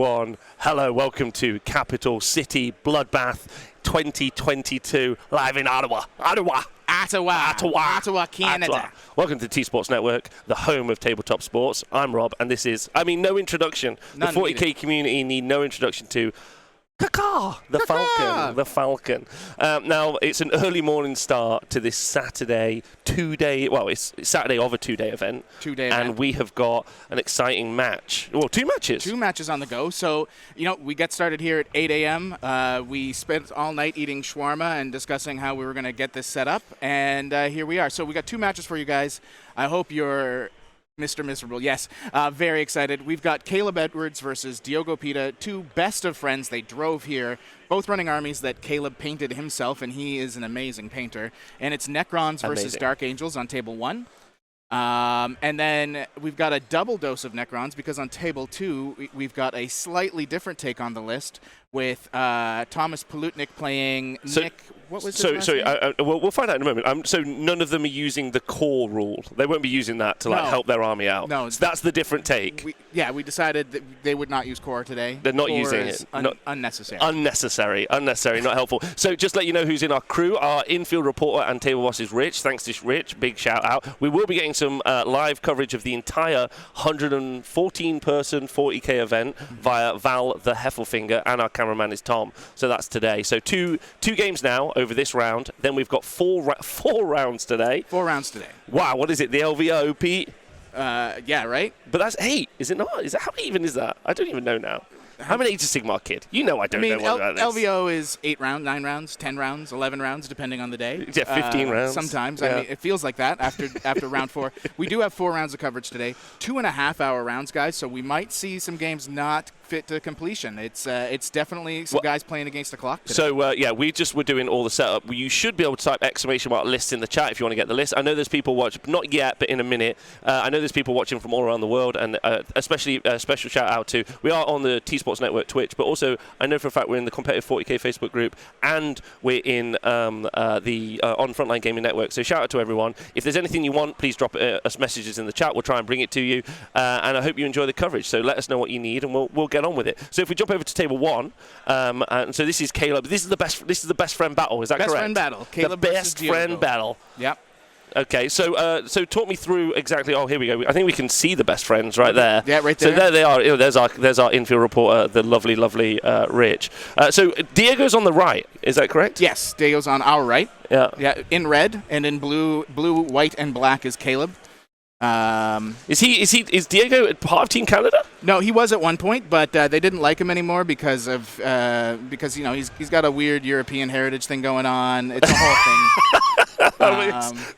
everyone. Hello, welcome to Capital City Bloodbath 2022, live in Ottawa, Canada. Ottawa. Welcome to the tSports Network, the home of tabletop sports. I'm Rob, and this is, no introduction. None the 40K needed. Community need no introduction to the Falcon. Now, it's an early morning start to this Saturday it's Saturday of a two-day event. And we have got an exciting match. Well, two matches. Two matches on the go. So, we get started here at 8 a.m. We spent all night eating shawarma and discussing how we were going to get this set up. And here we are. So we got two matches for you guys. I hope you're Mr. Miserable. Yes, very excited. We've got Caleb Edwards versus Diogo Pita, two best of friends. They drove here, both running armies that Caleb painted himself, and he is an amazing painter. And it's Necrons versus Dark Angels on table 1. And then we've got a double dose of Necrons because on table 2, we've got a slightly different take on the list with Thomas Palutnik playing Nick. What was his last name? We'll find out in a moment. So none of them are using the core rule. They won't be using that to help their army out. No, so that's the different take. We decided that they would not use core today. They're not core using it. Unnecessary. Unnecessary, not helpful. So just let you know who's in our crew. Our infield reporter and table boss is Rich. Thanks to Rich, big shout out. We will be getting some live coverage of the entire 114-person 40K event via Val the Heffelfinger, and our cameraman is Tom. So that's today. So two games now over this round. Then we've got four rounds today. 4 rounds today. Wow, what is it? The LVO, Pete? Yeah, right? But that's 8, is it not? How even is that? I don't even know now. I'm an Age of Sigmar kid. I don't know what about this. LVO is 8 rounds, 9 rounds, 10 rounds, 11 rounds, depending on the day. Yeah, 15 rounds. Sometimes. Yeah. It feels like that after round 4. We do have 4 rounds of coverage today. 2.5-hour rounds, guys, so we might see some games not fit to completion. It's definitely some guys playing against the clock today. So, we just were doing all the setup. You should be able to type ! list in the chat if you want to get the list. I know there's people watching, not yet, but in a minute. I know there's people watching from all around the world, and especially a special shout out to, we are on the tSports Network Twitch, but also I know for a fact we're in the competitive 40K Facebook group, and we're in the On Frontline Gaming Network. So shout out to everyone. If there's anything you want, please drop us messages in the chat. We'll try and bring it to you, and I hope you enjoy the coverage. So let us know what you need, and we'll get on with it. So if we jump over to table 1, and so this is Caleb. This is the best friend battle. Is that correct? Best friend battle. Caleb the best friend battle. Yep. Okay, so talk me through exactly. Oh, here we go. I think we can see the best friends right there. Yeah, right there. So there they are. There's our infield reporter, the lovely Rich. So Diego's on the right. Is that correct? Yes, Diego's on our right. Yeah. Yeah, in red, and in blue, white, and black is Caleb. Is Diego part of Team Canada? No, he was at one point, but they didn't like him anymore because he's got a weird European heritage thing going on. It's a whole thing.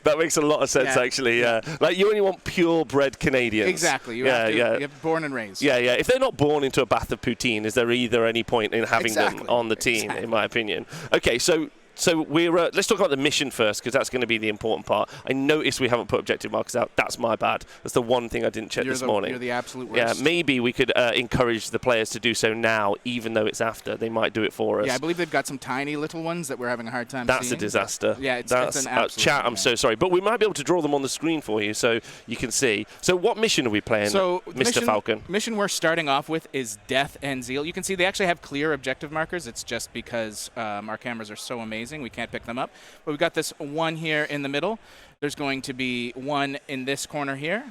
That makes a lot of sense, actually. Yeah, like you only want purebred Canadians. Exactly. You have to born and raised. Yeah. If they're not born into a bath of poutine, is there either any point in having them on the team? Exactly. In my opinion. Okay, so we're let's talk about the mission first, because that's going to be the important part. I noticed we haven't put objective markers out. That's my bad. That's the one thing I didn't check this morning. You're the absolute worst. Yeah, maybe we could encourage the players to do so now, even though it's after. They might do it for us. Yeah, I believe they've got some tiny little ones that we're having a hard time That's seeing. a disaster. Yeah, it's an absolute chat, I'm so sorry. But we might be able to draw them on the screen for you so you can see. So what mission are we playing, Mr. Falcon? Mission we're starting off with is Death and Zeal. You can see they actually have clear objective markers. It's just because our cameras are so amazing, we can't pick them up. But we've got this one here in the middle. There's going to be one in this corner here.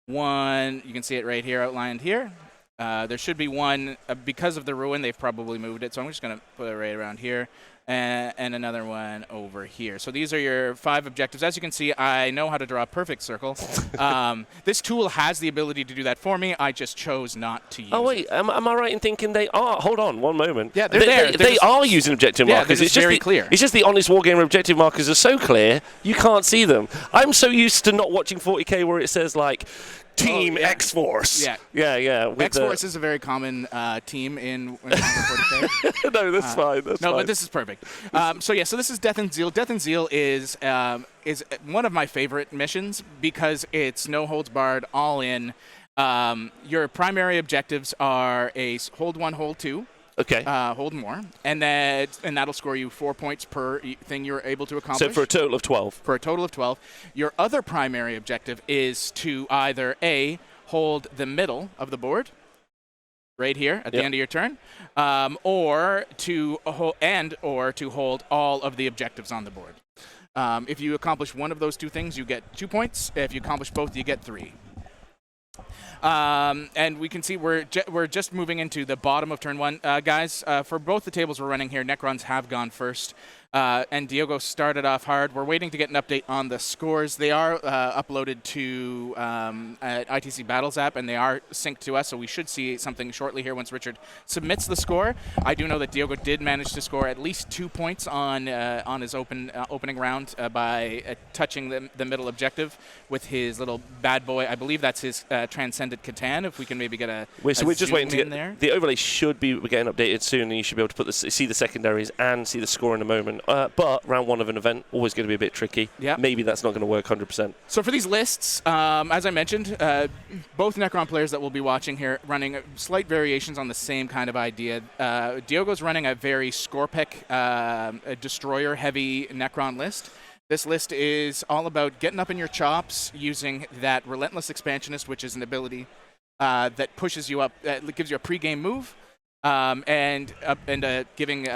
One, you can see it right here outlined here. There should be one, because of the ruin, they've probably moved it. So I'm just going to put it right around here. And another one over here. So these are your 5 objectives. As you can see, I know how to draw a perfect circle. This tool has the ability to do that for me. I just chose not to use it. Oh, wait. Am I right in thinking they are? Hold on one moment. Yeah, they're there. They are using objective markers. It's very clear. It's just the Honest Wargamer objective markers are so clear, you can't see them. I'm so used to not watching 40K where it says, like, Team X-Force. Yeah. X-Force is a very common team in 40K. No, that's fine. That's fine. But this is perfect. So this is Death and Zeal. Death and Zeal is one of my favorite missions because it's no holds barred, all in. Your primary objectives are a hold 1, hold 2. Okay. Hold more, and that'll score you 4 points per thing you're able to accomplish. So for a total of 12. For a total of 12. Your other primary objective is to either A, hold the middle of the board, right here at the end of your turn, or to hold all of the objectives on the board. If you accomplish one of those two things, you get 2 points. If you accomplish both, you get 3. And we can see we're just moving into the bottom of turn 1. Guys, for both the tables we're running here, Necrons have gone first. And Diogo started off hard. We're waiting to get an update on the scores. They are uploaded to ITC Battles app, and they are synced to us, so we should see something shortly here once Richard submits the score. I do know that Diogo did manage to score at least 2 points on his opening round by touching the middle objective with his little bad boy. I believe that's his Transcendent Catan, if we can maybe get so we're just waiting to get there. The overlay should be getting updated soon, and you should be able to see the secondaries and see the score in a moment. But round 1 of an event, always going to be a bit tricky. Yep. Maybe that's not going to work 100%. So for these lists, as I mentioned, both Necron players that we'll be watching here running slight variations on the same kind of idea. Diogo's running a very Scorpic, destroyer-heavy Necron list. This list is all about getting up in your chops using that Relentless Expansionist, which is an ability that pushes you up, gives you a pre-game move. And giving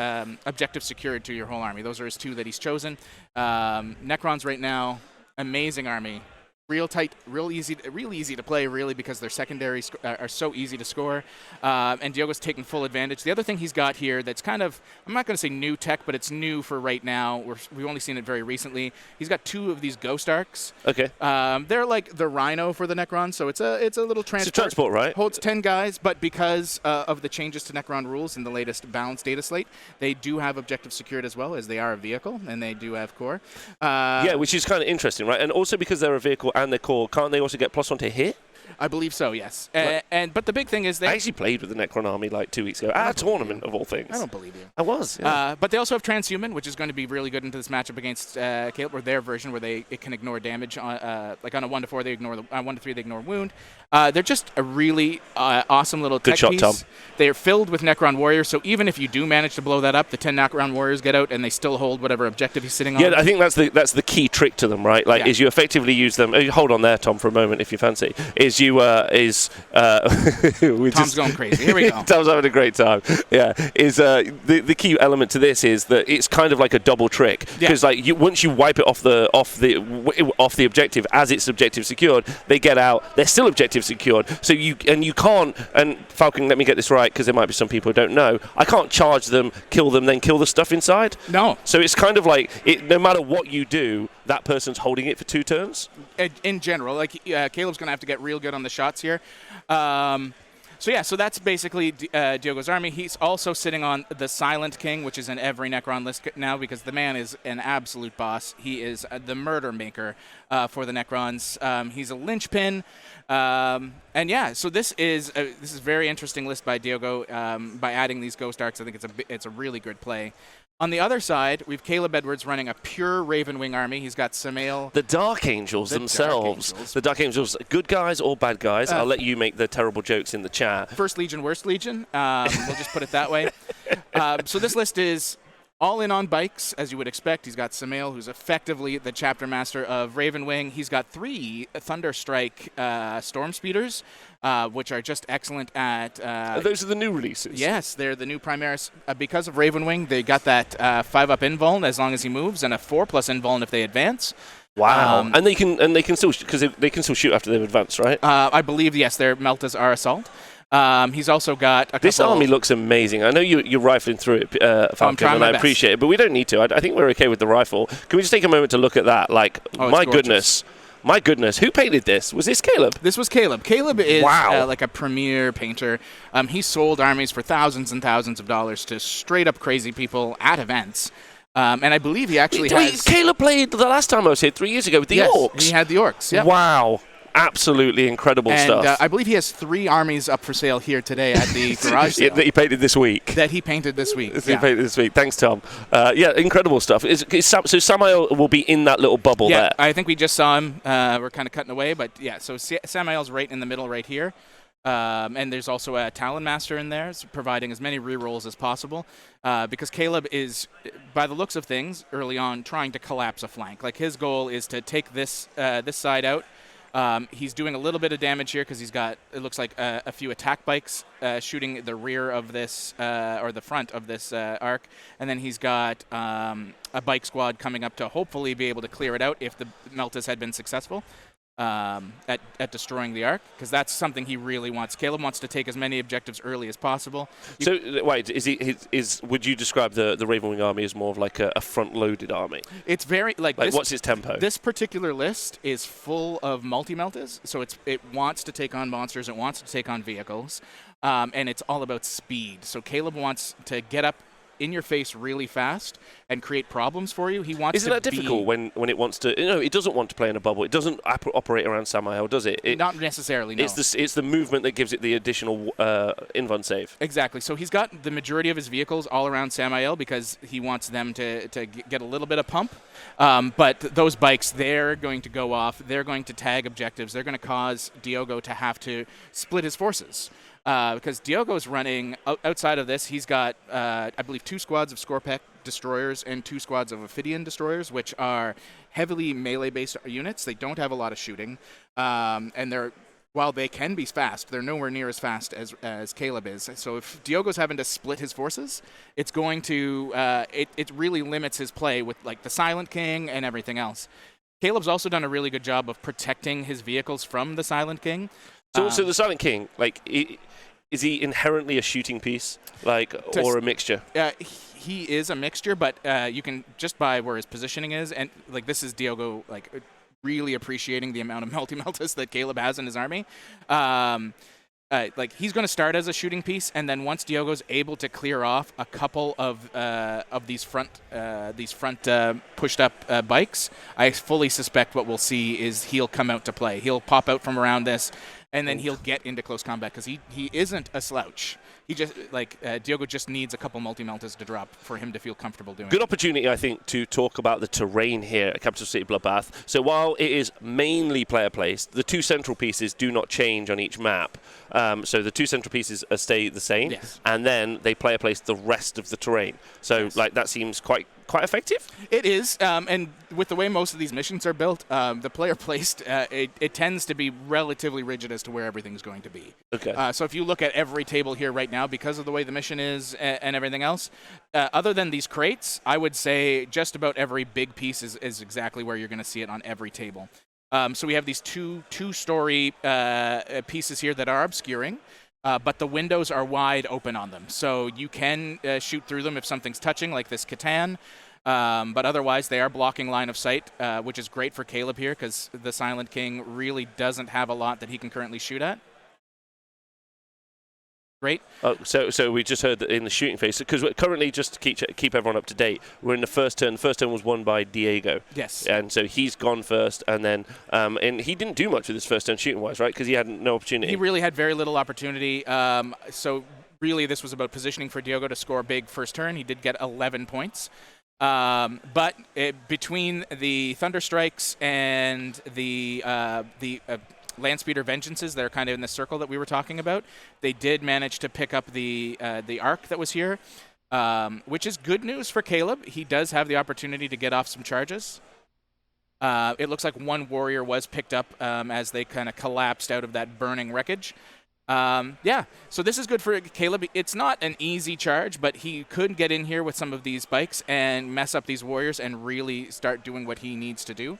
objective secured to your whole army. Those are his 2 that he's chosen. Necrons right now, amazing army. Real tight, real easy to play, really, because their secondaries are so easy to score. And Diogo's taking full advantage. The other thing he's got here that's kind of, I'm not going to say new tech, but it's new for right now. We've only seen it very recently. He's got 2 of these Ghost Arcs. Okay. They're like the Rhino for the Necron, so it's a little transport. It's a transport, right? Holds 10 guys, but because of the changes to Necron rules in the latest balanced data slate, they do have objective secured as well, as they are a vehicle, and they do have core. Yeah, which is kind of interesting, right? And also because they're a vehicle and they're core, can't they also get +1 to hit? I believe so, yes. Right. But the big thing is I actually played with the Necron army like 2 weeks ago at a tournament of all things. I don't believe you. I was. Yeah. But they also have Transhuman, which is going to be really good into this matchup against Caleb, or their version, where it can ignore damage. Like on a 1-4, they ignore 1-3, they ignore wound. They're just a really awesome little tech shot, piece. Tom. They're filled with Necron warriors, so even if you do manage to blow that up, the 10 Necron warriors get out and they still hold whatever objective he's sitting on. Yeah, I think that's the key trick to them, right? Like, is you effectively use them. Hold on there, Tom, for a moment, if you fancy. Tom's going crazy. Here we go. Tom's having a great time. Yeah, the key element to this is that it's kind of like a double trick, because once you wipe it off the objective as it's objective secured, they get out. They're still objective secured. So you can't. And Falcon, let me get this right, because there might be some people who don't know. I can't charge them, kill them, then kill the stuff inside. No. So it's kind of like no matter what you do, that person's holding it for 2 turns. In general, Caleb's going to have to get real good on the shots here. So that's basically Diogo's army. He's also sitting on the Silent King, which is in every Necron list now, because the man is an absolute boss. He is the murder maker for the Necrons. He's a linchpin. So this is a very interesting list by Diogo. By adding these Ghost Arcs, I think it's a really good play. On the other side, we have Caleb Edwards running a pure Ravenwing army. He's got Samael. The Dark Angels themselves. The Dark Angels, good guys or bad guys? I'll let you make the terrible jokes in the chat. First Legion, Worst Legion. We'll just put it that way. So this list is all in on bikes, as you would expect. He's got Samael, who's effectively the chapter master of Ravenwing. He's got 3 Thunderstrike Storm Speeders, which are just excellent at... those are the new releases? Yes, they're the new Primaris. Because of Ravenwing, they got that 5-up invuln as long as he moves, and a 4+ invuln if they advance. Wow. And they can still, because they can still shoot after they've advanced, right? I believe, yes, their Meltas are assault. He's also got a couple... This army looks amazing. I know you're rifling through it, Falcon, and I appreciate it, but we don't need to. I think we're okay with the rifle. Can we just take a moment to look at that? My goodness. My goodness. Who painted this? Was this Caleb? This was Caleb. Caleb is like a premier painter. He sold armies for thousands and thousands of dollars to straight-up crazy people at events. And I believe he actually has... Caleb played the last time I was here 3 years ago with the Orcs. He had the Orcs, yeah. Wow. Absolutely incredible stuff. And I believe he has 3 armies up for sale here today at the garage sale. That he painted this week. He painted this week. Thanks, Tom. Incredible stuff. So Samael will be in that little bubble there. I think we just saw him. We're kind of cutting away, but so Samael's right in the middle right here. And there's also a Talon Master in there, providing as many rerolls as possible. Because Caleb is, by the looks of things, early on trying to collapse a flank. Like, his goal is to take this side out, He's doing a little bit of damage here because he's got, it looks like, a few attack bikes shooting the rear of this, or the front of this arc. And then he's got a bike squad coming up to hopefully be able to clear it out if the Meltas had been successful at destroying the arc, because that's something he really wants. Caleb wants to take as many objectives early as possible. So wait, would you describe the Ravenwing army as more of like a front-loaded army? It's very like what's its tempo? This particular list is full of multi-meltas, so it wants to take on monsters, it wants to take on vehicles, and it's all about speed. So Caleb wants to get up in your face really fast and create problems for you. He wants. Isn't that difficult when it wants to? No, it doesn't want to play in a bubble. It doesn't operate around Samael, does it? Not necessarily. No. It's the movement that gives it the additional invuln save. Exactly. So he's got the majority of his vehicles all around Samael because he wants them to get a little bit of pump. But those bikes, they're going to go off. They're going to tag objectives. They're going to cause Diogo to have to split his forces. Because Diogo's running outside of this, he's got, I believe, 2 squads of Scorpec destroyers and 2 squads of Ophidian destroyers, which are heavily melee-based units. They don't have a lot of shooting, and while they can be fast, they're nowhere near as fast as Caleb is. So if Diogo's having to split his forces, it's going to it really limits his play with like the Silent King and everything else. Caleb's also done a really good job of protecting his vehicles from the Silent King. So the Silent King, like, is he inherently a shooting piece, or a mixture? He is a mixture, but you can just by where his positioning is, and like this is Diogo like really appreciating the amount of multi-meltas that Caleb has in his army. Like he's going to start as a shooting piece, and then once Diogo's able to clear off a couple of these front pushed up bikes, I fully suspect what we'll see is he'll come out to play. He'll pop out from around this, and then he'll get into close combat because he isn't a slouch. He just Diogo just needs a couple multi-meltas to drop for him to feel comfortable doing. Good opportunity, I think, to talk about the terrain here at Capital City Bloodbath. So while it is mainly player placed, the 2 central pieces do not change on each map. So the 2 central pieces stay the same, yes. And then they player place the rest of the terrain. So yes. that seems quite effective. It is, and with the way most of these missions are built, the player placed, it tends to be relatively rigid as to where everything's going to be. Okay. So if you look at every table here right now, because of the way the mission is and everything else, other than these crates, I would say just about every big piece is exactly where you're going to see it on every table. So we have these two-story pieces here that are obscuring. But the windows are wide open on them, so you can shoot through them if something's touching, like this Catan. But otherwise, they are blocking line of sight, which is great for Caleb here because the Silent King really doesn't have a lot that he can currently shoot at. Great. Oh, so we just heard that in the shooting phase, because we're currently, just to keep everyone up to date, we're in the first turn. The first turn was won by Diego. Yes. And so he's gone first, and then and he didn't do much with his first turn shooting-wise, right? Because he had no opportunity. He really had very little opportunity. So really this was about positioning for Diego to score big first turn. He did get 11 points. But between the Thunderstrikes and the Landspeeder Vengeances, they're kind of in the circle that we were talking about. They did manage to pick up the arc that was here, which is good news for Caleb. He does have the opportunity to get off some charges. It looks like one warrior was picked up as they kind of collapsed out of that burning wreckage. Yeah, so this is good for Caleb. It's not an easy charge, but he could get in here with some of these bikes and mess up these warriors and really start doing what he needs to do,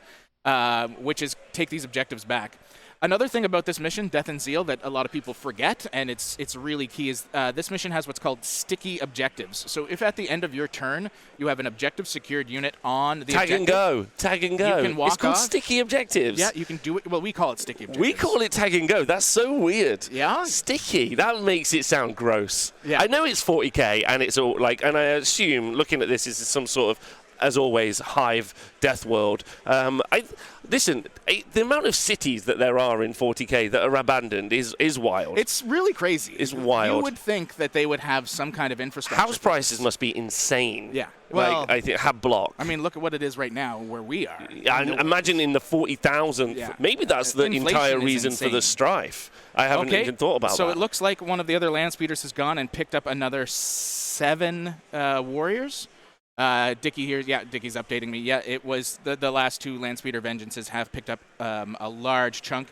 which is take these objectives back. Another thing about this mission, Death and Zeal, that a lot of people forget, and it's really key, is this mission has what's called sticky objectives. So if at the end of your turn you have an objective secured unit on the Tag and go. Tag and go. You can walk it's called off. Sticky objectives. Yeah, you can do it. Well, we call it sticky objectives. We call it tag and go. That's so weird. Yeah? Sticky. That makes it sound gross. Yeah. I know it's 40k, and it's all and I assume looking at this is some sort of, as always, Hive Death World. Listen, the amount of cities that there are in 40k that are abandoned is wild. It's really crazy. It's wild. You would think that they would have some kind of infrastructure. House prices must be insane. Yeah. Well, I think have block. I mean, look at what it is right now where we are. And imagine in the 40,000th. Yeah. Maybe that's the Inflation entire is reason for the insane. strife. I haven't even thought about that. So it looks like one of the other land speeders has gone and picked up another 7 warriors. Dicky here. Yeah, Dicky's updating me. Yeah, it was the last 2 Landspeeder Vengeances have picked up a large chunk.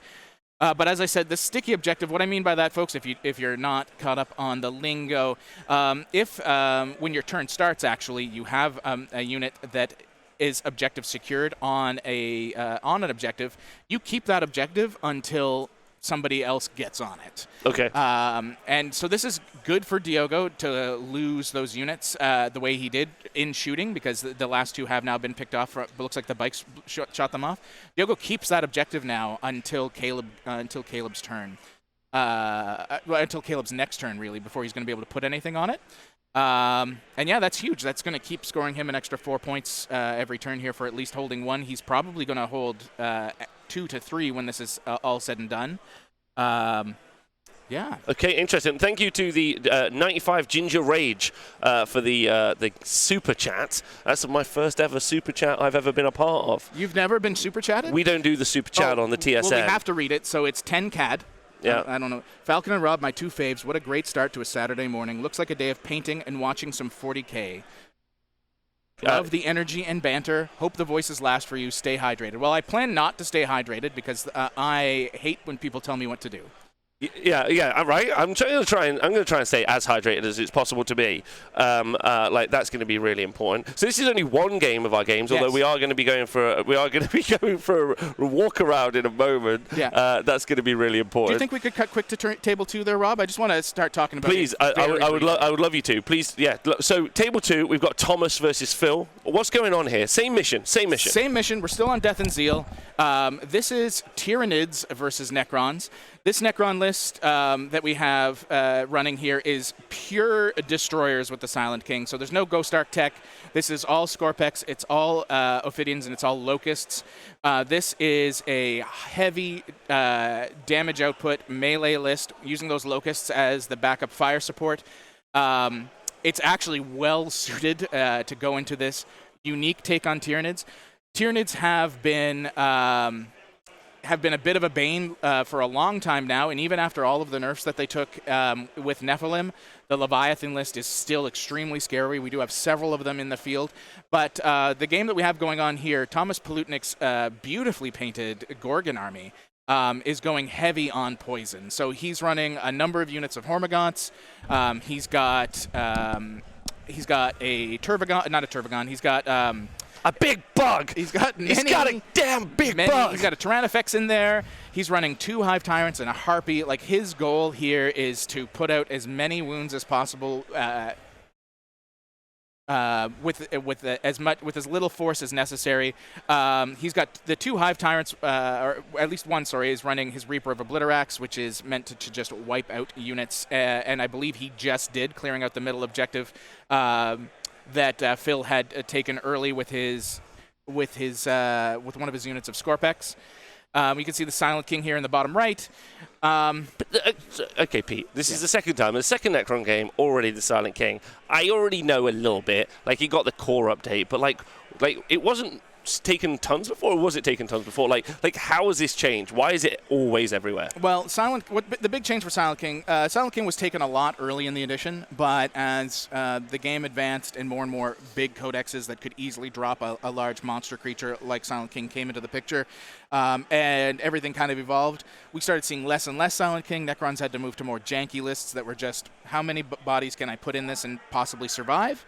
But as I said, the sticky objective, what I mean by that, folks, if you're not caught up on the lingo, when your turn starts, actually, you have a unit that is objective secured on an objective, you keep that objective until somebody else gets on it. Okay. And so this is good for Diogo to lose those units the way he did in shooting, because the last 2 have now been picked off. It looks like the bikes shot them off. Diogo keeps that objective now until Caleb's turn. Until Caleb's next turn, really, before he's going to be able to put anything on it. And yeah, that's huge. That's going to keep scoring him an extra 4 points every turn here for at least holding 1. He's probably going to hold 2 to 3 when this is all said and done. Yeah. Okay, interesting. Thank you to the 95 Ginger Rage for the super chat. That's my first ever super chat I've ever been a part of. You've never been super chatted? We don't do the super chat on the TSN. Well, we have to read it, so it's 10 CAD. Yeah. I don't know. Falcon and Rob, my 2 faves. What a great start to a Saturday morning. Looks like a day of painting and watching some 40K. Love the energy and banter. Hope the voices last for you. Stay hydrated. Well, I plan not to stay hydrated because I hate when people tell me what to do. Yeah, right. I'm going to try and stay as hydrated as it's possible to be. Like that's going to be really important. So this is only one game of our games, although we are going to be going for a walk around in a moment. Yeah. That's going to be really important. Do you think we could cut quick to table 2 there, Rob? I just want to start talking about. Please, I would love you to. Please, yeah. So table 2, we've got Thomas versus Phil. What's going on here? Same mission. Same mission. We're still on Death and Zeal. This is Tyranids versus Necrons. This Necron list that we have running here is pure destroyers with the Silent King. So there's no Ghost Arc tech. This is all Scorpex. It's all Ophidians, and it's all Locusts. This is a heavy damage output melee list using those Locusts as the backup fire support. It's actually well suited to go into this unique take on Tyranids. Tyranids have been a bit of a bane for a long time now, and even after all of the nerfs that they took with Nephilim, the Leviathan list is still extremely scary. We do have several of them in the field, but the game that we have going on here, Thomas Palutnik's beautifully painted Gorgon army is going heavy on poison. So he's running a number of units of Hormagaunts. He's got a Turvagon, not a Turvagon. He's got a big bug. He's got a damn big bug. He's got a Tyrannifex in there. He's running 2 Hive Tyrants and a Harpy. Like, his goal here is to put out as many wounds as possible with as little force as necessary. He's got the 2 Hive Tyrants, or at least one, is running his Reaper of Obliterax, which is meant to just wipe out units. And I believe he just did, clearing out the middle objective that Phil had taken early with one of his units of Scorpex. You can see the Silent King here in the bottom right. Okay, Pete, this is the second time. In the second Necron game, already the Silent King. I already know a little bit. Like, he got the core update, but like it wasn't taken tons before, or was it taken tons before? Like how has this changed? Why is it always everywhere? Well, the big change for Silent King was taken a lot early in the edition, but as the game advanced and more big codexes that could easily drop a large monster creature like Silent King came into the picture, and everything kind of evolved, we started seeing less and less Silent King. Necrons had to move to more janky lists that were just, how many bodies can I put in this and possibly survive?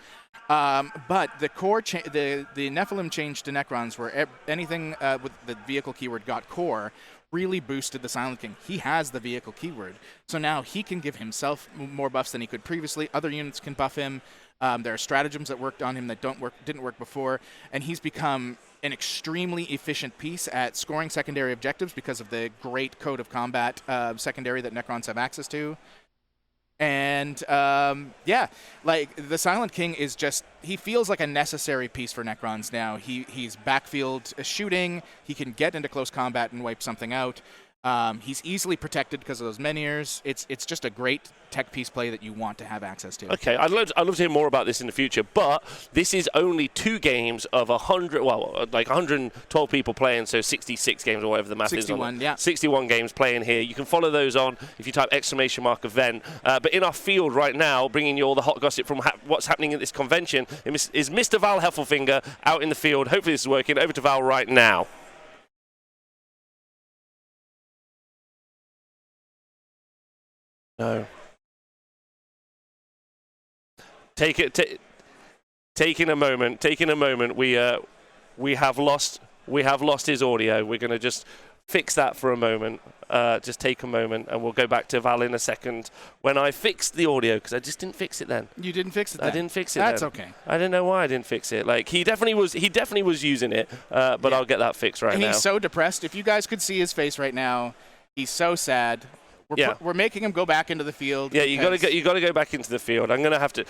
But the core, the Nephilim change to Necrons, where anything with the vehicle keyword got core, really boosted the Silent King. He has the vehicle keyword, so now he can give himself more buffs than he could previously. Other units can buff him. There are stratagems that worked on him that didn't work before, and he's become an extremely efficient piece at scoring secondary objectives because of the great code of combat secondary that Necrons have access to. And like, the Silent King is just, he feels like a necessary piece for Necrons now. He's backfield shooting, he can get into close combat and wipe something out. He's easily protected because of those Menhirs. It's just a great tech piece play that you want to have access to. Okay, I'd love to hear more about this in the future, but this is only 2 games of 100, well, like 112 people playing, so 66 games or whatever the math 61, is. yeah. 61 games playing here. You can follow those on if you type !event. But in our field right now, bringing you all the hot gossip from what's happening at this convention is Mr. Val Heffelfinger out in the field. Hopefully this is working. Over to Val right now. No. Taking a moment. We have lost his audio. We're going to just fix that for a moment. Just take a moment, and we'll go back to Val in a second when I fixed the audio, because I just didn't fix it then. You didn't fix it then? I didn't fix it That's then. okay. I don't know why I didn't fix it. Like, he definitely was using it, but yeah. I'll get that fixed right now. And he's so depressed. If you guys could see his face right now, he's so sad. We're making him go back into the field. Yeah, you got to go back into the field. We're gonna have to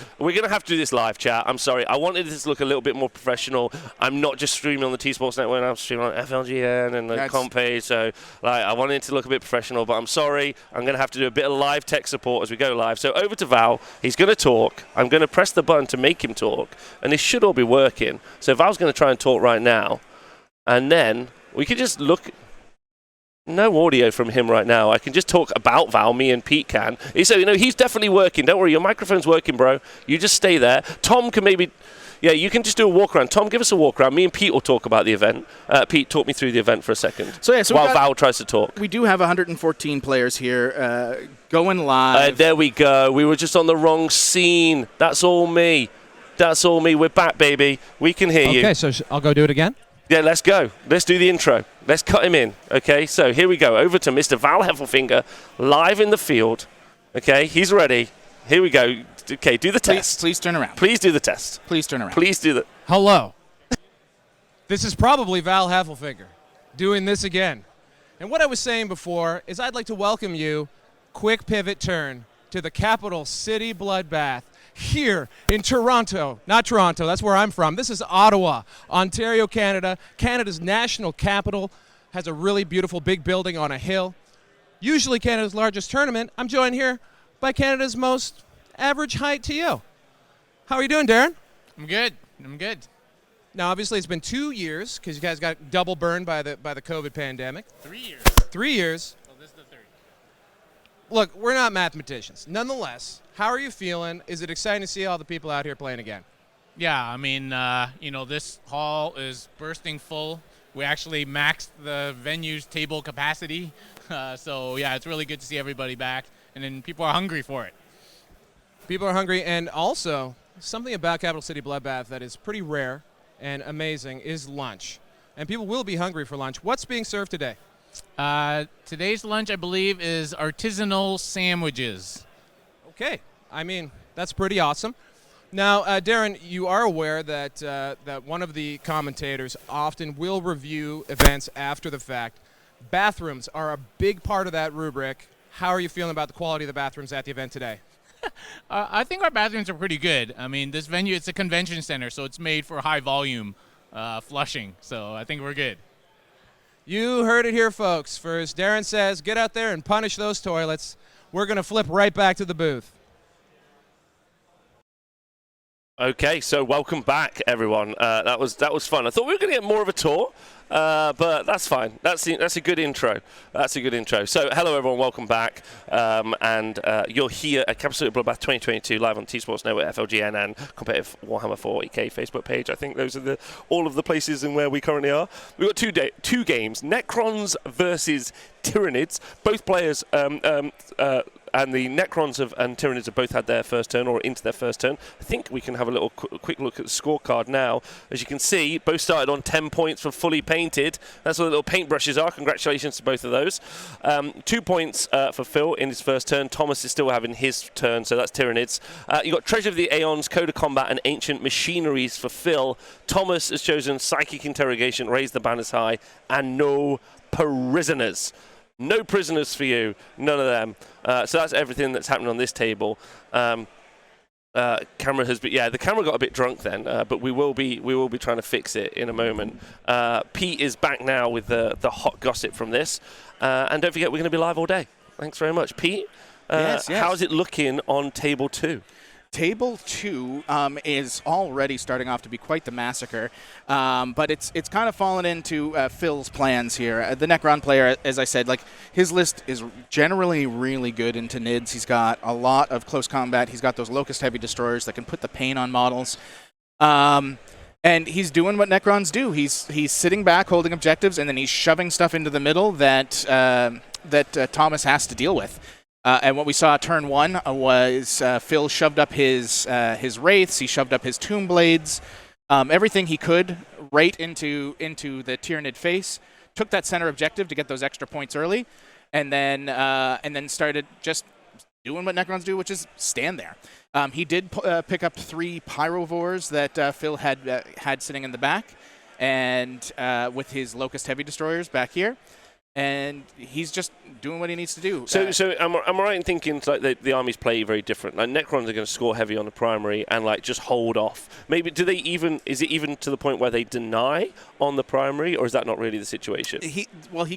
do this live, chat. I'm sorry. I wanted this to look a little bit more professional. I'm not just streaming on the tSports network. I'm streaming on FLGN and the comp page. So, like, I wanted it to look a bit professional. But I'm sorry. I'm gonna have to do a bit of live tech support as we go live. So over to Val. He's gonna talk. I'm gonna press the button to make him talk, and this should all be working. So Val's gonna try and talk right now, and then we could just look. No audio from him right now. I can just talk about Val. Me and Pete can. So, he's definitely working. Don't worry, your microphone's working, bro. You just stay there. Tom can maybe... Yeah, you can just do a walk around. Tom, give us a walk around. Me and Pete will talk about the event. Pete, talk me through the event for a second. So while Val tries to talk. We do have 114 players here going live. There we go. We were just on the wrong scene. That's all me. We're back, baby. We can hear you. Okay, so I'll go do it again? Yeah, let's go. Let's do the intro. Let's cut him in. Okay, so here we go. Over to Mr. Val Heffelfinger, live in the field. Okay, he's ready. Here we go. Okay, do the test. Please turn around. Please do the test. Please turn around. Please do the... Hello. This is probably Val Heffelfinger doing this again. And what I was saying before is I'd like to welcome you, quick pivot turn, to the capital city Bloodbath. Here in Toronto, not Toronto, that's where I'm from. This is Ottawa, Ontario, Canada. Canada's national capital, has a really beautiful big building on a hill. Usually Canada's largest tournament. I'm joined here by Canada's most average height to you. How are you doing, Darren? I'm good. Now, obviously, it's been 2 years because you guys got double burned by the COVID pandemic. 3 years. 3 years. Well, this is the third. Look, we're not mathematicians. Nonetheless, how are you feeling? Is it exciting to see all the people out here playing again? Yeah, I mean, this hall is bursting full. We actually maxed the venue's table capacity. So, yeah, it's really good to see everybody back. And then people are hungry for it. People are hungry. And also, something about Capital City Bloodbath that is pretty rare and amazing is lunch. And people will be hungry for lunch. What's being served today? Today's lunch, I believe, is artisanal sandwiches. Okay. I mean, that's pretty awesome. Now, Darren, you are aware that that one of the commentators often will review events after the fact. Bathrooms are a big part of that rubric. How are you feeling about the quality of the bathrooms at the event today? I think our bathrooms are pretty good. I mean, this venue, it's a convention center, so it's made for high volume flushing. So I think we're good. You heard it here, folks. First, Darren says, get out there and punish those toilets. We're going to flip right back to the booth. Okay, so welcome back, everyone. That was fun. I thought we were going to get more of a tour, but that's fine. That's a good intro. That's a good intro. So, hello, everyone. Welcome back. And you're here at Capital City Bloodbath 2022 live on tSports Network, FLGN, and competitive Warhammer 40k Facebook page. I think those are all of the places in where we currently are. We've got two games: Necrons versus Tyranids. Both players. And the Necrons and Tyranids have both had their first turn or into their first turn. I think we can have a little quick look at the scorecard now. As you can see, both started on 10 points for fully painted. That's what the little paintbrushes are. Congratulations to both of those. 2 points for Phil in his first turn. Thomas is still having his turn, so that's Tyranids. You've got Treasure of the Aeons, Code of Combat, and Ancient Machineries for Phil. Thomas has chosen Psychic Interrogation, Raise the Banners High, and No Prisoners. No prisoners for you, none of them. So that's everything that's happening on this table. Camera has been, the camera got a bit drunk then, but we will be trying to fix it in a moment. Pete is back now with the hot gossip from this. And don't forget, we're going to be live all day. Thanks very much. Pete, Yes. how's it looking on Table 2? Table 2 is already starting off to be quite the massacre, but it's kind of fallen into Phil's plans here. The Necron player, as I said, like his list is generally really good into NIDs. He's got a lot of close combat. He's got those Locust Heavy Destroyers that can put the pain on models. And he's doing what Necrons do. He's sitting back, holding objectives, and then he's shoving stuff into the middle that Thomas has to deal with. And what we saw turn 1 was Phil shoved up his Wraiths, he shoved up his Tomb Blades, everything he could right into the Tyranid face, took that center objective to get those extra points early, and then started just doing what Necrons do, which is stand there. He did pick up 3 Pyrovores that Phil had sitting in the back, and with his Locust Heavy Destroyers back here. And he's just doing what he needs to do. So am I right in thinking like the armies play very different? Like Necrons are going to score heavy on the primary and like just hold off. Maybe is it even to the point where they deny on the primary, or is that not really the situation? He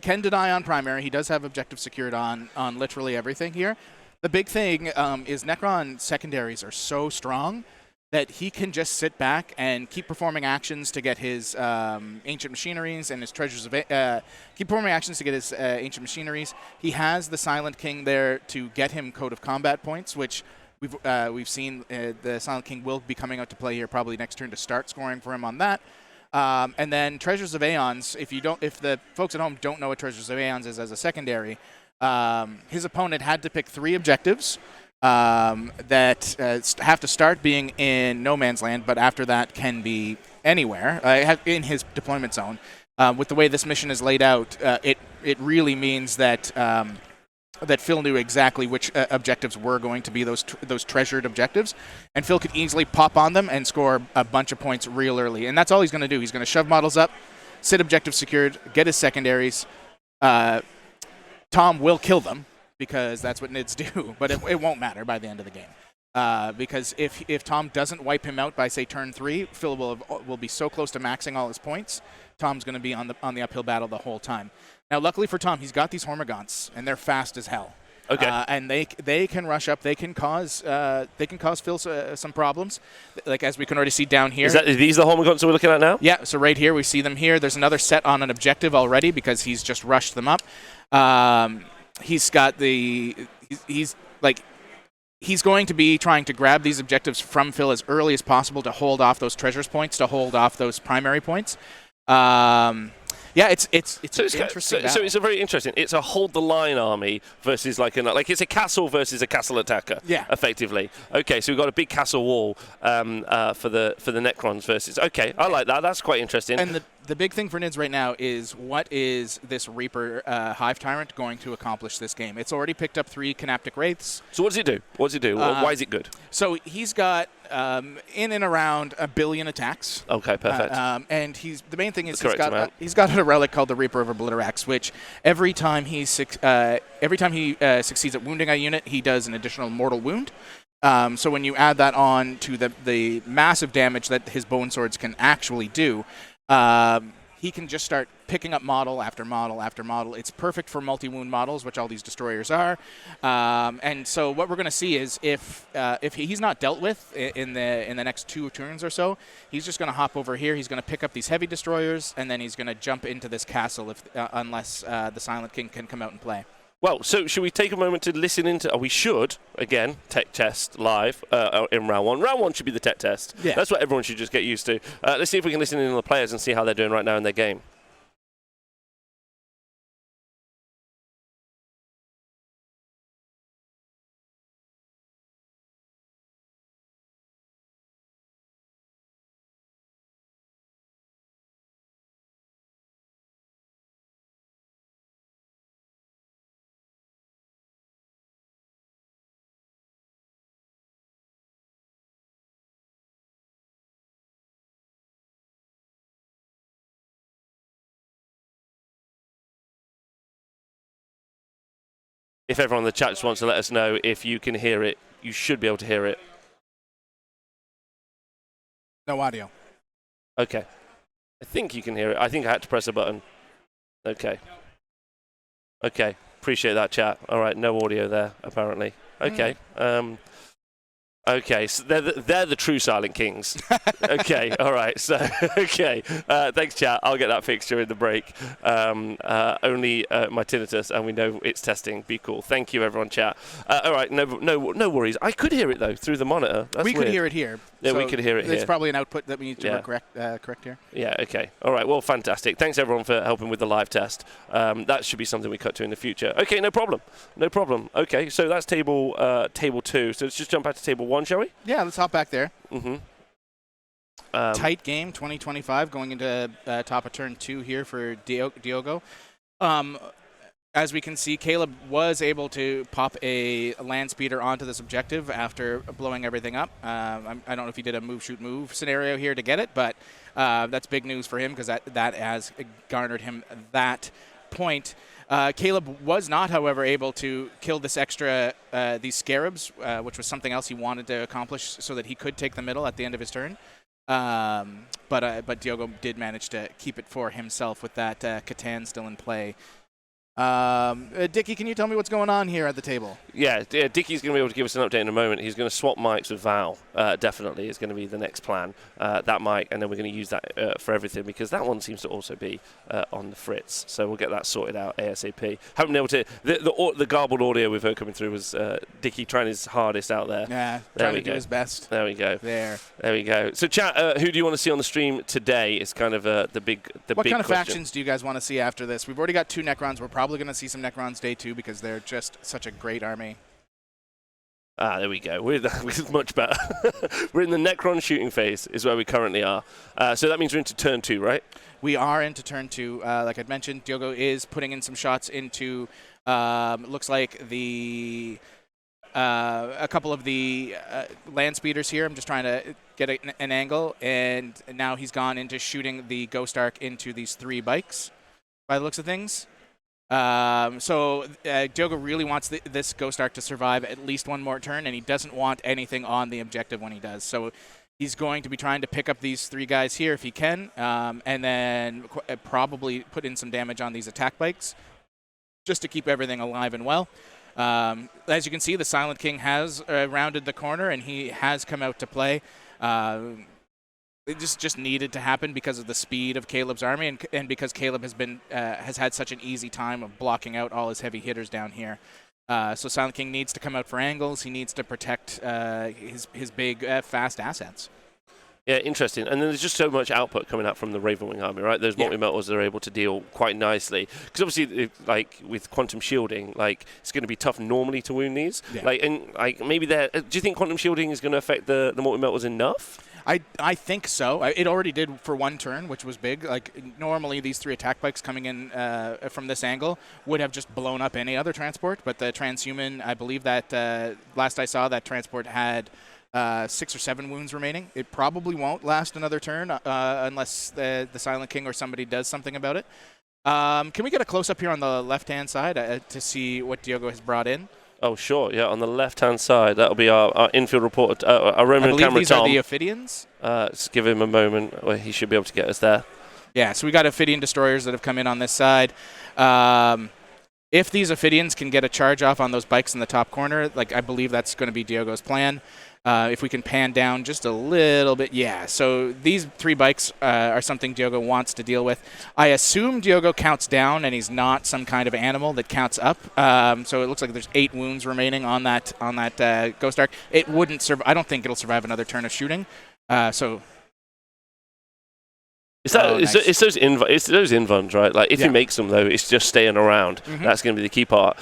can deny on primary. He does have objective secured on literally everything here. The big thing is Necron secondaries are so strong that he can just sit back and keep performing actions to get his ancient machineries and his treasures of keep performing actions to get his ancient machineries. He has the Silent King there to get him Code of Combat points, which we've seen the Silent King will be coming out to play here probably next turn to start scoring for him on that. And then Treasures of Aeons. If the folks at home don't know what Treasures of Aeons is as a secondary, his opponent had to pick 3 objectives. That have to start being in no man's land, but after that can be anywhere in his deployment zone. With the way this mission is laid out, it really means that that Phil knew exactly which objectives were going to be those treasured objectives, and Phil could easily pop on them and score a bunch of points real early. And that's all he's going to do. He's going to shove models up, sit objectives secured, get his secondaries. Tom will kill them, because that's what NIDs do, but it won't matter by the end of the game. Because if Tom doesn't wipe him out by, say, turn 3, Phil will be so close to maxing all his points, Tom's going to be on the uphill battle the whole time. Now, luckily for Tom, he's got these Hormagaunts, and they're fast as hell. Okay. And they can rush up. They can cause Phil some problems, like as we can already see down here. Are these the Hormagaunts that we're looking at now? Yeah. So right here we see them here. There's another set on an objective already because he's just rushed them up. He's got he's going to be trying to grab these objectives from Phil as early as possible to hold off those treasures points, to hold off those primary points. Yeah, it's interesting. So it's a very interesting. It's a hold the line army versus like it's a castle versus a castle attacker. Yeah, effectively. Okay, so we've got a big castle wall for the Necrons versus. Okay, I like that. That's quite interesting. And the big thing for NIDS right now is what is this Reaper Hive Tyrant going to accomplish this game? It's already picked up 3 Canaptic Wraiths. So what does it do? What does it do? Why is it good? So he's got in and around 1 billion attacks. Okay, perfect. And the main thing is he's got a relic called the Reaper of Obliterax, which every time he succeeds at wounding a unit, he does an additional mortal wound. So when you add that on to the massive damage that his bone swords can actually do, he can just start picking up model after model after model. It's perfect for multi-wound models, which all these destroyers are. And so what we're going to see is if he's not dealt with in the next 2 turns or so, he's just going to hop over here. He's going to pick up these heavy destroyers, and then he's going to jump into this castle unless the Silent King can come out and play. Well, so should we take a moment to listen into... we should, again, tech test live in round 1. Round 1 should be the tech test. Yeah. That's what everyone should just get used to. Let's see if we can listen in on the players and see how they're doing right now in their game. If everyone in the chat just wants to let us know if you can hear it, you should be able to hear it. No audio. Okay. I think you can hear it. I think I had to press a button. Okay. Okay, appreciate that, chat. All right, no audio there, apparently. Okay. Okay, so they're the true Silent Kings. Okay, all right. So, okay, thanks, chat. I'll get that fixed during the break. Only my tinnitus, and we know it's testing. Be cool. Thank you, everyone, chat. All right, no worries. I could hear it though through the monitor. That's we weird. could hear it here. Yeah, so we could hear it here. It's probably an output that we need to Yeah. correct here. Yeah, okay. All right, well, fantastic. Thanks, everyone, for helping with the live test. That should be something we cut to in the future. Okay, no problem. No problem. Okay, so that's table 2. So let's just jump back to table 1, shall we? Yeah, let's hop back there. Mm-hmm. Tight game, 20-25, going into top of turn 2 here for Diogo. As we can see, Caleb was able to pop a land speeder onto this objective after blowing everything up. I don't know if he did a move-shoot-move scenario here to get it, but that's big news for him because that has garnered him that point. Caleb was not, however, able to kill this extra, these scarabs, which was something else he wanted to accomplish so that he could take the middle at the end of his turn. But Diogo did manage to keep it for himself with that Catan still in play. Dickie, can you tell me what's going on here at the table? Yeah, Dickie's going to be able to give us an update in a moment. He's going to swap mics with Val, definitely, is going to be the next plan. That mic, and then we're going to use that for everything, because that one seems to also be on the fritz. So we'll get that sorted out ASAP. Haven't been able to... The garbled audio we've heard coming through was Dickie trying his hardest out there. Yeah, there trying we to do go. his best. There we go. There we go. So, chat, who do you want to see on the stream today is kind of the big What big kind of question. factions do you guys want to see after this? We've already got 2 Necrons. We're probably going to see some Necrons day 2 because they're just such a great army. There we go. We're much better. We're in the Necron shooting phase is where we currently are. So that means we're into turn 2, right? We are into turn 2. Like I'd mentioned, Diogo is putting in some shots into, looks like a couple of the land speeders here. I'm just trying to get an angle, and now he's gone into shooting the Ghost Arc into these 3 bikes by the looks of things. So Diogo really wants this Ghost Arc to survive at least one more turn, and he doesn't want anything on the objective when he does. So he's going to be trying to pick up these 3 guys here if he can, and then probably put in some damage on these attack bikes just to keep everything alive and well. As you can see, the Silent King has rounded the corner, and he has come out to play. It just needed to happen because of the speed of Caleb's army, and because Caleb has had such an easy time of blocking out all his heavy hitters down here. So Silent King needs to come out for angles. He needs to protect his big, fast assets. Yeah, interesting. And then there's just so much output coming out from the Ravenwing army, right? Those multi-metals are able to deal quite nicely. Because obviously, like with quantum shielding, like it's going to be tough normally to wound these. Yeah. Maybe do you think quantum shielding is going to affect the multi-metals enough? I think so. It already did for 1 turn, which was big. Like normally these 3 attack bikes coming in from this angle would have just blown up any other transport, but the transhuman, I believe that last I saw, that transport had 6 or 7 wounds remaining. It probably won't last another turn unless the Silent King or somebody does something about it. Can we get a close-up here on the left-hand side to see what Diogo has brought in? Oh, sure. Yeah, on the left-hand side, that'll be our infield reporter, our Roman camera, these Tom. are the Ophidians. Let's give him a moment where he should be able to get us there. Yeah, so we got Ophidian destroyers that have come in on this side. If these Ophidians can get a charge off on those bikes in the top corner, like I believe that's going to be Diogo's plan. If we can pan down just a little bit, yeah. So these 3 bikes are something Diogo wants to deal with. I assume Diogo counts down, and he's not some kind of animal that counts up. So it looks like there's 8 wounds remaining on that Ghost Arc. It wouldn't survive. I don't think it'll survive another turn of shooting. It's those invuns, right? Like if Yeah. he makes them though, it's just staying around. Mm-hmm. That's going to be the key part.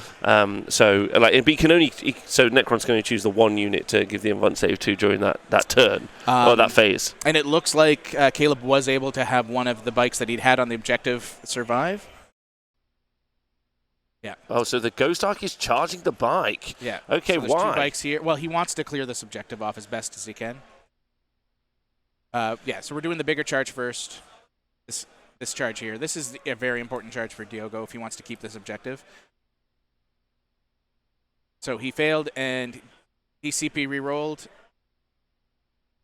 So Necrons can only choose the 1 unit to give the invun save to during that turn or that phase. And it looks like Caleb was able to have one of the bikes that he'd had on the objective survive. Yeah. Oh, so the Ghost Arc is charging the bike. Yeah. Okay, so there's why? 2 bikes here. Well, he wants to clear this objective off as best as he can. So we're doing the bigger charge first. This charge here. This is a very important charge for Diogo if he wants to keep this objective. So he failed, and he CP rerolled,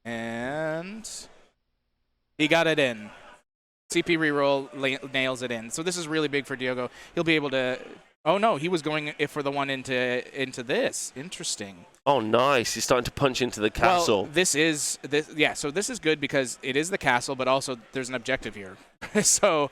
and he got it in. CP reroll nails it in. So this is really big for Diogo. He'll be able to Oh no, he was going for the one into this. Interesting. Oh, nice. He's starting to punch into the castle. Well, so this is good because it is the castle, but also there's an objective here. so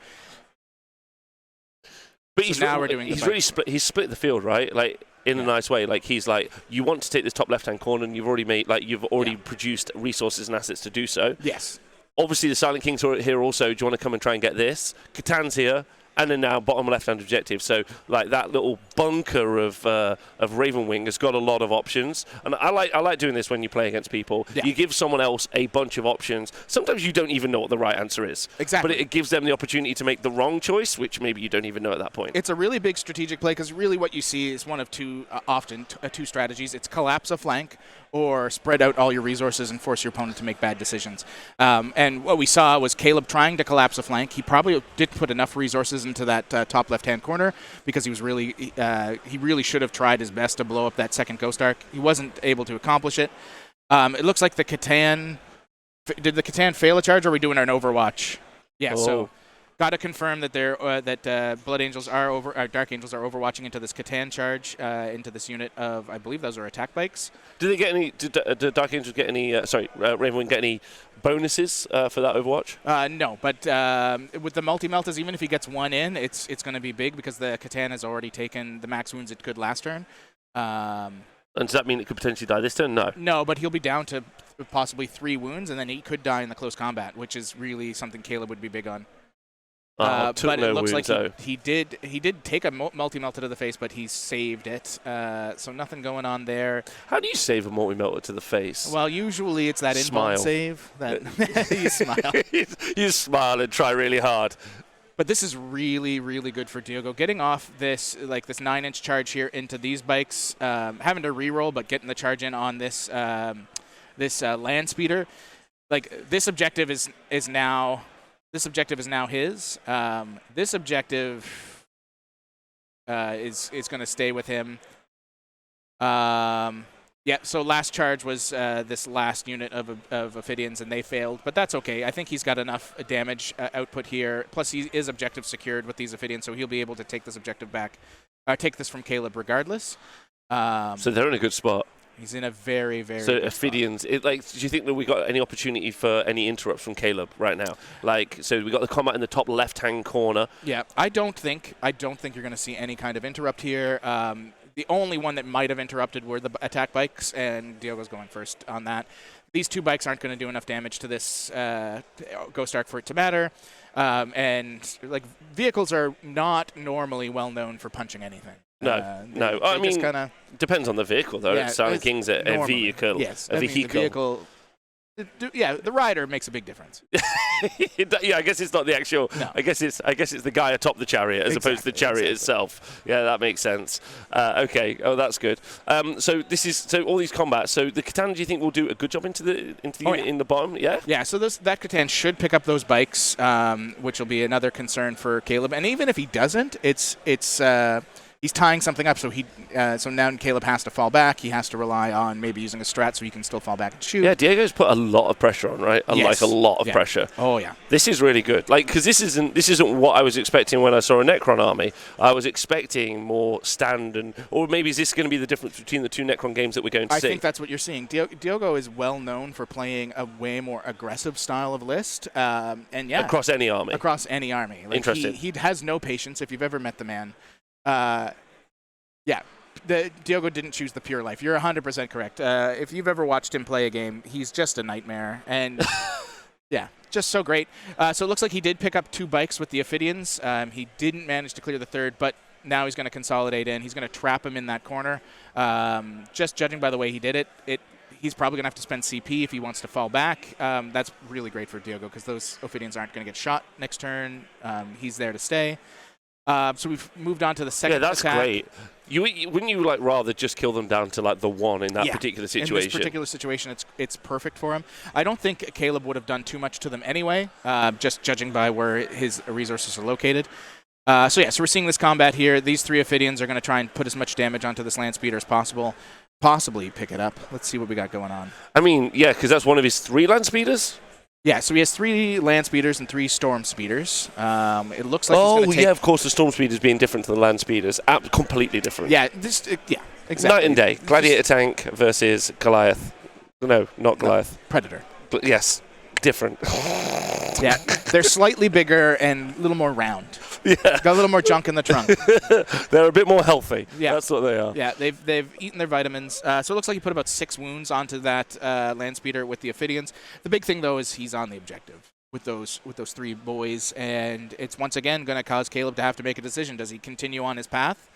But now we're doing he's really split the field, right? Like in a nice way. Like he's like, you want to take this top left-hand corner, and you've already produced resources and assets to do so. Yes. Obviously, the Silent Kings are here also. Do you want to come and try and get this? Catan's here. And then now bottom left-hand objective. So like that little bunker of Ravenwing has got a lot of options. And I like doing this when you play against people. Yeah. You give someone else a bunch of options. Sometimes you don't even know what the right answer is. Exactly. But it gives them the opportunity to make the wrong choice, which maybe you don't even know at that point. It's a really big strategic play because really what you see is one of two strategies. It's collapse a flank or spread out all your resources and force your opponent to make bad decisions. And what we saw was Caleb trying to collapse a flank. He probably didn't put enough resources into that top left-hand corner because he really should have tried his best to blow up that second Ghost Arc. He wasn't able to accomplish it. It looks like the Catan... Did the Catan fail a charge, or are we doing an Overwatch? Yeah, so got to confirm that Blood Angels Dark Angels are overwatching into this Catan charge, into this unit of, I believe those are attack bikes. Did they get any? Did Dark Angels get any? Ravenwing get any bonuses for that Overwatch? No, but with the multi-meltas, even if he gets one in, it's going to be big because the Catan has already taken the max wounds it could last turn. And does that mean it could potentially die this turn? No. No, but he'll be down to possibly 3 wounds, and then he could die in the close combat, which is really something Caleb would be big on. But it looks like he did take a multi-melta to the face, but he saved it. So nothing going on there. How do you save a multi-melta to the face? Well, usually it's that Smile. inbound save. That you smile. You smile and try really hard. But this is really, really good for Diogo. Getting off this 9-inch charge here into these bikes, having to reroll, but getting the charge in on this land speeder. Like this objective is now. This objective is now his. This objective is going to stay with him. So last charge was this last unit of Ophidians, and they failed. But that's okay. I think he's got enough damage output here. Plus, he is objective secured with these Ophidians, so he'll be able to take this objective back. Take this from Caleb regardless. So they're in a good spot. He's in a very, very So good Ophidians, do you think that we got any opportunity for any interrupts from Caleb right now? So we got the combat in the top left-hand corner. Yeah, I don't think you're going to see any kind of interrupt here. The only one that might have interrupted were the attack bikes, and Diogo's going first on that. These 2 bikes aren't going to do enough damage to this Ghost Arc for it to matter. And vehicles are not normally well known for punching anything. No. I mean, depends on the vehicle, though. Yeah, Silent King's a vehicle. Yes, a vehicle. The rider makes a big difference. Yeah, I guess it's not the actual. No. I guess it's the guy atop the chariot as opposed to the chariot itself. Yeah, that makes sense. Okay. Oh, that's good. So all these combats. So the Catan, do you think will do a good job into the unit in the bottom? Yeah. Yeah. So that Catan should pick up those bikes, which will be another concern for Caleb. And even if he doesn't, it's he's tying something up, so now Caleb has to fall back. He has to rely on maybe using a strat so he can still fall back and shoot. Yeah, Diego's put a lot of pressure on, right? Yes. A lot of pressure. Oh yeah. This is really good. Because this isn't what I was expecting when I saw a Necron army. I was expecting more stand or maybe is this going to be the difference between the 2 Necron games that we're going to see? I think that's what you're seeing. Diogo is well known for playing a way more aggressive style of list, across any army. Across any army. Interesting. He has no patience. If you've ever met the man. Diogo didn't choose the pure life. You're 100% correct. If you've ever watched him play a game, he's just a nightmare. And, just so great. So it looks like he did pick up 2 bikes with the Ophidians. He didn't manage to clear the 3rd, but now he's going to consolidate in. He's going to trap him in that corner. Just judging by the way he did it, he's probably going to have to spend CP if he wants to fall back. That's really great for Diogo because those Ophidians aren't going to get shot next turn. He's there to stay. So we've moved on to the second attack. Yeah, that's great. Wouldn't you rather just kill them down to the 1 in that particular situation? In this particular situation, it's perfect for him. I don't think Caleb would have done too much to them anyway, just judging by where his resources are located. So we're seeing this combat here. These 3 Ophidians are going to try and put as much damage onto this land speeder as possible. Possibly pick it up. Let's see what we got going on. I mean, yeah, because that's one of his 3 land speeders. Yeah, so he has 3 land speeders and 3 storm speeders. It looks like he's going to take... yeah, of course, the storm speeders being different to the land speeders. Completely different. Yeah, yeah, exactly. Night and day. Gladiator tank versus Goliath. No, not Goliath. Predator. But yes, different. Yeah, they're slightly bigger and a little more round. Yeah. Got a little more junk in the trunk. They're a bit more healthy. Yeah. That's what they are. Yeah, they've eaten their vitamins. So it looks like he put about 6 wounds onto that land speeder with the Ophidians. The big thing, though, is he's on the objective with those 3 boys, and it's once again going to cause Caleb to have to make a decision. Does he continue on his path?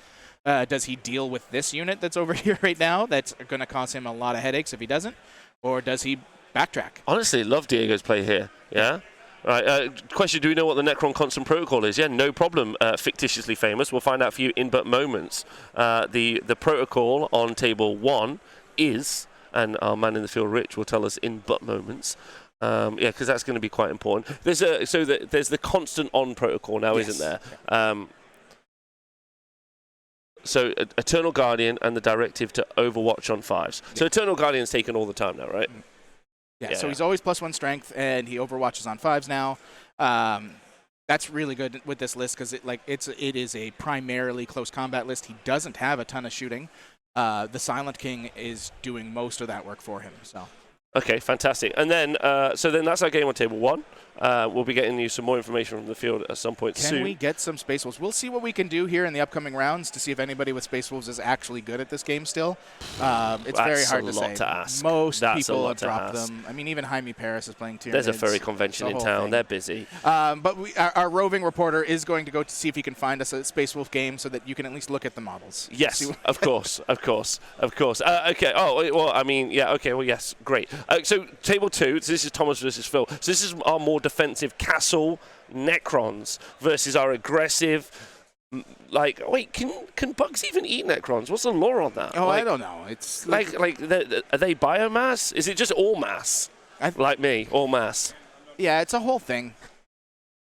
Does he deal with this unit that's over here right now that's going to cause him a lot of headaches if he doesn't? Or does he backtrack? Honestly, love Diego's play here. Yeah? Right. Question, do we know what the Necron constant protocol is? Yeah, no problem. Fictitiously famous. We'll find out for you in but moments. The protocol on table 1 is, and our man in the field, Rich, will tell us in but moments. Yeah, because that's going to be quite important. There's the constant on protocol now, Yes. isn't there? So Eternal Guardian and the directive to Overwatch on 5s. So Eternal Guardian's taken all the time now, right? Yeah, so he's always +1 strength, and he overwatches on 5s now. That's really good with this list because it is a primarily close combat list. He doesn't have a ton of shooting. The Silent King is doing most of that work for him. So. Okay, fantastic. And then, so then that's our game on table 1. We'll be getting you some more information from the field at some point soon. Can we get some Space Wolves? We'll see what we can do here in the upcoming rounds to see if anybody with Space Wolves is actually good at this game still. It's very hard to say. That's a lot to ask. Most people have dropped them. I mean, even Jaime Paris is playing Tyranids. There's a furry convention in town. They're busy. But our roving reporter is going to go to see if he can find us a Space Wolf game so that you can at least look at the models. Yes, of course. Okay. Oh, well, I mean, yeah, okay, well, yes, great. So table 2, so this is Thomas versus Phil. So this is our more defensive castle Necrons versus our aggressive, wait, can bugs even eat Necrons? What's the lore on that? Oh, I don't know. It's are they biomass? Is it just all mass? Like me, all mass. Yeah, it's a whole thing.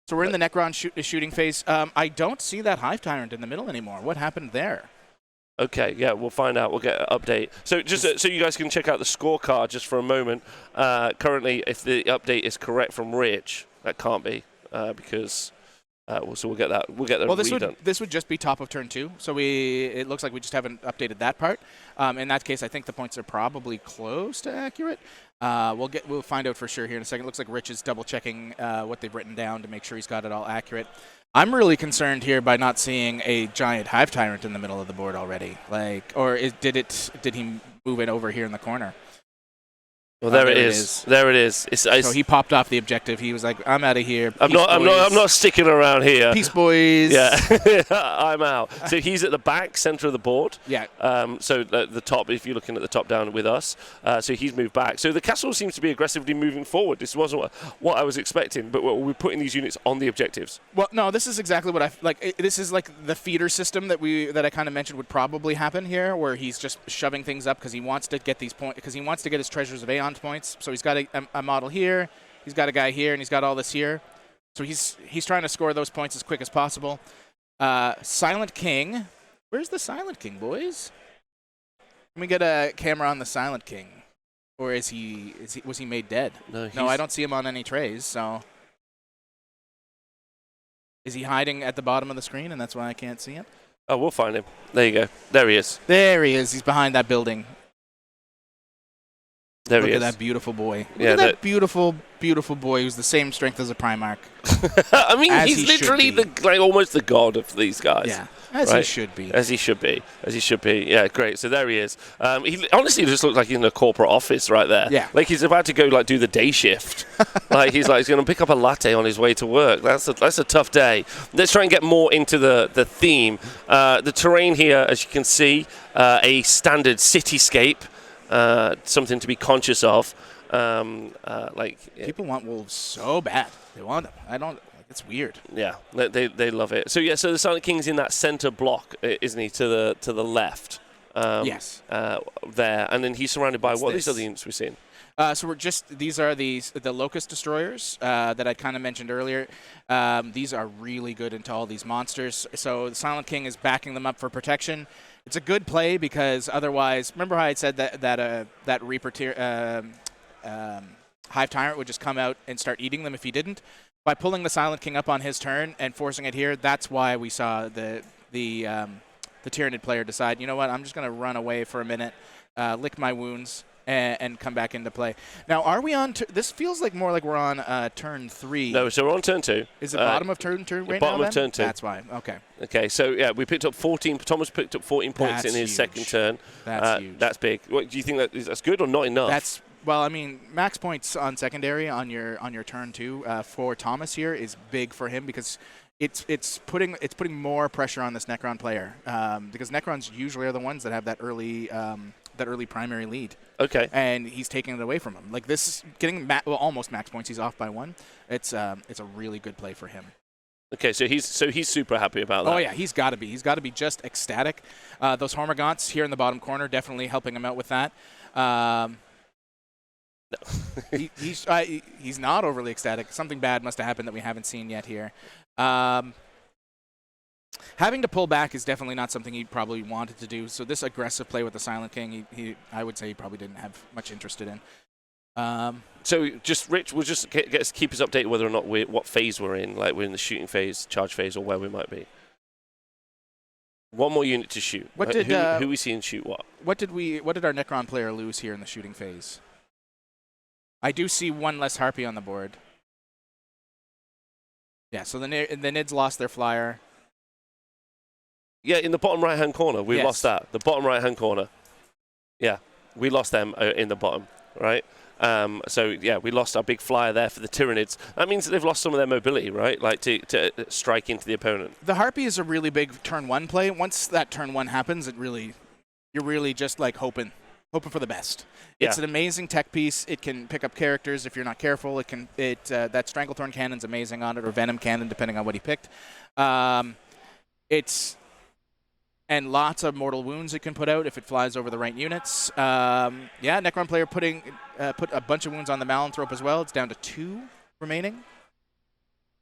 So we're in the Necron shooting phase. I don't see that Hive Tyrant in the middle anymore. What happened there? Okay, yeah, we'll find out. We'll get an update. So just so you guys can check out the scorecard just for a moment. Currently, if the update is correct from Rich, that can't be because. So we'll get that. We'll get that. Well, this would just be top of turn 2. So it looks like we just haven't updated that part. In that case, I think the points are probably close to accurate. We'll find out for sure here in a second. It looks like Rich is double checking what they've written down to make sure he's got it all accurate. I'm really concerned here by not seeing a giant Hive Tyrant in the middle of the board already. Did he move it over here in the corner? Well, there it is. There it is. So he popped off the objective. He was like, "I'm out of here. I'm not sticking around here. Peace, boys." Yeah, I'm out. So he's at the back center of the board. Yeah. So the top, if you're looking at the top down with us, so he's moved back. So the castle seems to be aggressively moving forward. This wasn't what I was expecting, but we're putting these units on the objectives. Well, no, this is exactly what I like. This is like the feeder system that I kind of mentioned would probably happen here, where he's just shoving things up because he wants to get these points, because he wants to get his treasures of Aeon points. So he's got a model here, he's got a guy here, and he's got all this here. So he's trying to score those points as quick as possible. Silent King. Where's the Silent King, boys? Let me get a camera on the Silent King. Or was he made dead? No, I don't see him on any trays, so. Is he hiding at the bottom of the screen, and that's why I can't see him? Oh, we'll find him. There you go. There he is. There he is. He's behind that building. There Look he at is. that beautiful boy. Yeah, Look at that beautiful, beautiful boy who's the same strength as a Primarch. I mean, As he's he literally should be. almost the god of these guys. Yeah, as he should be. As he should be. As he should be. Yeah, great. So there he is. He honestly just looks like he's in a corporate office right there. Yeah. Like he's about to go do the day shift. He's going to pick up a latte on his way to work. That's a tough day. Let's try and get more into the theme. The terrain here, as you can see, a standard cityscape. Something to be conscious of. People want wolves so bad. They want them. I don't. It's weird. Yeah, they love it. So so the Silent King's in that center block, isn't he? To the left. Yes. There, and then he's surrounded by what are these other units we're seeing? So these are the Locust Destroyers that I kind of mentioned earlier. These are really good into all these monsters. So the Silent King is backing them up for protection. It's a good play because otherwise, remember how I said that Reaper Hive Tyrant would just come out and start eating them if he didn't. By pulling the Silent King up on his turn and forcing it here, that's why we saw the Tyranid player decide, you know what, I'm just going to run away for a minute, lick my wounds, and come back into play. Now, are we on? This feels like more like we're on turn 3. No, so we're on turn 2. Is it bottom of turn 2 right now? Bottom of turn 2. That's why. Okay. Okay, so yeah, we picked up 14. Thomas picked up 14 points in his second turn. That's huge. That's big. What, do you think that's good or not enough? Well, I mean, max points on secondary on your turn 2 for Thomas here is big for him because it's putting more pressure on this Necron player because Necrons usually are the ones that have that early primary lead. Okay. And he's taking it away from him. Like this, getting almost max points. He's off by 1. It's a really good play for him. Okay, so he's super happy about that. Oh yeah, he's got to be. He's got to be just ecstatic. Those Hormagaunts here in the bottom corner definitely helping him out with that. No. He's not overly ecstatic. Something bad must have happened that we haven't seen yet here. Having to pull back is definitely not something he probably wanted to do. So this aggressive play with the Silent King, I would say he probably didn't have much interest in. So just Rich, we'll just keep us updated whether or not what phase we're in. Like we're in the shooting phase, charge phase, or where we might be. One more unit to shoot. Who we seeing shoot what? What did our Necron player lose here in the shooting phase? I do see one less Harpy on the board. Yeah, so the Nids lost their flyer. Yeah, in the bottom right-hand corner, we lost that. The bottom right-hand corner. Yeah, we lost them in the bottom, right? So, yeah, we lost our big flyer there for the Tyranids. That means that they've lost some of their mobility, right? Like, to strike into the opponent. The Harpy is a really big turn 1 play. Once that turn 1 happens, you're really just, like, hoping for the best. Yeah. It's an amazing tech piece. It can pick up characters if you're not careful. That Stranglethorn Cannon's amazing on it, or Venom Cannon, depending on what he picked. And lots of mortal wounds it can put out if it flies over the right units. Necron player put a bunch of wounds on the Malanthrope as well. It's down to 2 remaining.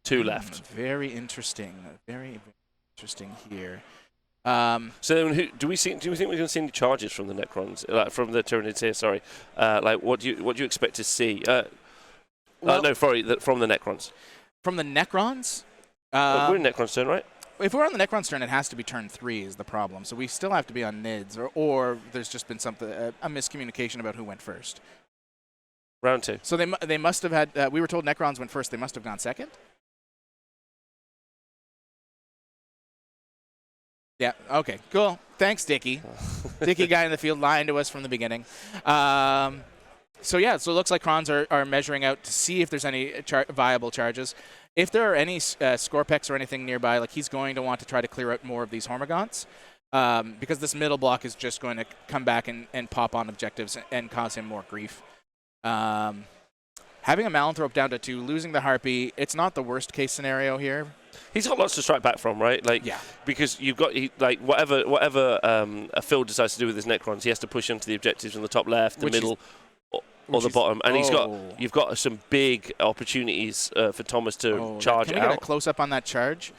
2 left. Very interesting. Very, very interesting here. So then, do we think we're going to see any charges from the Necrons, from the Tyranids here? Sorry, what do you expect to see? From the Necrons. From the Necrons? We're in Necron's turn, right? If we're on the Necron's turn, it has to be turn 3 is the problem. So we still have to be on Nids, or there's just been a miscommunication about who went first. Round 2. So they must have had. We were told Necrons went first. They must have gone second. Yeah. Okay. Cool. Thanks, Dickie. Dickie guy in the field lying to us from the beginning. So it looks like Crons are measuring out to see if there's any viable charges. If there are any Scorpex or anything nearby, like he's going to want to try to clear out more of these Hormagaunts, because this middle block is just going to come back and pop on objectives and cause him more grief. Having a Malanthrope down to 2, losing the Harpy, it's not the worst case scenario here. He's got lots to strike back from, right? Because you've got whatever Phil decides to do with his Necrons, he has to push into the objectives in the top left, the middle, or the bottom, and you've got some big opportunities for Thomas to charge out. Can we get a close up on that charge?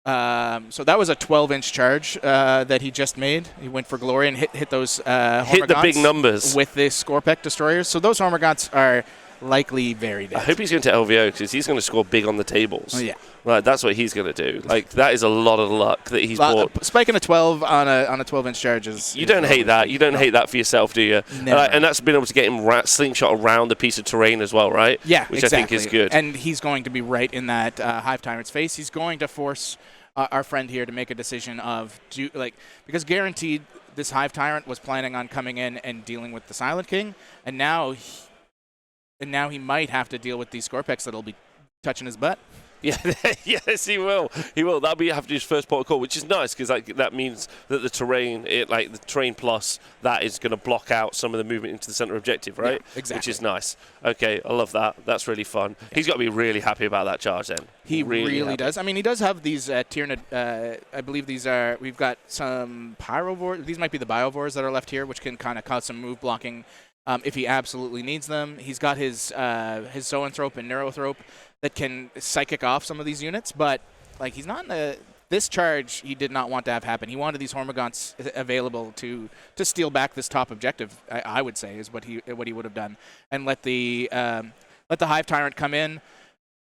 So that was a 12-inch charge that he just made. He went for glory and hit those Hormagaunts. Hit the big numbers with the Scorpec destroyers. So those Hormagaunts are likely very dead. I hope he's going to LVO because he's going to score big on the tables. Oh, yeah. Like, that's what he's going to do. Like, that is a lot of luck that he's bought. Spiking a 12 on a 12-inch charge is... You don't hate that. You don't hate that for yourself, do you? Never. And that's been able to get him slingshot around the piece of terrain as well, right? Yeah, Which exactly. I think is good. And he's going to be right in that Hive Tyrant's face. He's going to force our friend here to make a decision of... because guaranteed this Hive Tyrant was planning on coming in and dealing with the Silent King, and now he might have to deal with these Scorpex that'll be touching his butt. Yeah, yes, he will. He will. That'll be after his first port of call, which is nice because that means that the terrain, the terrain plus, that is going to block out some of the movement into the center objective, right? Yeah, exactly. Which is nice. Okay, I love that. That's really fun. Yeah. He's got to be really happy about that charge then. He really does. I mean, he does have these Tyranid. I believe these are. We've got some Pyrovores. These might be the Biovores that are left here, which can kind of cause some move blocking. If he absolutely needs them. He's got his Zoanthrope and Neurothrope that can psychic off some of these units, but he's not in this charge he did not want to have happen. He wanted these Hormagaunts available to steal back this top objective, I would say, is what he would have done, and let the let the Hive Tyrant come in,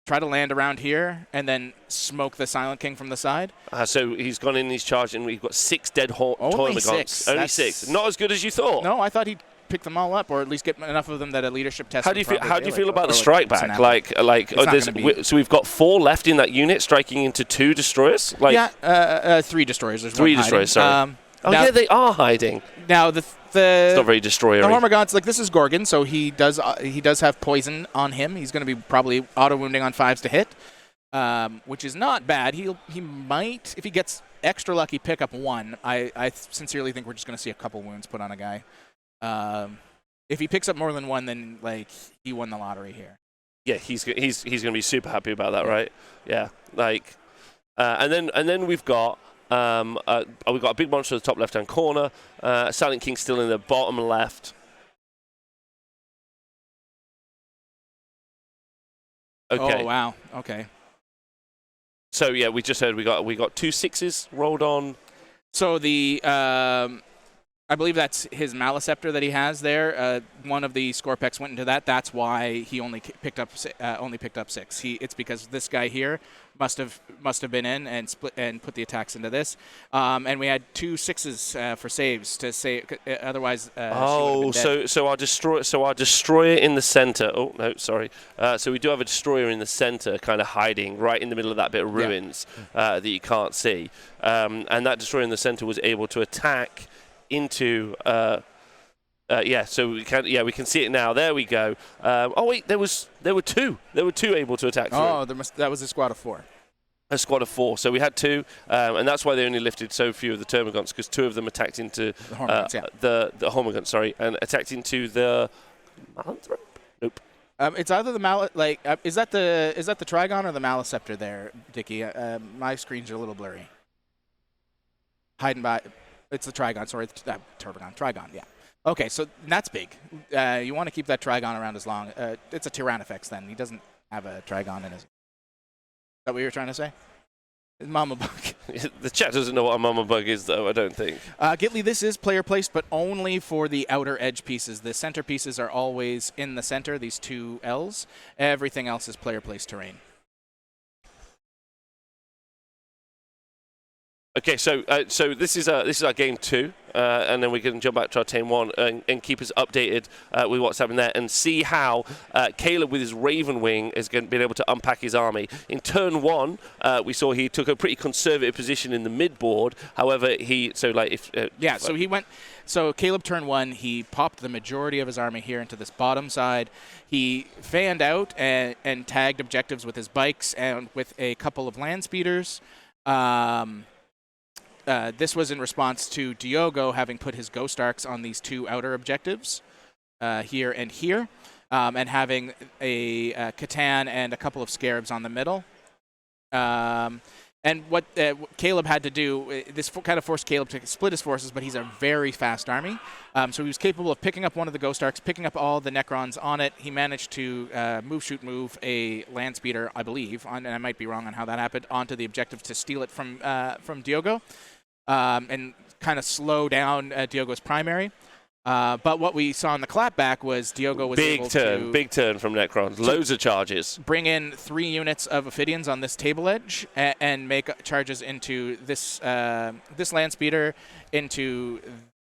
try to land around here, and then smoke the Silent King from the side. So he's gone in, he's charged, and we've got 6 dead Only Toymagons. 6. Only 6. Not as good as you thought. No, I thought he'd pick them all up, or at least get enough of them that a leadership test. How do you feel about the strike back? We've got 4 left in that unit, striking into 2 destroyers. 3 destroyers. There's 3 one destroyers. hiding. Sorry. Yeah, they are hiding. Now the it's not very destroyer. The Hormagaunts, this is Gorgon, so he does have poison on him. He's going to be probably auto wounding on 5s to hit, which is not bad. He might, if he gets extra lucky, pick up 1. I sincerely think we're just going to see a couple wounds put on a guy. If he picks up more than 1, then he won the lottery here. Yeah, he's going to be super happy about that, right? Yeah, and then we've got a big monster at the top left-hand corner. Silent King still in the bottom left. Okay. Oh wow. Okay. So yeah, we just heard we got 2 6s rolled on. So the I believe that's his Maleceptor that he has there. One of the Scorpex went into that. That's why he only picked up 6. It's because this guy here must have been in and split and put the attacks into this. And we had 2 6s for saves to save. Otherwise, so our destroyer in the center. Oh no, sorry. So we do have a destroyer in the center, kind of hiding right in the middle of that bit of ruins that you can't see. And that destroyer in the center was able to attack into so we can see it now. There we go. Oh wait, there were 2 able to attack through. Oh, that was a squad of 4. A squad of 4. So we had 2, and that's why they only lifted so few of the Termagants, because 2 of them attacked into the Hormagaunts, the Hormagaunts, sorry, and attacked into the Malanthrope. Nope. It's either the is that the Trigon or the Maleceptor there, Dickie? My screens are a little blurry. Hiding by. It's the Trigon, sorry, it's Turbogon. Trigon, yeah. Okay, so that's big. You want to keep that Trigon around as long. It's a Tyrannifex then. He doesn't have a Trigon in his. Is that what you were trying to say? Mama Bug. The chat doesn't know what a Mama Bug is, though, I don't think. Gitli, this is player placed, but only for the outer edge pieces. The center pieces are always in the center, these 2 Ls. Everything else is player placed terrain. Okay, so this is our game 2, and then we can jump back to our team 1 and keep us updated with what's happening there, and see how Caleb with his Ravenwing has been able to unpack his army. In turn 1, we saw he took a pretty conservative position in the mid board. However, So Caleb turn 1, he popped the majority of his army here into this bottom side. He fanned out and tagged objectives with his bikes and with a couple of land speeders. This was in response to Diogo having put his Ghost Arcs on these 2 outer objectives, here and here, and having a Catan and a couple of Scarabs on the middle. And what Caleb had to do, this kind of forced Caleb to split his forces, but he's a very fast army. So he was capable of picking up one of the Ghost Arcs, picking up all the Necrons on it. He managed to move a land speeder, I believe, and I might be wrong on how that happened, onto the objective to steal it from Diogo. And kind of slow down Diogo's primary. But what we saw in the clapback was Diogo was able to... Big turn from Necrons. Loads of charges. Bring in 3 units of Ophidians on this table edge and make charges into this land speeder, into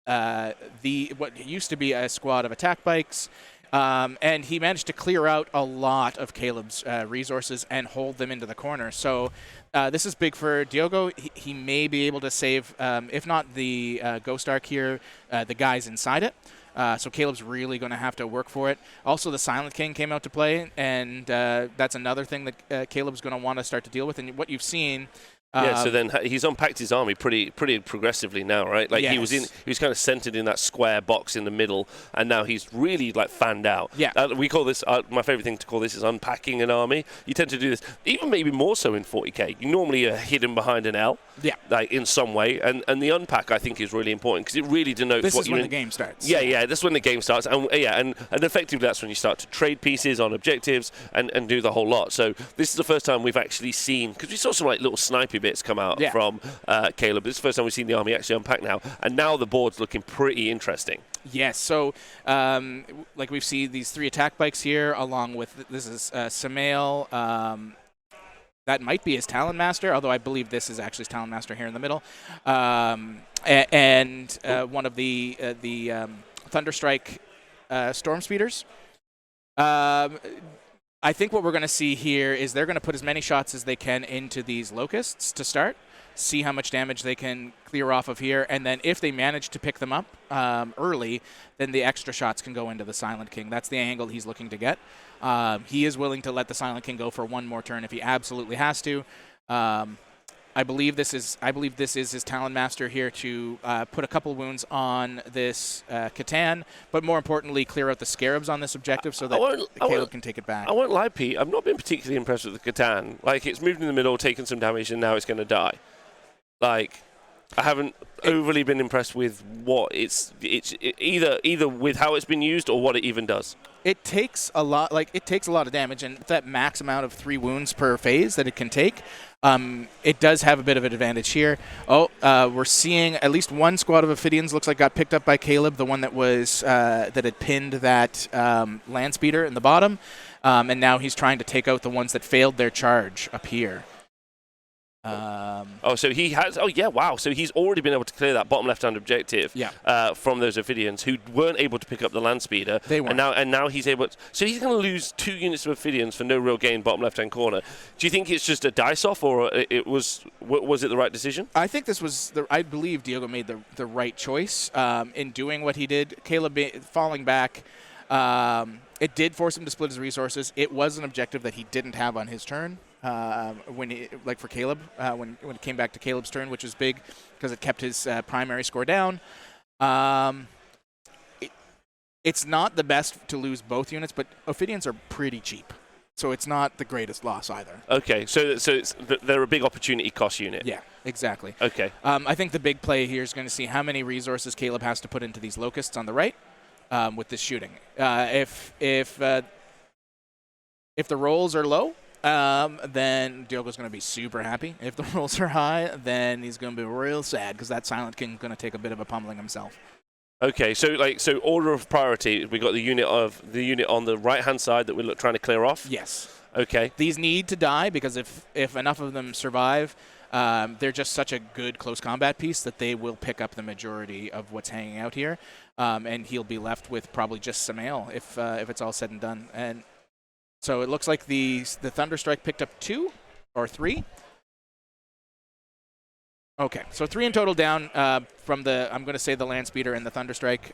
what used to be a squad of attack bikes. And he managed to clear out a lot of Caleb's resources and hold them into the corner. So this is big for Diogo. He may be able to save, if not the Ghost Arc here, the guys inside it. So Caleb's really going to have to work for it. Also, the Silent King came out to play, and that's another thing that Caleb's going to want to start to deal with. And what you've seen... so then he's unpacked his army pretty progressively now, right? Like yes. he was kind of centered in that square box in the middle, and now he's really fanned out. Yeah. We call this my favorite thing to call this is unpacking an army. You tend to do this even maybe more so in 40k. You normally are hidden behind an L, in some way, and the unpack I think is really important because it really denotes this what is when the game starts. Yeah, that's when the game starts, and effectively that's when you start to trade pieces on objectives and do the whole lot. So this is the first time we've actually seen, because we saw some little snipey bits come out from Caleb. This is the first time we've seen the army actually unpack now, and now the board's looking pretty interesting. Yes, so like we see these 3 attack bikes here, along with this is Samael. That might be his Talon Master, although I believe this is actually his Talon Master here in the middle. And one of the Thunderstrike Storm Speeders. I think what we're going to see here is they're going to put as many shots as they can into these Locusts to start, see how much damage they can clear off of here, and then if they manage to pick them up early, then the extra shots can go into the Silent King. That's the angle he's looking to get. He is willing to let the Silent King go for one more turn if he absolutely has to. I believe this is his Talon Master here to put a couple wounds on this Catan, but more importantly, clear out the Scarabs on this objective so that Caleb can take it back. I won't lie, Pete. I've not been particularly impressed with the Catan. Like, it's moved in the middle, taken some damage, and now it's going to die. Like, I haven't overly been impressed with what it's either with how it's been used or what it even does. It takes a lot. It takes a lot of damage, and that max amount of 3 wounds per phase that it can take, it does have a bit of an advantage here. We're seeing at least one squad of Ophidians looks like got picked up by Caleb, the one that was that had pinned that land speeder in the bottom, and now he's trying to take out the ones that failed their charge up here. So he has. Oh yeah, wow. So he's already been able to clear that bottom left-hand objective. From those Ophidians who weren't able to pick up the land speeder. They weren't. And now he's able. So he's going to lose 2 units of Ophidians for no real gain, bottom left-hand corner. Do you think it's just a dice-off, or was it the right decision? I think this was. I believe Diogo made the right choice in doing what he did. Caleb falling back. It did force him to split his resources. It was an objective that he didn't have on his turn. For Caleb, when it came back to Caleb's turn, which was big because it kept his primary score down. It's not the best to lose both units, but Ophidians are pretty cheap, so it's not the greatest loss either. Okay, so they're a big opportunity cost unit. Yeah, exactly. Okay. I think the big play here is going to see how many resources Caleb has to put into these Locusts on the right with this shooting. If the rolls are low, then Diogo's going to be super happy. If the rolls are high, then he's going to be real sad because that Silent King's going to take a bit of a pummeling himself. Okay, so order of priority, we got the unit on the right-hand side that we're trying to clear off. Yes. Okay. These need to die because if enough of them survive, they're just such a good close combat piece that they will pick up the majority of what's hanging out here, and he'll be left with probably just Samael if it's all said and done. And so it looks like the Thunderstrike picked up 2 or 3. Okay, so 3 in total down from I'm going to say the Land Speeder and the Thunderstrike.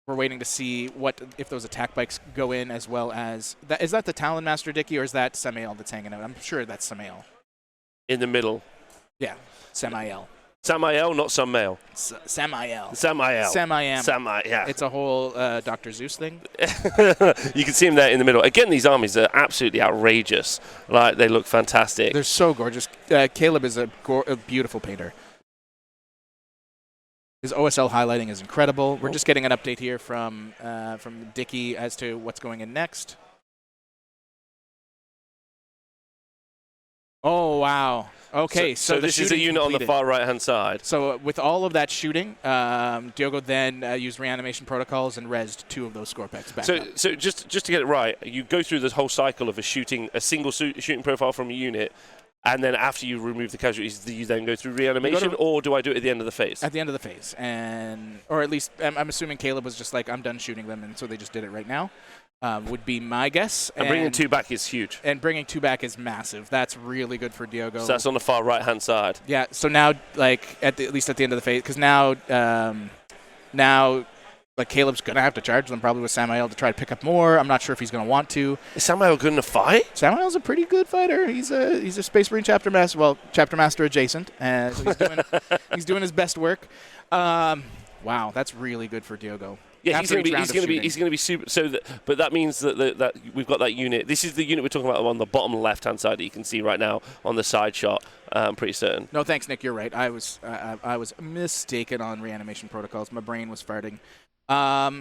We're waiting to see if those attack bikes go in as well as that. Is that the Talon Master Dicky or is that Samael that's hanging out? I'm sure that's Samael. In the middle. Yeah, Samael. Samael, not Samael. Samael. Yeah. It's a whole Dr. Zeus thing. You can see him there in the middle. Again, these armies are absolutely outrageous. Like, they look fantastic. They're so gorgeous. Caleb is a beautiful painter. His OSL highlighting is incredible. We're just getting an update here from Dicky as to what's going in next. Oh, wow. Okay, so this is a unit completed on the far right-hand side. So with all of that shooting, Diogo then used reanimation protocols and rezzed 2 of those Scorpex back up. So just to get it right, you go through this whole cycle of a single shooting profile from a unit, and then after you remove the casualties, do you then go through reanimation, or do I do it at the end of the phase? At the end of the phase, or at least I'm assuming Caleb was just like, I'm done shooting them, and so they just did it right now. Would be my guess. And bringing 2 back is huge. And bringing 2 back is massive. That's really good for Diogo. So that's on the far right-hand side. Yeah. So now, at least at the end of the phase, because now, Caleb's gonna have to charge them probably with Samael to try to pick up more. I'm not sure if he's gonna want to. Is Samael good in a fight? Samael's a pretty good fighter. He's a Space Marine chapter master. Well, chapter master adjacent, and so he's doing his best work. Wow, that's really good for Diogo. Yeah, he's going to be super. But that means that we've got that unit. This is the unit we're talking about on the bottom left-hand side that you can see right now on the side shot. I'm pretty certain. No, thanks, Nick. You're right. I was mistaken on reanimation protocols. My brain was farting. Yeah.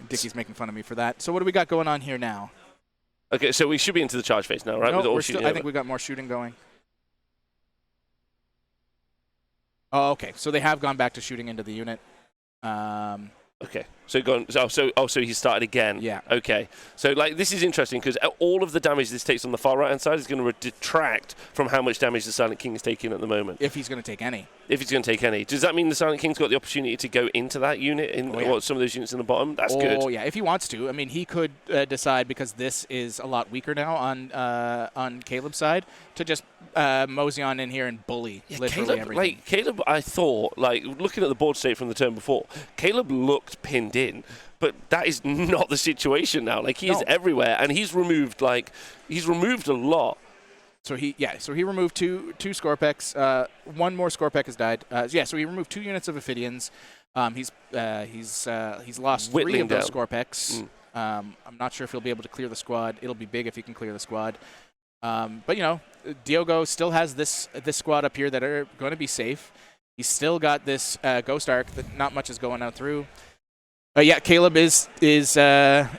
Dicky's making fun of me for that. So what do we got going on here now? Okay, so we should be into the charge phase now, right? No, I think we got more shooting going. Oh, okay. So they have gone back to shooting into the unit. Okay, so he started again. Yeah. Okay, so like this is interesting because all of the damage this takes on the far right hand side is going to detract from how much damage the Silent King is taking at the moment. If he's going to take any. If he's going to take any, does that mean the Silent King's got the opportunity to go into that unit or some of those units in the bottom? That's good. Oh yeah, if he wants to. I mean, he could decide because this is a lot weaker now on Caleb's side to just mosey on in here and bully literally everything. Caleb, I thought, like looking at the board state from the turn before, Caleb looked pinned in, but that is not the situation now. Like he is everywhere, and he's removed a lot. So he removed two Scorpex. One more Scorpec has died. So he removed 2 units of Ophidians. He's lost Whittling 3 of those down. Scorpex. I'm not sure if he'll be able to clear the squad. It'll be big if he can clear the squad. But you know, Diogo still has this squad up here that are going to be safe. He's still got this Ghost Arc that not much is going out through. Caleb is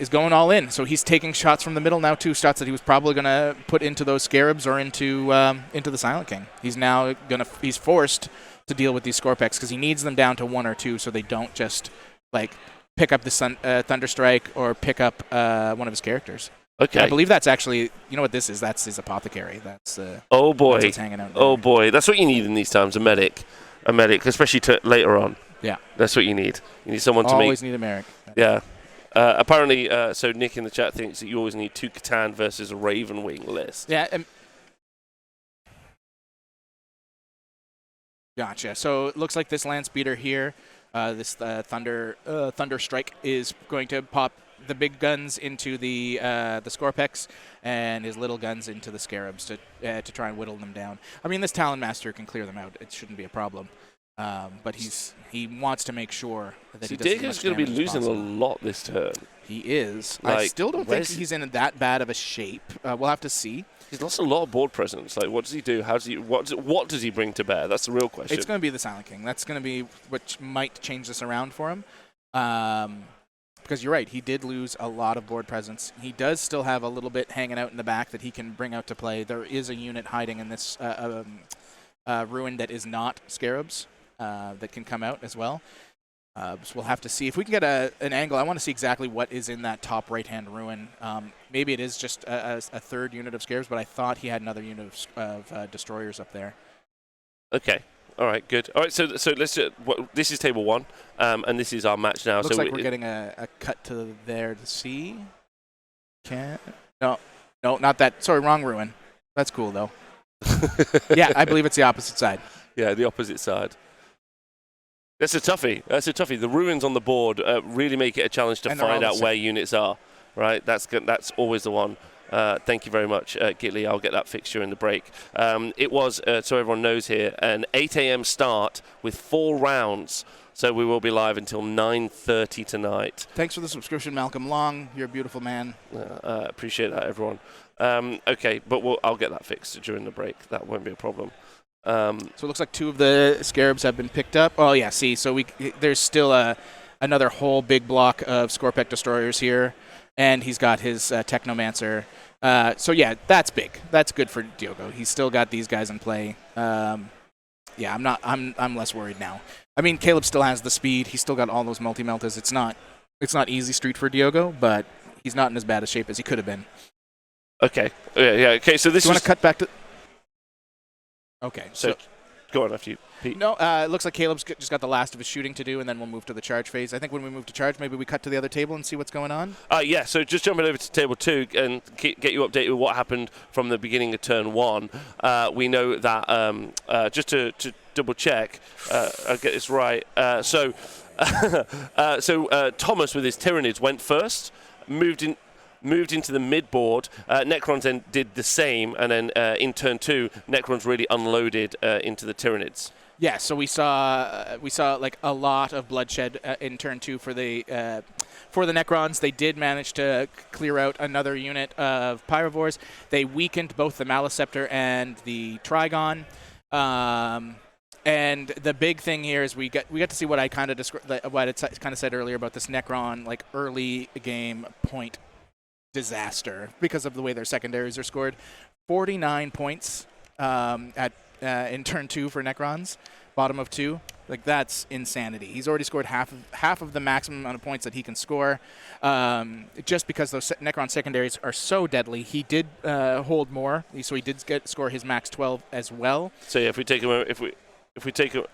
going all in. So he's taking shots from the middle now, 2 shots that he was probably going to put into those Scarabs or into the Silent King. He's now he's forced to deal with these Scorpex because he needs them down to 1 or 2 so they don't just like pick up the Thunderstrike or pick up one of his characters. Okay. I believe that's actually, you know what this is? That's his Apothecary. That's oh boy, that's what's hanging out there. Oh boy, that's what you need in these times. A medic, especially later on. Yeah, that's what you need. You need someone to always need a medic. Yeah. Apparently, so Nick in the chat thinks that you always need 2 Catan versus a Ravenwing list. Yeah. Gotcha. So it looks like this land speeder here, this Thunder Strike is going to pop the big guns into the Scorpex and his little guns into the Scarabs to try and whittle them down. I mean, this Talon Master can clear them out. It shouldn't be a problem. But he wants to make sure that he does as much Diego's going to be losing a lot this turn. He is. Like, I still don't think he's in that bad of a shape. We'll have to see. He's lost a lot of board presence. Like, what does he do? How does he? What does he bring to bear? That's the real question. It's going to be the Silent King. That's going to be what might change this around for him. Because you're right, he did lose a lot of board presence. He does still have a little bit hanging out in the back that he can bring out to play. There is a unit hiding in this ruin that is not Scarabs that can come out as well. So we'll have to see. If we can get an angle, I want to see exactly what is in that top right-hand ruin. Maybe it is just a 3rd unit of Scarabs, but I thought he had another unit of Destroyers up there. Okay. All right, good. All right, so let's. This is table 1, and this is our match now. Looks like we're getting a cut to there to see. No, not that. Sorry, wrong ruin. That's cool though. Yeah, I believe it's the opposite side. Yeah, the opposite side. That's a toughie. The ruins on the board really make it a challenge to find out where units are. Right, that's always the one. Thank you very much, Gitli. I'll get that fixture in the break. It was, so everyone knows here, an 8 a.m. start with 4 rounds. So we will be live until 9:30 tonight. Thanks for the subscription, Malcolm Long. You're a beautiful man. Appreciate that, everyone. Okay, but I'll get that fixed during the break. That won't be a problem. So it looks like 2 of the Scarabs have been picked up. Oh, yeah, see, so there's still another whole big block of Scorpec Destroyers here. And he's got his Technomancer. So yeah, that's big. That's good for Diogo. He's still got these guys in play. I'm less worried now. I mean, Caleb still has the speed. He's still got all those multi-meltas. It's not easy street for Diogo, but he's not in as bad a shape as he could have been. Okay. Yeah. Okay. So this. Do you want to cut back to? Okay. So go on after you, Pete. No, it looks like Caleb's just got the last of his shooting to do, and then we'll move to the charge phase. I think when we move to charge, maybe we cut to the other table and see what's going on. Yeah, so just jumping over to table 2 and get you updated with what happened from the beginning of turn 1. We know that, just to double check, I'll get this right. So Thomas with his Tyranids went first, moved into the mid-board. Necrons then did the same, and then in turn 2, Necrons really unloaded into the Tyranids. Yeah, so we saw like a lot of bloodshed in turn 2 for the Necrons. They did manage to clear out another unit of Pyrovores. They weakened both the Maliceptor and the Trigon. And the big thing here is we get to see what I kind of said earlier about this Necron like early game point disaster because of the way their secondaries are scored. 49 points in turn 2 for Necrons. bottom of 2. Like, that's insanity. He's already scored half of the maximum amount of points that he can score. Just because those Necron secondaries are so deadly, he did hold more, so he did score his max 12 as well. So yeah, if we take a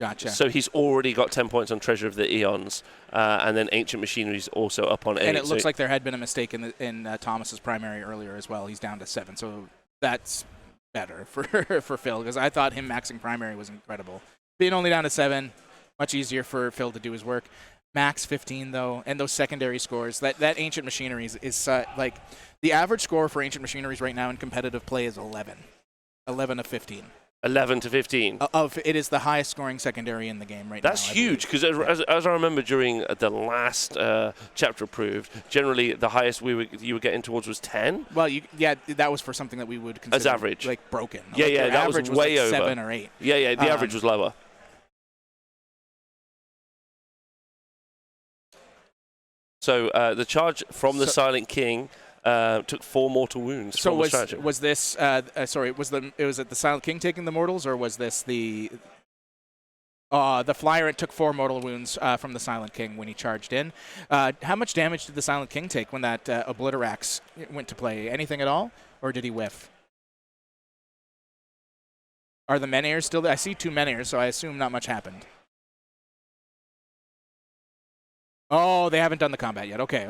Gotcha. So he's already got 10 points on Treasure of the Eons, and then Ancient Machinery is also up on 8. And it looks like there had been a mistake in Thomas's primary earlier as well. He's down to 7, so that's better for Phil, because I thought him maxing primary was incredible. Being only down to 7, much easier for Phil to do his work. Max 15 though, and those secondary scores. That Ancient Machineries is like the average score for Ancient Machineries right now in competitive play is 11 of 15. 11 to 15. It is the highest scoring secondary in the game right That's now. That's huge, because as I remember during the last chapter approved, generally the highest you were getting towards was 10. Well, that was for something that we would consider as average, like broken. Yeah, like yeah, that was way like over 7 or 8. Yeah, the average was lower. So the charge from the Silent King took 4 mortal wounds. So from was this? Sorry, was it the Silent King taking the mortals, or was this the Flyer? It took 4 mortal wounds from the Silent King when he charged in. How much damage did the Silent King take when that Obliterax went to play? Anything at all, or did he whiff? Are the Menhirs still there? I see 2 Menhirs, so I assume not much happened. Oh, they haven't done the combat yet. Okay.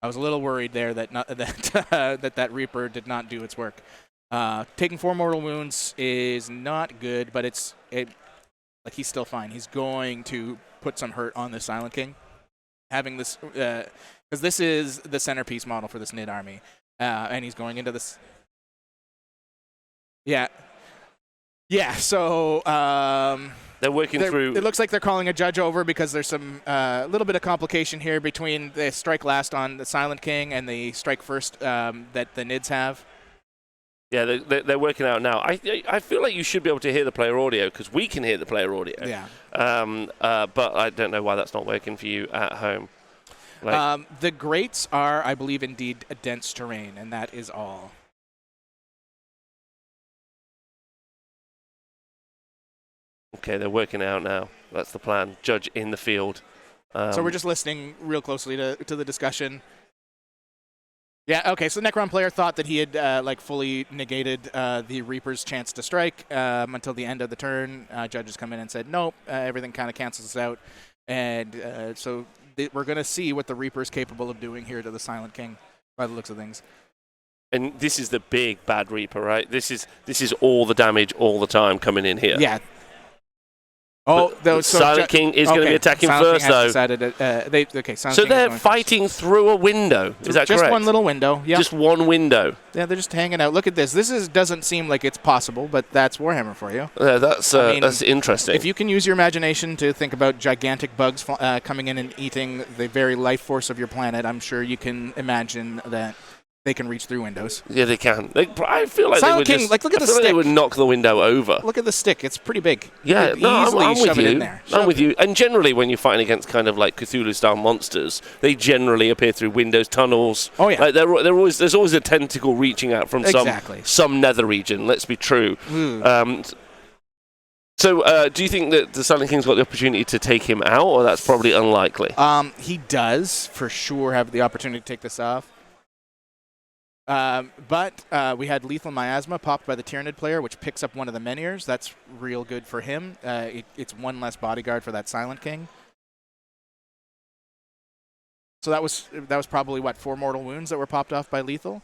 I was a little worried there that that Reaper did not do its work. Taking 4 mortal wounds is not good, but like he's still fine. He's going to put some hurt on the Silent King, having this because this is the centerpiece model for this Nid army, and he's going into this. Yeah. So. They're working through. It looks like they're calling a judge over because there's some little bit of complication here between the strike last on the Silent King and the strike first that the Nids have. Yeah, they're working out now. I feel like you should be able to hear the player audio because we can hear the player audio. Yeah. But I don't know why that's not working for you at home. The grates are, I believe, indeed a dense terrain, and that is all. Okay, they're working out now. That's the plan. Judge in the field. So we're just listening real closely to the discussion. Yeah, okay, so the Necron player thought that he had fully negated the Reaper's chance to strike until the end of the turn. Judges come in and said, nope, everything kind of cancels out. And so we're going to see what the Reaper's capable of doing here to the Silent King by the looks of things. And this is the big bad Reaper, right? This is all the damage all the time coming in here. Yeah. Oh, Silent King is going to be attacking first, though. So they're fighting through a window. Is that correct? Just one little window. Yeah. Just one window. Yeah, they're just hanging out. Look at this. This doesn't seem like it's possible, but that's Warhammer for you. Yeah, that's interesting. If you can use your imagination to think about gigantic bugs coming in and eating the very life force of your planet, I'm sure you can imagine that they can reach through windows. Yeah, they can. I feel like Silent they would King, look at the stick. They would knock the window over. Look at the stick. It's pretty big. Yeah, I'm with you. I'm with you. And generally, when you're fighting against kind of like Cthulhu-style monsters, they generally appear through windows, tunnels. Oh yeah. Like there's always a tentacle reaching out from some nether region. Let's be true. So, do you think that the Silent King's got the opportunity to take him out, or that's probably unlikely? He does for sure have the opportunity to take this off. But we had Lethal Miasma popped by the Tyranid player, which picks up one of the Menhirs. That's real good for him. It's one less bodyguard for that Silent King. So that was probably, 4 mortal wounds that were popped off by Lethal?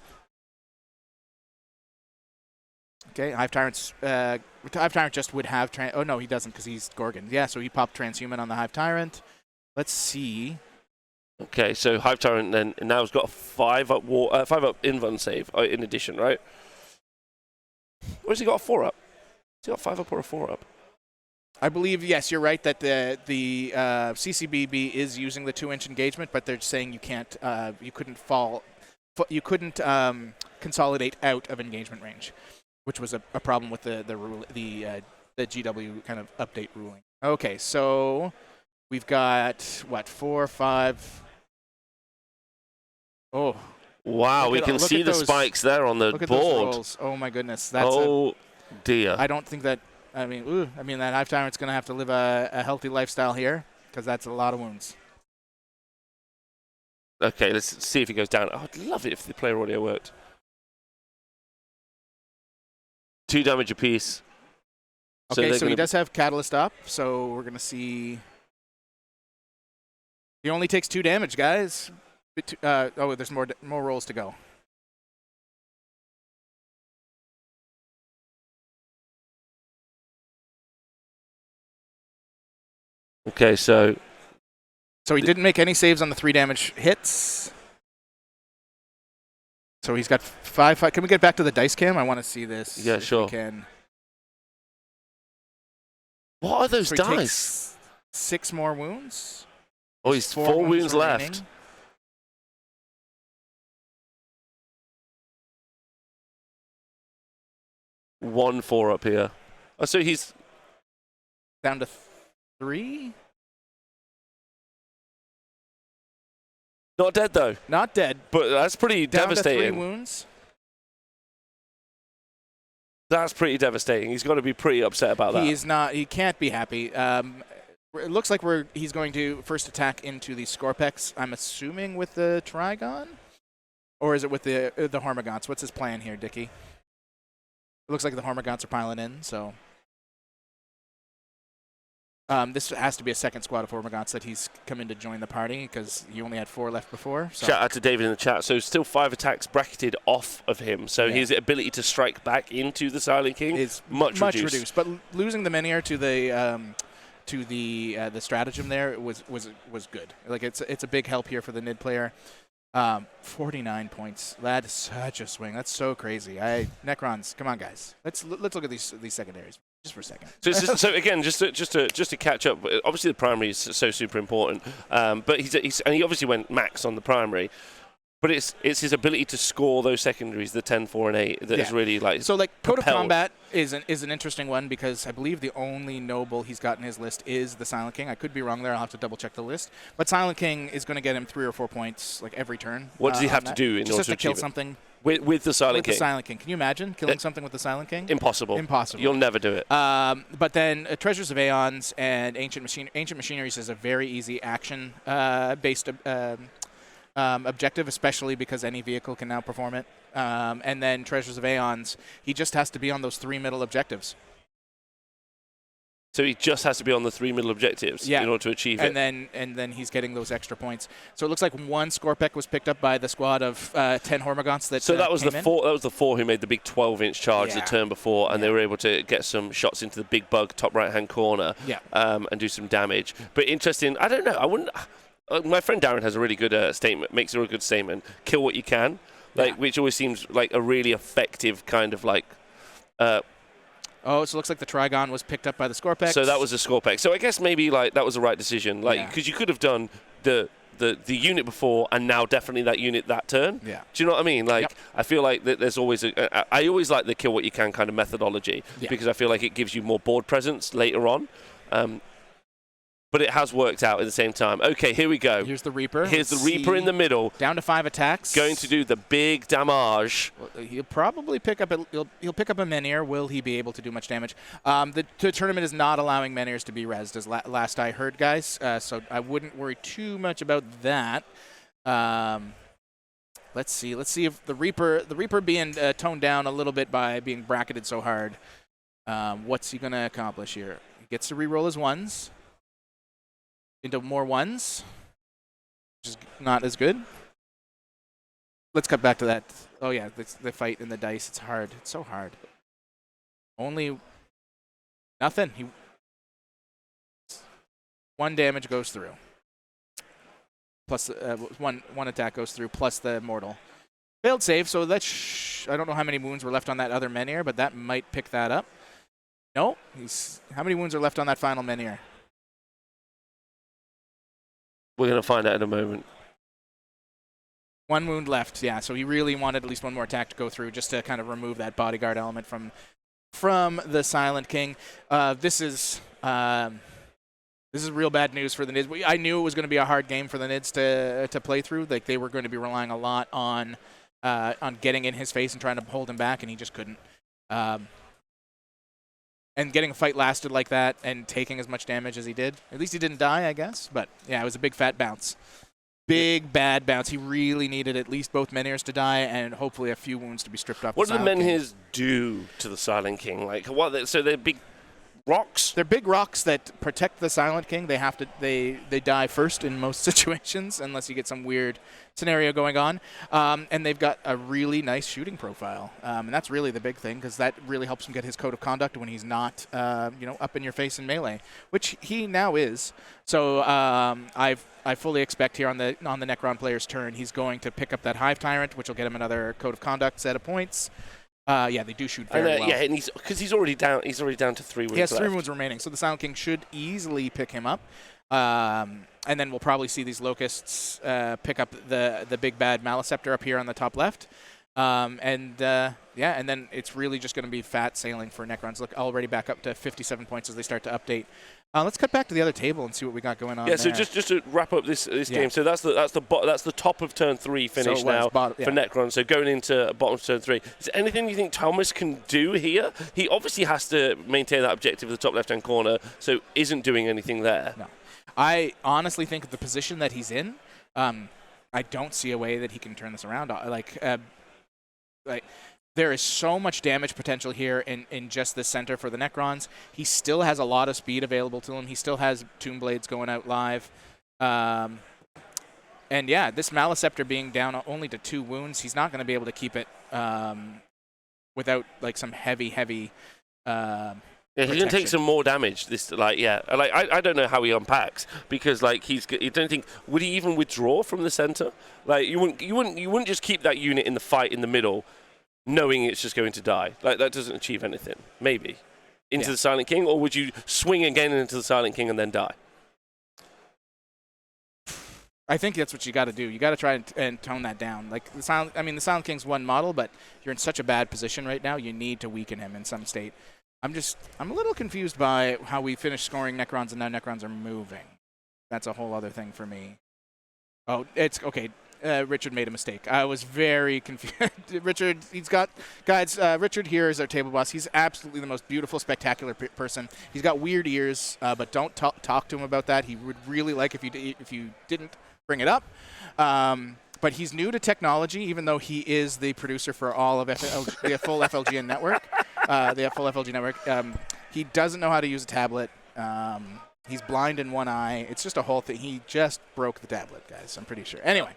Okay, Hive Tyrant just would have... oh, no, he doesn't because he's Gorgon. Yeah, so he popped Transhuman on the Hive Tyrant. Let's see... Okay, so Hive Tyrant then now has got a 5-up invuln save in addition, right? Or has he got a 4-up? Has he got a 5-up or a 4-up? I believe, yes, you're right that the CCBB is using the 2-inch engagement, but they're saying you can't, you couldn't consolidate out of engagement range, which was a problem with the GW kind of update ruling. Okay, so we've got 4, 5. Oh, Wow, we can see the spikes there on the look at board. Those rolls. Oh my goodness, that's dear. I don't think that. I mean, that Hive Tyrant's going to have to live a healthy lifestyle here because that's a lot of wounds. Okay, let's see if he goes down. Oh, I'd love it if the player audio worked. 2 damage apiece. Okay, so he does have Catalyst up, so we're going to see. He only takes 2 damage, guys. There's more rolls to go. Okay, so he didn't make any saves on the 3 damage hits. So he's got 5. Can we get back to the dice cam? I want to see this. Yeah, sure. We can. What are those So dice? Takes 6 more wounds. Oh, he's 4 wounds left. One 4 up here. Oh, so he's down to 3. Not dead though. Not dead. But that's pretty down devastating. To 3 wounds. That's pretty devastating. He's got to be pretty upset about that. He is not. He can't be happy. It looks like he's going to first attack into the Scorpex. I'm assuming with the Trigon, or is it with the Hormagaunts? What's his plan here, Dickie? It looks like the Hormagaunts are piling in. So this has to be a second squad of Hormagaunts that he's come in to join the party because he only had 4 left before. So. Shout out to David in the chat. So still 5 attacks bracketed off of him. So his ability to strike back into the Silent King is much reduced. But losing the Menhir to the stratagem there was good. Like it's a big help here for the Nid player. 49 points. That is such a swing. That's so crazy. Necrons, come on, guys. Let's look at these secondaries just for a second. So again, just to catch up. Obviously, the primary is so super important. But and he obviously went max on the primary. But it's his ability to score those secondaries, the 10, 4, and 8, that is really like. So like Code of propelled. Combat is an interesting one because I believe the only noble he's got in his list is the Silent King. I could be wrong there. I'll have to double check the list. But Silent King is going to get him 3 or 4 points like every turn. What does he have to do in order to kill achieve something? With the Silent King. With the Silent King. Can you imagine killing something with the Silent King? Impossible. Impossible. You'll never do it. But then Treasures of Aeons and Ancient Machineries is a very easy action based objective, especially because any vehicle can now perform it. And then Treasures of Aeons, he just has to be on those 3 middle objectives. So he just has to be on the 3 middle objectives in order to achieve it. And then he's getting those extra points. So it looks like 1 Scorpec was picked up by the squad of 10 Hormagaunts that So that was came the in. 4. That was the 4 who made the big 12-inch charge the turn before, and they were able to get some shots into the big bug top right-hand corner and do some damage. But interesting. I don't know. I wouldn't. My friend Darren has a really good statement. Makes a really good statement. Kill what you can, which always seems like a really effective kind of like. So it looks like the Trigon was picked up by the Scorpex. So that was a Scorpex. So I guess maybe like that was the right decision. Like because you could have done the unit before and now definitely that unit that turn. Yeah. Do you know what I mean? Like I feel like there's always I always like the kill what you can kind of methodology because I feel like it gives you more board presence later on. But it has worked out at the same time. Okay, here we go. Here's the Reaper. Here's the Reaper in the middle. Down to 5 attacks. Going to do the big damage. Well, he'll probably pick up he'll pick up a Menhir. Will he be able to do much damage? The tournament is not allowing Menhirs to be rezzed, as last I heard, guys. So I wouldn't worry too much about that. Let's see if the Reaper being toned down a little bit by being bracketed so hard. What's he gonna accomplish here? He gets to reroll his 1s. Into more 1s, which is not as good. Let's cut back to that. Oh yeah, the fight in the dice. It's hard. It's so hard. Only nothing. 1 damage goes through. Plus one attack goes through. Plus the mortal. Failed save. So let's. I don't know how many wounds were left on that other Menhir, but that might pick that up. No. How many wounds are left on that final Menhir? We're going to find out in a moment. 1 wound left, yeah. So he really wanted at least 1 more attack to go through just to kind of remove that bodyguard element from the Silent King. This is This is real bad news for the Nids. I knew it was going to be a hard game for the Nids to play through. Like they were going to be relying a lot on getting in his face and trying to hold him back, and he just couldn't. And getting a fight lasted like that and taking as much damage as he did. At least he didn't die, I guess. But yeah, it was a big fat bounce. Big bad bounce. He really needed at least both Menhirs to die and hopefully a few wounds to be stripped off. What do the Menhirs do to the Silent King? Like what? So they're big rocks? They're big rocks that protect the Silent King. They have to. They die first in most situations, unless you get some weird scenario going on. And they've got a really nice shooting profile, and that's really the big thing because that really helps him get his code of conduct when he's not, up in your face in melee, which he now is. So I fully expect here on the Necron player's turn, he's going to pick up that Hive Tyrant, which will get him another code of conduct set of points. Yeah, they do shoot very well. Yeah, and because he's already down to 3 wounds. He has 3 left. wounds remaining, so the Silent King should easily pick him up. And then we'll probably see these Locusts pick up the big bad Maleceptor up here on the top left. And then it's really just going to be fat sailing for Necrons. Look, already back up to 57 points as they start to update. Let's cut back to the other table and see what we got going on. Yeah, so just to wrap up this game, so that's the top of turn 3 finish now for Necron. So going into bottom of turn 3, is there anything you think Thomas can do here? He obviously has to maintain that objective at the top left-hand corner, so isn't doing anything there. No, I honestly think the position that he's in, I don't see a way that he can turn this around. There is so much damage potential here in just the center for the Necrons. He still has a lot of speed available to him. He still has Tomb Blades going out live. And yeah, this Maleceptor being down only to 2 wounds, he's not going to be able to keep it without like some heavy yeah, he's going to take some more damage. I don't know how he unpacks because you don't think, would he even withdraw from the center? Like you wouldn't just keep that unit in the fight in the middle, knowing it's just going to die. Like that doesn't achieve anything. Maybe into the Silent King, or would you swing again into the Silent King and then die? I think that's what you got to do. You got to try and tone that down. Like the Silent King's one model, but you're in such a bad position right now. You need to weaken him in some state. I'm a little confused by how we finished scoring Necrons and now Necrons are moving. That's a whole other thing for me. Oh, it's okay. Richard made a mistake. I was very confused. Richard, Richard here is our table boss. He's absolutely the most beautiful, spectacular person. He's got weird ears, but don't talk to him about that. He would really like if you didn't bring it up. But he's new to technology, even though he is the producer for all of the full FLGN network. The full FLG network. He doesn't know how to use a tablet. He's blind in one eye. It's just a whole thing. He just broke the tablet, guys. I'm pretty sure. Anyway.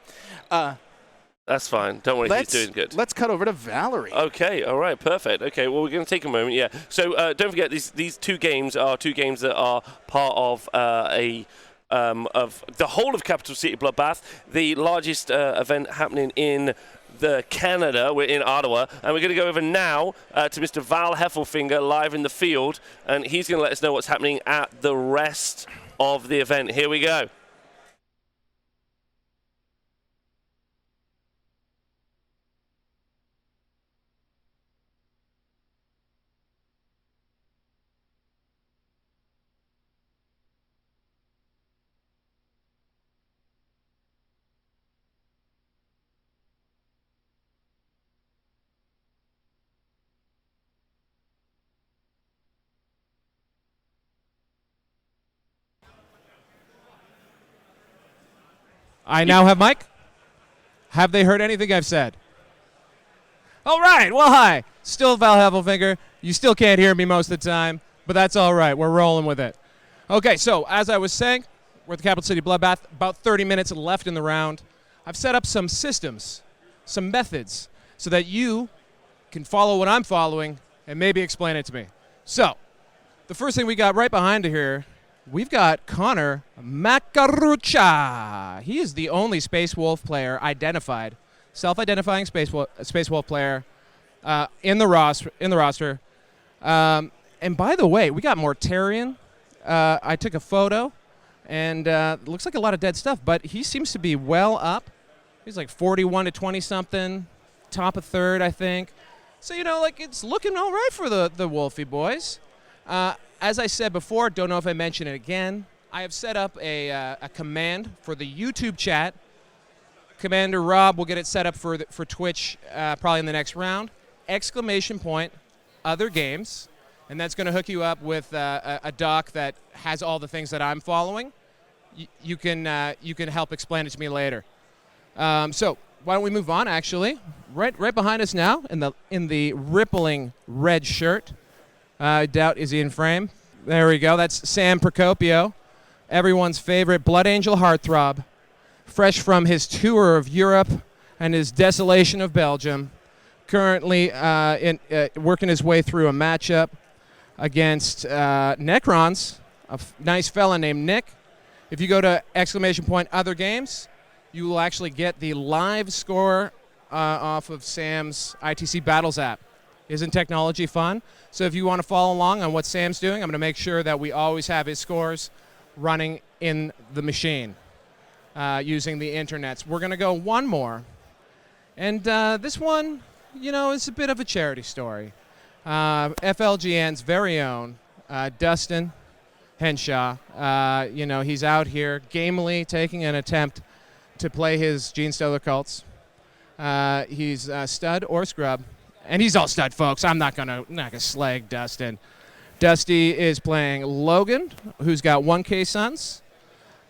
That's fine. Don't worry, he's doing good. Let's cut over to Valerie. Okay, all right, perfect. Okay, well, we're going to take a moment, yeah. So don't forget, these 2 games are 2 games that are part of of the whole of Capital City Bloodbath, the largest event happening in Canada. We're in Ottawa, and we're going to go over now to Mr. Val Heffelfinger live in the field, and he's going to let us know what's happening at the rest of the event. Here we go. I now have Mike. Have they heard anything I've said? All right. Well, hi. Still Val Heffelfinger. You still can't hear me most of the time, but that's all right. We're rolling with it. Okay, so as I was saying, we're at the Capital City Bloodbath. About 30 minutes left in the round. I've set up some systems, some methods, so that you can follow what I'm following and maybe explain it to me. So, the first thing we got right behind here, we've got Connor Macarucha. He is the only Space Wolf player identified, self-identifying Space Wolf player in the roster. And by the way, we got Mortarion. I took a photo, and it looks like a lot of dead stuff, but he seems to be well up. He's like 41 to 20-something, top of third, I think. So, it's looking all right for the Wolfie boys. As I said before, don't know if I mentioned it again, I have set up a command for the YouTube chat. Commander Rob will get it set up for Twitch probably in the next round. ! Other games, and that's going to hook you up with a doc that has all the things that I'm following. You can help explain it to me later. So why don't we move on? Actually, right behind us now in the rippling red shirt. I doubt is he in frame. There we go. That's Sam Procopio, everyone's favorite Blood Angel heartthrob, fresh from his tour of Europe and his desolation of Belgium. Currently working his way through a matchup against Necrons, a nice fella named Nick. If you go to ! Other games, you will actually get the live score off of Sam's ITC Battles app. Isn't technology fun? So if you want to follow along on what Sam's doing, I'm going to make sure that we always have his scores running in the machine using the internets. We're going to go one more. And this one, it's a bit of a charity story. FLGN's very own Dustin Henshaw. He's out here gamely taking an attempt to play his Gene Stealer cults. He's stud or scrub, and he's all stud, folks. I'm not gonna slag Dustin. Dusty is playing Logan, who's got 1K sons.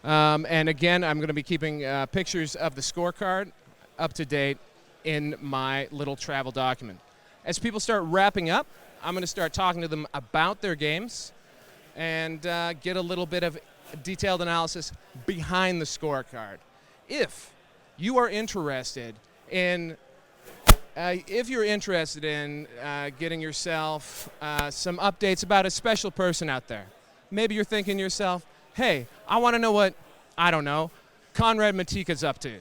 And again, I'm going to be keeping pictures of the scorecard up to date in my little travel document. As people start wrapping up, I'm going to start talking to them about their games and get a little bit of detailed analysis behind the scorecard. If you are interested in getting yourself some updates about a special person out there, maybe you're thinking to yourself, hey, I want to know what, Konrad Matika's up to.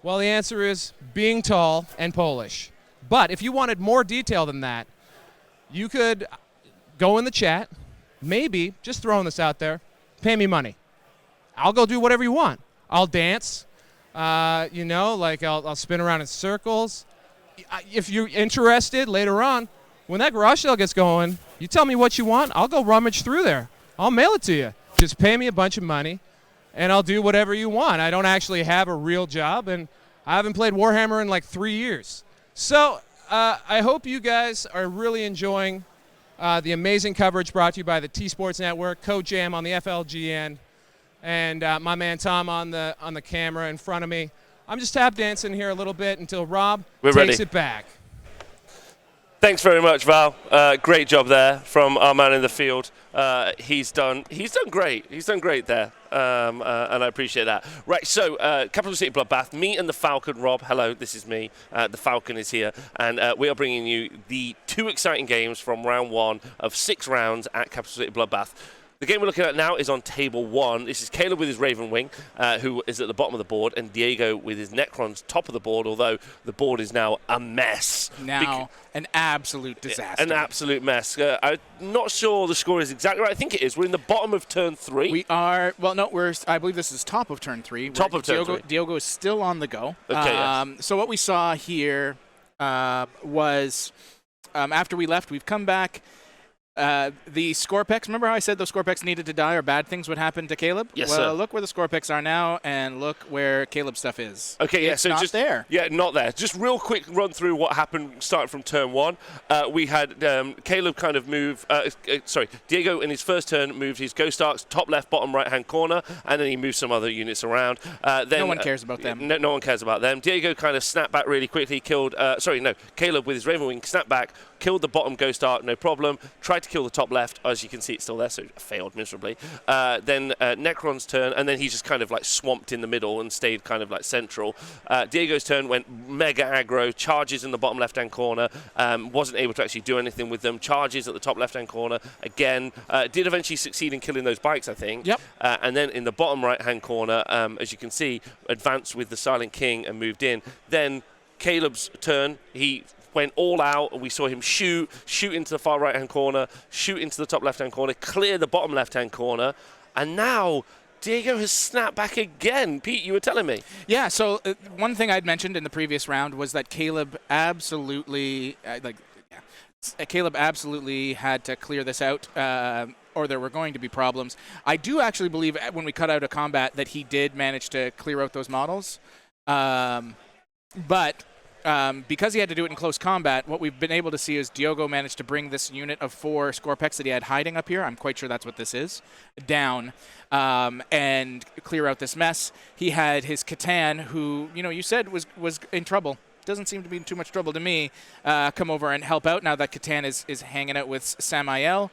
Well, the answer is being tall and Polish. But if you wanted more detail than that, you could go in the chat, maybe, just throwing this out there, pay me money. I'll go do whatever you want. I'll dance, I'll spin around in circles. If you're interested later on, when that garage sale gets going, you tell me what you want, I'll go rummage through there. I'll mail it to you. Just pay me a bunch of money, and I'll do whatever you want. I don't actually have a real job, and I haven't played Warhammer in like 3 years. So I hope you guys are really enjoying the amazing coverage brought to you by the tSports Network, Code Jam on the FLGN, and my man Tom on the camera in front of me. I'm just tap dancing here a little bit until Rob takes it back. Thanks very much, Val. Great job there from our man in the field. He's done great. He's done great there, and I appreciate that. Right, so Capital City Bloodbath, me and the Falcon. Rob, hello, this is me. The Falcon is here, and we are bringing you the 2 exciting games from round 1 of 6 rounds at Capital City Bloodbath. The game we're looking at now is on table 1. This is Caleb with his Ravenwing, who is at the bottom of the board, and Diego with his Necrons top of the board, although the board is now a mess. Now, an absolute disaster. An absolute mess. I'm not sure the score is exactly right. I think it is. We're in the bottom of turn 3. We are, well, no, I believe this is top of turn 3. Top of turn 3. Diogo is still on the go. Okay, yes. So what we saw here was after we left, we've come back. The score picks, remember how I said those score picks needed to die or bad things would happen to Caleb? Yes, well, sir. Look where the score picks are now, and look where Caleb's stuff is. Okay, yeah, it's so not just there. Yeah, not there. Just real quick run through what happened starting from turn 1. We had Caleb kind of move. Diego in his first turn moved his Ghost Arcs top left, bottom right hand corner, and then he moved some other units around. Then no one cares about them. No one cares about them. Diego kind of snapped back really quickly. Caleb with his Ravenwing snapped back, killed the bottom Ghost Arc, no problem. Tried to kill the top left. As you can see, it's still there, so it failed miserably. Then Necron's turn, and then he just kind of like swamped in the middle and stayed kind of like central. Diego's turn went mega aggro, charges in the bottom left-hand corner, wasn't able to actually do anything with them, charges at the top left-hand corner again, did eventually succeed in killing those bikes, I think. Yep. And then in the bottom right-hand corner, as you can see, advanced with the Silent King and moved in. Then Caleb's turn, he went all out, and we saw him shoot into the far right-hand corner, shoot into the top left-hand corner, clear the bottom left-hand corner, and now Diego has snapped back again. Pete, you were telling me. Yeah, so one thing I'd mentioned in the previous round was that Caleb absolutely, Caleb absolutely had to clear this out, or there were going to be problems. I do actually believe when we cut out a combat that he did manage to clear out those models. But because he had to do it in close combat, what we've been able to see is Diogo managed to bring this unit of 4 Scorpex that he had hiding up here, I'm quite sure that's what this is, down and clear out this mess. He had his Catan, who, you said was in trouble. Doesn't seem to be in too much trouble to me, come over and help out now that Catan is hanging out with Samael.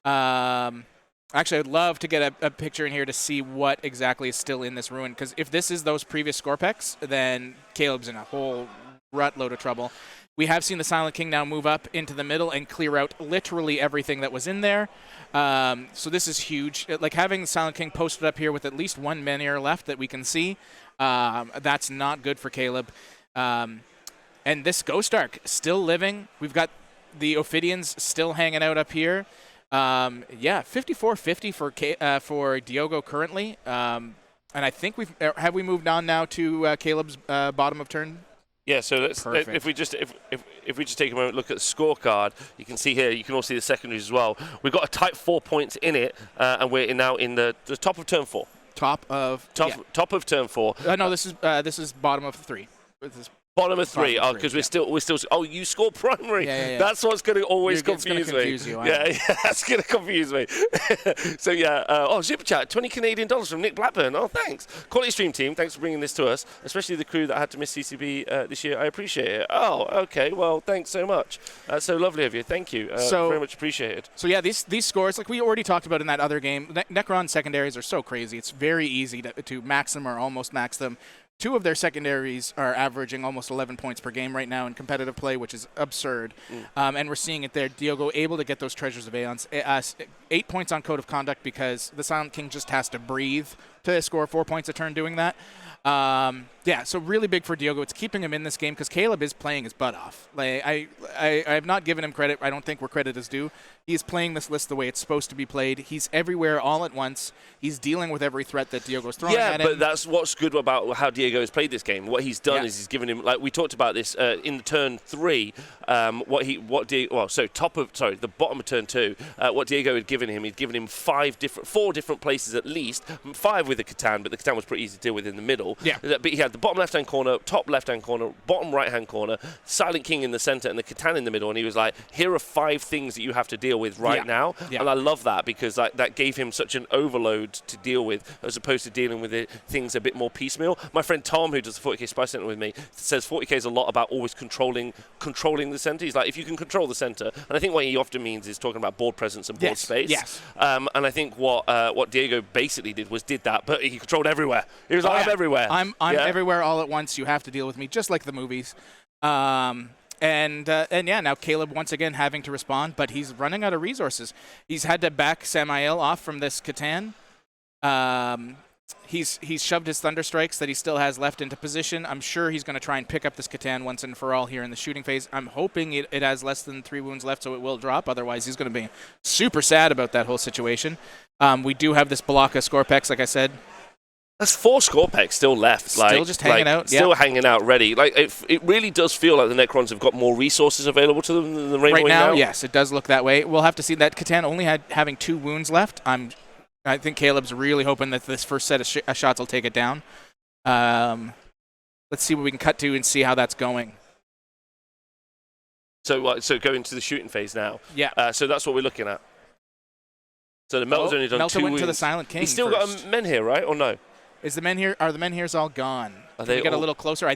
Actually, I'd love to get a picture in here to see what exactly is still in this ruin, because if this is those previous Scorpex, then Caleb's in a whole load of trouble. We have seen the Silent King now move up into the middle and clear out literally everything that was in there. So this is huge. Like having the Silent King posted up here with at least 1 Menhir left that we can see, that's not good for Caleb. And this Ghost Ark still living. We've got the Ophidians still hanging out up here. 54-50 for Diogo currently. And I think have we moved on now to Caleb's bottom of turn? Yeah, so if we just take a moment, look at the scorecard, you can see here, you can also see the secondaries as well. We've got a tight 4 points in it, and we're now in the top of turn 4. Top of turn 4. No, this is bottom of 3. Bottom of 3, because we're still. Oh, you score primary. Yeah. That's what's going to always confuse me. Yeah, that's going to confuse me. So super chat, $20 Canadian from Nick Blackburn. Oh, thanks. Quality stream team, thanks for bringing this to us, especially the crew that had to miss CCB this year. I appreciate it. Oh, okay. Well, thanks so much. That's so lovely of you. Thank you. Very much appreciated. So yeah, these scores, like we already talked about in that other game, Necron secondaries are so crazy. It's very easy to max them or almost max them. 2 of their secondaries are averaging almost 11 points per game right now in competitive play, which is absurd. And we're seeing it there. Diogo able to get those Treasures of Aeons. 8 points on Code of Conduct because the Silent King just has to breathe to score 4 points a turn doing that. So really big for Diogo. It's keeping him in this game because Caleb is playing his butt off. Like I have not given him credit. I don't think where credit is due. He's playing this list the way it's supposed to be played. He's everywhere all at once. He's dealing with every threat that Diogo's throwing at him. Yeah, but that's what's good about how Diego has played this game. What he's done is he's given him, like we talked about this in turn 3. The bottom of turn 2. What Diego had given him, he'd given him 4 different places at least. 5 with the Catan, but the Catan was pretty easy to deal with in the middle. Yeah. But he had the bottom left-hand corner, top left-hand corner, bottom right-hand corner, Silent King in the center, and the Catan in the middle. And he was like, here are 5 things that you have to deal with right now. Yeah. And I love that because that gave him such an overload to deal with as opposed to dealing with things a bit more piecemeal. My friend Tom, who does the 40k Spy Center with me, says 40k is a lot about always controlling the center. He's like, if you can control the center, and I think what he often means is talking about board presence and board space. Yes. And I think what Diego basically did that, but he controlled everywhere. He was like, I'm everywhere. I'm everywhere all at once. You have to deal with me, just like the movies. Now Caleb once again having to respond, but he's running out of resources. He's had to back Samael off from this Catan. He's shoved his Thunderstrikes that he still has left into position. I'm sure he's going to try and pick up this Catan once and for all here in the shooting phase. I'm hoping it has less than 3 wounds left, so it will drop. Otherwise, he's going to be super sad about that whole situation. We do have this Balaka Scorpex, like I said. That's 4 Scorpex still left. Still just hanging out. Still hanging out, ready. Like it really does feel like the Necrons have got more resources available to them than the Ravenwing now. Right now, yes, it does look that way. We'll have to see that Catan only having 2 wounds left. I think Caleb's really hoping that this first set of shots will take it down. Let's see what we can cut to and see how that's going. So going to the shooting phase now. Yeah. So that's what we're looking at. So the Melta's only done Melta 2 went wounds. to the Silent King. He's still first. got a Menhir, right? Or no? Are the Menhirs all gone? Can we get a little closer?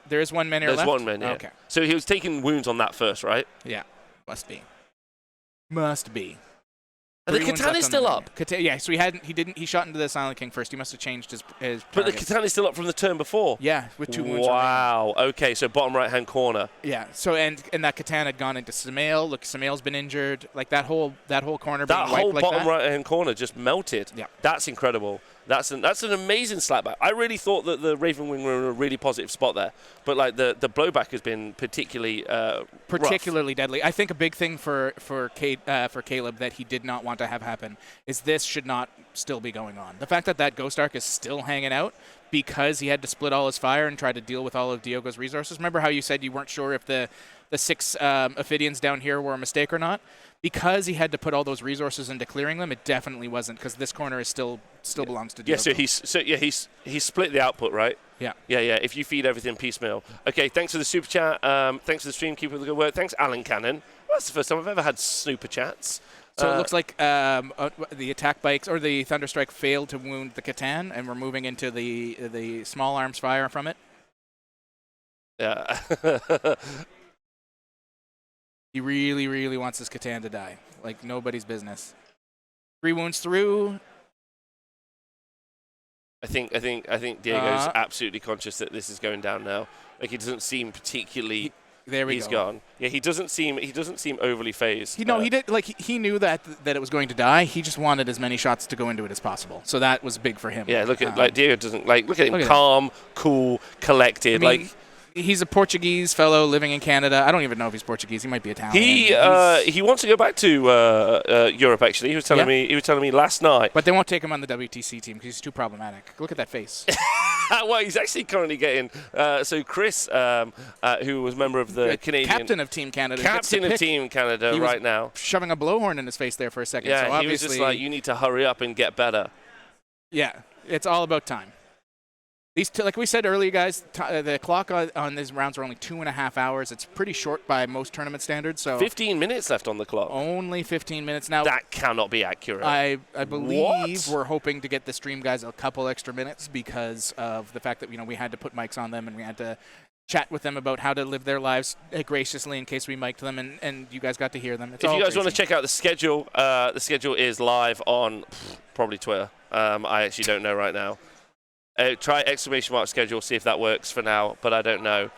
There is 1 Menhir left? There's 1 Menhir. Okay. So he was taking wounds on that first, right? Yeah. Must be. The Catan is still up. So he shot into the Silent King first. He must have changed his But the Catan is still up from the turn before. Yeah, with 2 wounds. Wow. Okay, so bottom right-hand corner. Yeah. So and that Catan had gone into Samael. Look, Samael's been injured. Like that whole corner being wiped like that. That whole bottom right-hand corner just melted. Yeah. That's incredible. That's an amazing slapback. I really thought that the Ravenwing were in a really positive spot there, but like the blowback has been particularly rough. Deadly. I think a big thing for Caleb that he did not want to have happen is this should not still be going on. The fact that Ghost Ark is still hanging out because he had to split all his fire and try to deal with all of Diogo's resources. Remember how you said you weren't sure if the 6 Ophidians down here were a mistake or not? because he had to put all those resources into clearing them, it definitely wasn't, because this corner is still belongs to Diogo. Yeah, he's split the output, right? Yeah. Yeah. If you feed everything piecemeal. Okay, thanks for the super chat. Thanks for the stream. Keep up the good work. Thanks, Alan Cannon. Well, that's the first time I've ever had super chats. So it looks like the attack bikes or the Thunderstrike failed to wound the Catan, and we're moving into the small arms fire from it. Yeah. He really, really wants this Catan to die, like nobody's business. 3 wounds through. I think Diego's absolutely conscious that this is going down now. Like, he doesn't seem particularly. There we He's go. gone. Yeah, he doesn't seem overly phased. He did, like, he knew that it was going to die. He just wanted as many shots to go into it as possible. So that was big for him. Yeah, look at Diego doesn't look at him, look at calm, cool, collected. I mean, he's a Portuguese fellow living in Canada. I don't even know if he's Portuguese. He might be Italian. He wants to go back to Europe. Actually, he was telling me last night. But they won't take him on the WTC team because he's too problematic. Look at that face. Well, he's actually currently getting so Chris, who was member of the Canadian captain of Team Canada, he was now shoving a blowhorn in his face there for a second. Yeah, so he was just like, you need to hurry up and get better. Yeah, it's all about time. These like we said earlier, guys, the clock on these rounds are only 2.5 hours. It's pretty short by most tournament standards. So 15 minutes left on the clock. Only 15 minutes now. That cannot be accurate. I believe we're hoping to get the stream guys a couple extra minutes because of the fact that we had to put mics on them and we had to chat with them about how to live their lives graciously in case we mic'd them, and you guys got to hear them. If you guys want to check out the schedule is live on probably Twitter. I actually don't know right now. Try ! schedule, see if that works for now, but I don't know.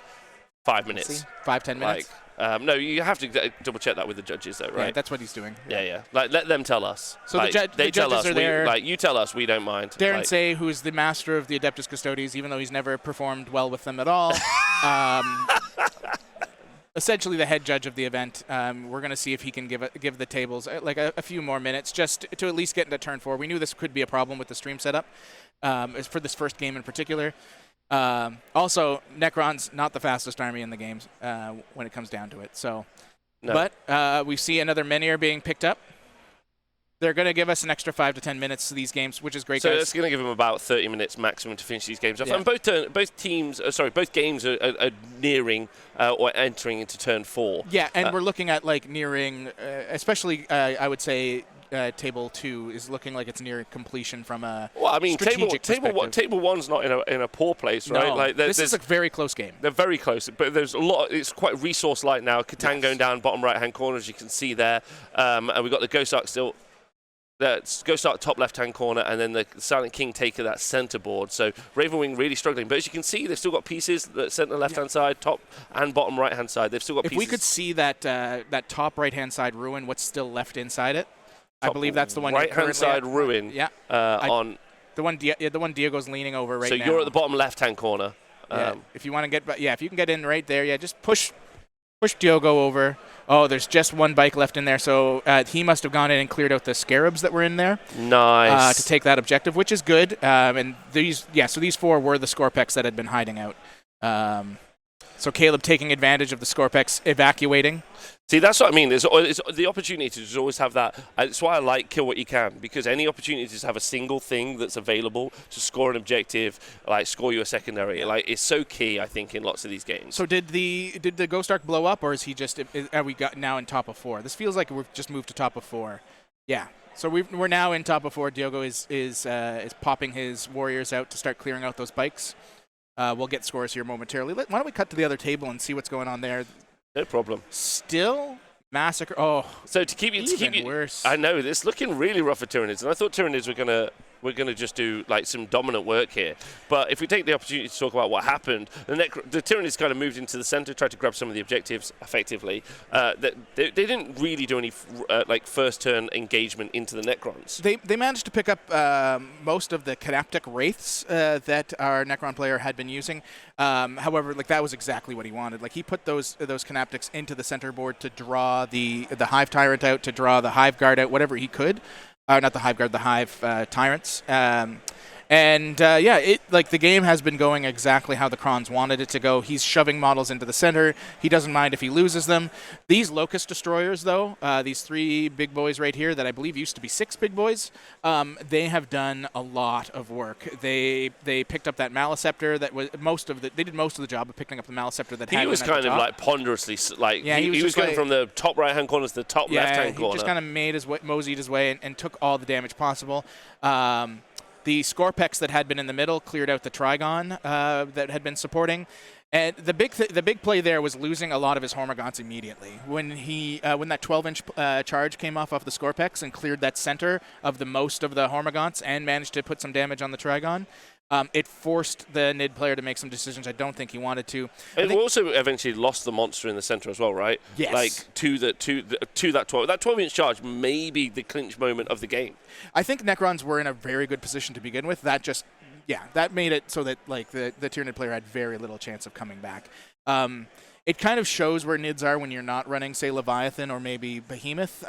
5 minutes. 5-10 minutes? No, you have to double check that with the judges, though, right? Yeah, that's what he's doing. Yeah. Let them tell us. So the judges are there. You tell us, we don't mind. Darren Say, who's the master of the Adeptus Custodes, even though he's never performed well with them at all. Essentially the head judge of the event. We're going to see if he can give the tables like a few more minutes just to at least get into turn 4. We knew this could be a problem with the stream setup for this first game in particular. Also, Necrons, not the fastest army in the games when it comes down to it. So, no. But we see another Menhir being picked up. They're going to give us an extra 5 to 10 minutes to these games, which is great. So it's going to give them about 30 minutes maximum to finish these games off. Yeah. And both games are nearing or entering into turn 4. Yeah, and we're looking at nearing, especially I would say table 2 is looking like it's near completion from a strategic perspective. Table 1's not in a poor place, right? No, this is a very close game. They're very close, but there's a lot. It's quite resource light now. Catan going down bottom right hand corner, as you can see there, and we've got the Ghost Ark still. The Ghost Ark top left-hand corner, and then the Silent King Taker that center board. So Ravenwing really struggling. But as you can see, they've still got pieces that center left-hand side, top and bottom right-hand side. They've still got pieces. If we could see that top right-hand side ruin, what's still left inside it? I believe that's the one. Right-hand side ruin. Yeah. On the one Diego's leaning over right now. So you're at the bottom left-hand corner. If you want to get, if you can get in right there, just push Diogo over. Oh, there's just one bike left in there, so he must have gone in and cleared out the scarabs that were in there. Nice. To take that objective, which is good. And so these 4 were the Scorpex that had been hiding out. So Caleb taking advantage of the Scorpex evacuating. See, that's what I mean. It's the opportunity to just always have that. That's why I like kill what you can, because any opportunity to just have a single thing that's available to score an objective, score you a secondary, it's so key, I think, in lots of these games. So did the Ghost Ark blow up, or is he just? Are we got now in top of 4? This feels like we've just moved to top of 4. Yeah. So we're now in top of 4. Diogo is popping his warriors out to start clearing out those bikes. We'll get scores here momentarily. Why don't we cut to the other table and see what's going on there? No problem. Still massacre. Oh, so to keep you worse. I know it's looking really rough for Tyranids, and I thought Tyranids were gonna just do some dominant work here. But if we take the opportunity to talk about what happened, the Tyranids kind of moved into the center, tried to grab some of the objectives effectively. They didn't really do any first turn engagement into the Necrons. They managed to pick up most of the Canaptic Wraiths that our Necron player had been using. However, that was exactly what he wanted. He put those Canaptics into the center board to draw the Hive Tyrant out, to draw the Hive Guard out, whatever he could. Not the Hive Guard, the Hive Tyrants. And the game has been going exactly how the Crons wanted it to go. He's shoving models into the center. He doesn't mind if he loses them. These Locust Destroyers, though, these 3 big boys right here that I believe used to be 6 big boys, they have done a lot of work. They picked up that Maliceptor that was they did most of the job of picking up the Maliceptor that he was kind of like ponderously, like he was going from the top right-hand corner to the top left-hand corner. He just kind of moseyed his way and took all the damage possible. The Scorpex that had been in the middle cleared out the Trigon that had been supporting. And the big play there was losing a lot of his Hormagaunts immediately. When that 12-inch charge came off the Scorpex and cleared that center of the most of the Hormagaunts and managed to put some damage on the Trigon, it forced the Nid player to make some decisions I don't think he wanted to. And we also eventually lost the monster in the center as well, right? Yes. Like to that 12-inch charge may be the clinch moment of the game. I think Necrons were in a very good position to begin with. That made it so that like the Tyranid player had very little chance of coming back. It kind of shows where Nids are when you're not running, say, Leviathan or maybe Behemoth,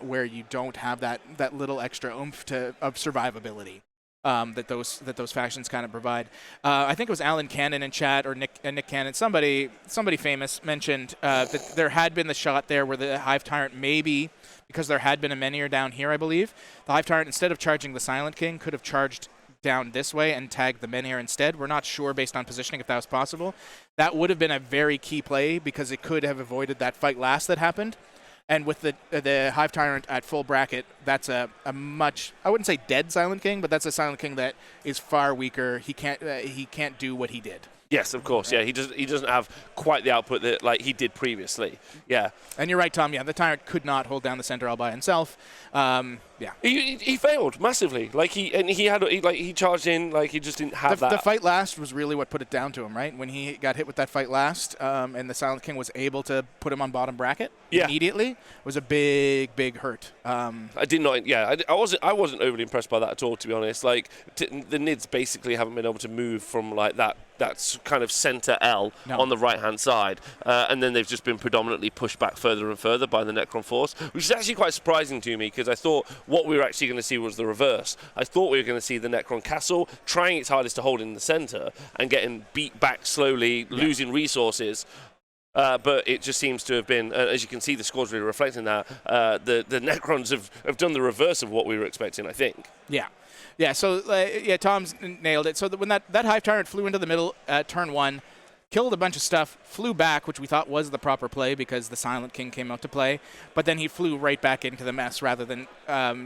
where you don't have that little extra oomph of survivability. That those factions kind of provide. I think it was Alan Cannon in chat or Nick Cannon. Somebody famous mentioned that there had been the shot there where the Hive Tyrant maybe, because there had been a Menhir down here, I believe, the Hive Tyrant instead of charging the Silent King could have charged down this way and tagged the Menhir instead. We're not sure based on positioning if that was possible. That would have been a very key play because it could have avoided that fight last that happened. And with the Hive Tyrant at full bracket, that's a much, I wouldn't say dead Silent King, but that's a Silent King that is far weaker. He can't do what he did. Yes, of course. Yeah, he doesn't have quite the output that like he did previously. Yeah. And you're right, Tom. Yeah, the Tyrant could not hold down the center all by himself. Yeah. He failed massively. Like he charged in. Like he just didn't have that. The fight last was really what put it down to him, right? When he got hit with that fight last, and the Silent King was able to put him on bottom bracket immediately, was a big hurt. I did not. Yeah, I wasn't overly impressed by that at all, to be honest. Like the Nids basically haven't been able to move from like that kind of center L on the right-hand side. And then they've just been predominantly pushed back further and further by the Necron force, which is actually quite surprising to me because I thought what we were actually going to see was the reverse. I thought we were going to see the Necron castle trying its hardest to hold in the center and getting beat back slowly, losing resources. But it just seems to have been, as you can see, the score's really reflecting that. The Necrons have done the reverse of what we were expecting, I think. Yeah, so Tom's nailed it. So when that Hive Tyrant flew into the middle turn 1, killed a bunch of stuff, flew back, which we thought was the proper play because the Silent King came out to play, but then he flew right back into the mess rather than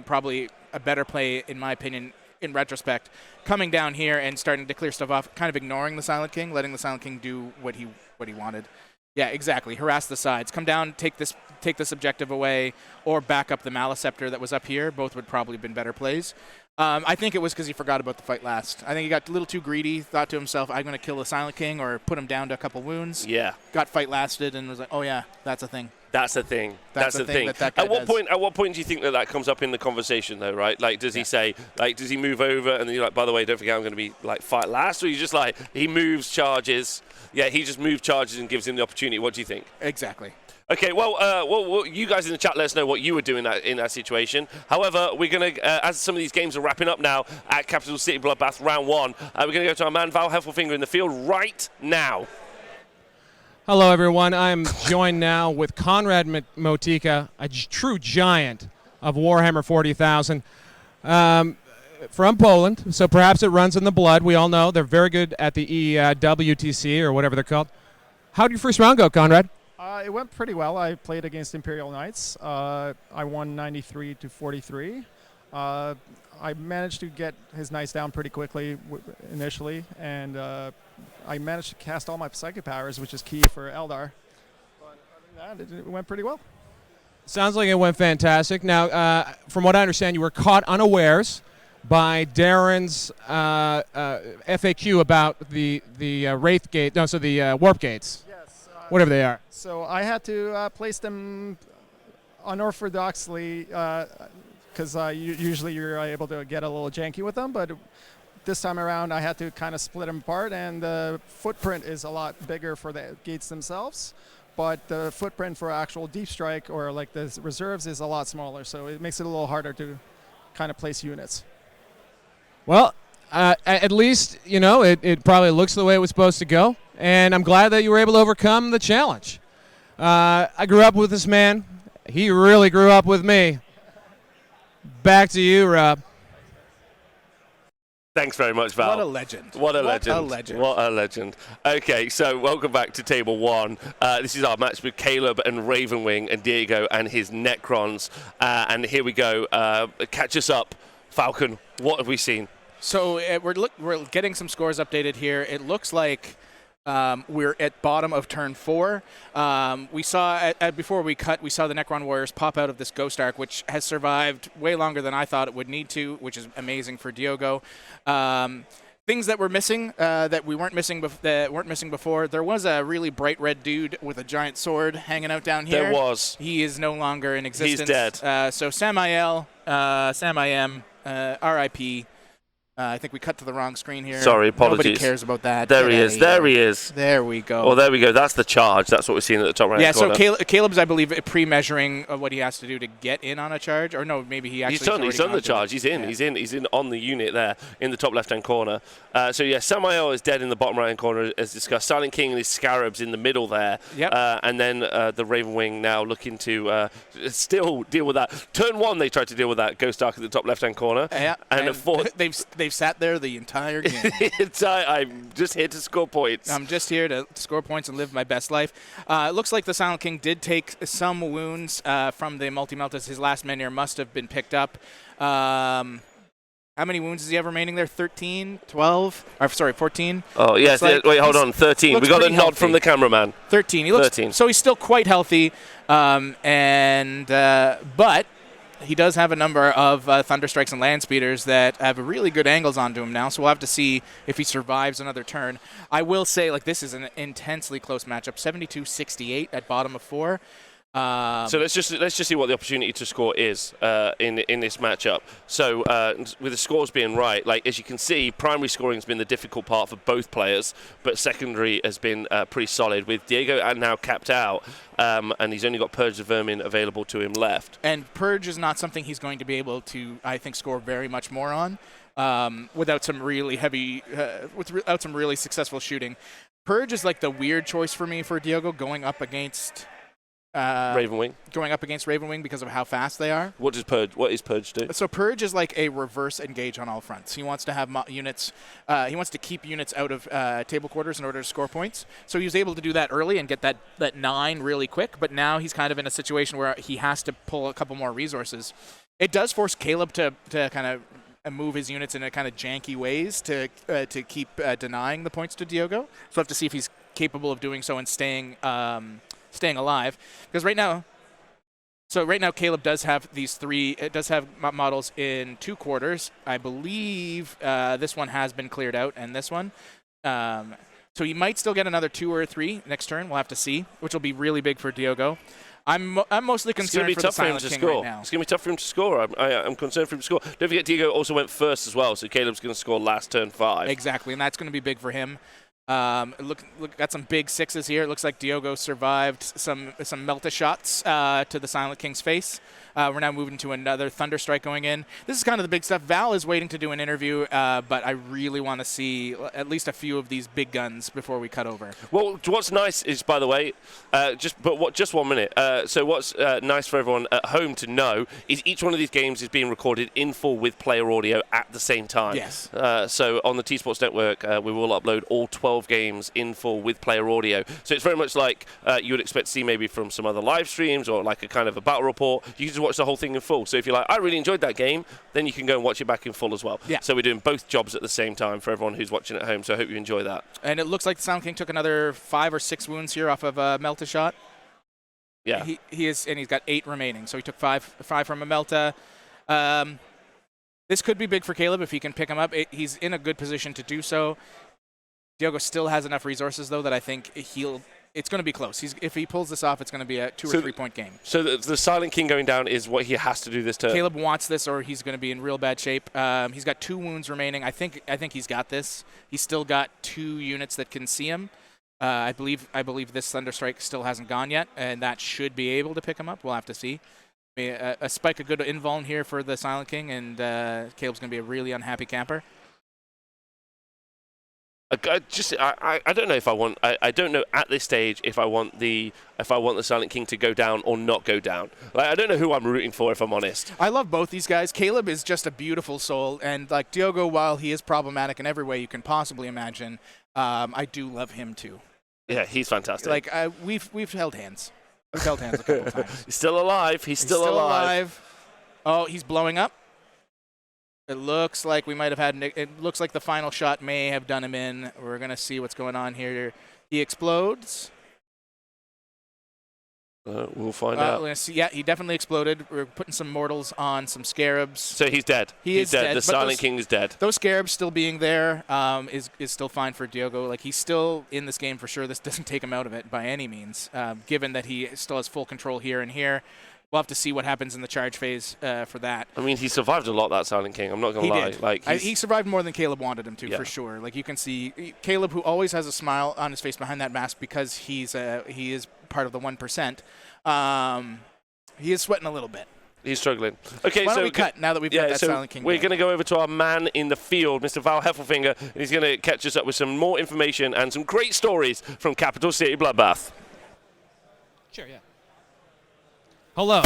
probably a better play, in my opinion, in retrospect, coming down here and starting to clear stuff off, kind of ignoring the Silent King, letting the Silent King do what he wanted. Yeah, exactly. Harass the sides. Come down, take this objective away, or back up the Maliceptor that was up here. Both would probably have been better plays. I think it was because he forgot about the fight last. I think he got a little too greedy, thought to himself, I'm going to kill the Silent King or put him down to a couple wounds. Yeah. Got fight lasted and was like, oh yeah, that's a thing. That's a thing. That's a thing. That at what point do you think that comes up in the conversation though, right? Like does he say, like does he move over and then you're like, by the way, don't forget I'm going to be like fight last, or you just like he moves, charges. Yeah, he just moves, charges and gives him the opportunity. What do you think? Exactly. Okay, well, you guys in the chat let us know what you were doing in that situation. However, we're going to, as some of these games are wrapping up now at Capital City Bloodbath Round 1, we're going to go to our man Val Heffelfinger in the field right now. Hello, everyone. I'm joined now with Conrad Motika, a true giant of Warhammer 40,000. From Poland, so perhaps it runs in the blood. We all know they're very good at the WTC or whatever they're called. How did your first round go, Conrad? It went pretty well. I played against Imperial Knights. I won 93-43. I managed to get his Knights down pretty quickly initially, and I managed to cast all my Psychic powers, which is key for Eldar. But other than that, it went pretty well. Sounds like it went fantastic. Now, from what I understand, you were caught unawares by Darren's FAQ about the Wraith Gate, no, so the Warp Gates. Yes. Whatever they are. So I had to place them unorthodoxly because usually you're able to get a little janky with them, but this time around I had to kind of split them apart, and the footprint is a lot bigger for the gates themselves, but the footprint for actual deep strike or like the reserves is a lot smaller, so it makes it a little harder to kind of place units. Well, At least, it probably looks the way it was supposed to go. And I'm glad that you were able to overcome the challenge. I grew up with this man. He really grew up with me. Back to you, Rob. Thanks very much, Val. What a legend. What a legend. What a legend. What a legend. Okay, so welcome back to Table 1. This is our match with Caleb and Ravenwing and Diego and his Necrons. And here we go. Catch us up. Falcon, what have we seen? So we're getting some scores updated here. It looks like we're at bottom of turn 4. We saw, before we cut, we saw the Necron Warriors pop out of this Ghost Arc, which has survived way longer than I thought it would need to, which is amazing for Diogo. Things that were missing, that weren't missing before. There was a really bright red dude with a giant sword hanging out down here. There was. He is no longer in existence. He's dead. So Samael, Sam-I-Am, R.I.P. I think we cut to the wrong screen here. Sorry, apologies. Nobody cares about that. There he is. There he is. There we go. Oh, there we go. That's the charge. That's what we're seeing at the top right corner. Yeah, so Caleb's, I believe, pre-measuring what he has to do to get in on a charge. Or no, maybe he actually He's done the charge. He's in. Yeah. He's in on the unit there in the top left-hand corner. So, yeah, Samael is dead in the bottom right-hand corner, as discussed. Silent King and his Scarabs in the middle there. Yep. And then the Ravenwing now looking to still deal with that. Turn 1, they tried to deal with that Ghost Arc at the top left-hand corner. Yeah, and they've sat there the entire game. I'm just here to score points. I'm just here to score points and live my best life. It looks like the Silent King did take some wounds from the multi-meltas. His last Menhir must have been picked up. How many wounds does he have remaining there? 13, 12? Or, sorry, 14? Oh, yes. Wait, hold on. 13. We got a nod from the cameraman. 13. He looks 13. So he's still quite healthy. But he does have a number of Thunderstrikes and Land Speeders that have really good angles onto him now, so we'll have to see if he survives another turn. I will say, this is an intensely close matchup, 72-68 at bottom of 4. So let's just see what the opportunity to score is in this matchup. So with the scores being right, as you can see, primary scoring has been the difficult part for both players, but secondary has been pretty solid with Diego and now capped out, and he's only got Purge the Vermin available to him left. And Purge is not something he's going to be able to, I think, score very much more on without some really heavy, without some really successful shooting. Purge is the weird choice for me for Diego going up against Ravenwing. Going up against Ravenwing because of how fast they are. What is Purge do? So Purge is like a reverse engage on all fronts. He wants to have units. He wants to keep units out of table quarters in order to score points. So he was able to do that early and get that 9 really quick. But now he's kind of in a situation where he has to pull a couple more resources. It does force Caleb to kind of move his units in a kind of janky ways to keep denying the points to Diogo. So we'll have to see if he's capable of doing so and staying alive, because right now Caleb does have these 3. It does have models in 2 quarters. I believe this one has been cleared out, and this one. So he might still get another 2 or 3 next turn. We'll have to see, which will be really big for Diogo. I'm mostly concerned for the Silent King right now. It's going to be tough for him to score. I'm concerned for him to score. Don't forget, Diego also went first as well, so Caleb's going to score last turn 5. Exactly, and that's going to be big for him. Look, got some big 6s here. It looks like Diogo survived some Melta shots to the Silent King's face. We're now moving to another Thunderstrike going in. This is kind of the big stuff. Val is waiting to do an interview, but I really want to see at least a few of these big guns before we cut over. Well, what's nice is, by the way, just 1 minute. So what's nice for everyone at home to know is each one of these games is being recorded in full with player audio at the same time. Yes. So on the tSports network, we will upload all 12 games in full with player audio. So it's very much like you would expect to see maybe from some other live streams or like a kind of a battle report. You can just watch the whole thing in full. So if you're like, I really enjoyed that game, then you can go and watch it back in full as well. Yeah. So we're doing both jobs at the same time for everyone who's watching at home. So I hope you enjoy that. And it looks like the Silent King took another 5 or 6 wounds here off of a Melta shot. Yeah. He's got 8 remaining. So he took 5 from a Melta. This could be big for Caleb if he can pick him up. He's in a good position to do so. Diogo still has enough resources, though, that I think it's going to be close. If he pulls this off, it's going to be a 2 or 3 point game. So the Silent King going down is what he has to do this turn. Caleb wants this, or he's going to be in real bad shape. He's got 2 wounds remaining. I think he's got this. He's still got 2 units that can see him. I believe this Thunderstrike still hasn't gone yet, and that should be able to pick him up. We'll have to see. A spike, a good invuln here for the Silent King, and Caleb's going to be a really unhappy camper. I don't know if I want. I don't know at this stage if I want the Silent King to go down or not go down. Like, I don't know who I'm rooting for, if I'm honest. I love both these guys. Caleb is just a beautiful soul, and like Diogo, while he is problematic in every way you can possibly imagine, I do love him too. Yeah, he's fantastic. Like we've held hands. We've held hands a couple of times. He's still alive. He's still alive. Oh, he's blowing up. It looks like we might have had. It looks like the final shot may have done him in. We're gonna see what's going on here. He explodes. We'll find out. Let's see. Yeah, he definitely exploded. We're putting some mortals on some scarabs. So he's dead. He's dead. The Silent King is dead. Those scarabs still being there is still fine for Diogo. Like, he's still in this game for sure. This doesn't take him out of it by any means, given that he still has full control here and here. We'll have to see what happens in the charge phase for that. I mean, he survived a lot, that Silent King. I'm not going to lie. Did. Like, he survived more than Caleb wanted him to, for sure. Like, you can see Caleb, who always has a smile on his face behind that mask because he is part of the 1%. He is sweating a little bit. He's struggling. Okay, Why don't we cut now that we've got that Silent King? We're going to go over to our man in the field, Mr. Val Heffelfinger. He's going to catch us up with some more information and some great stories from Capital City Bloodbath. Sure, yeah. Hello.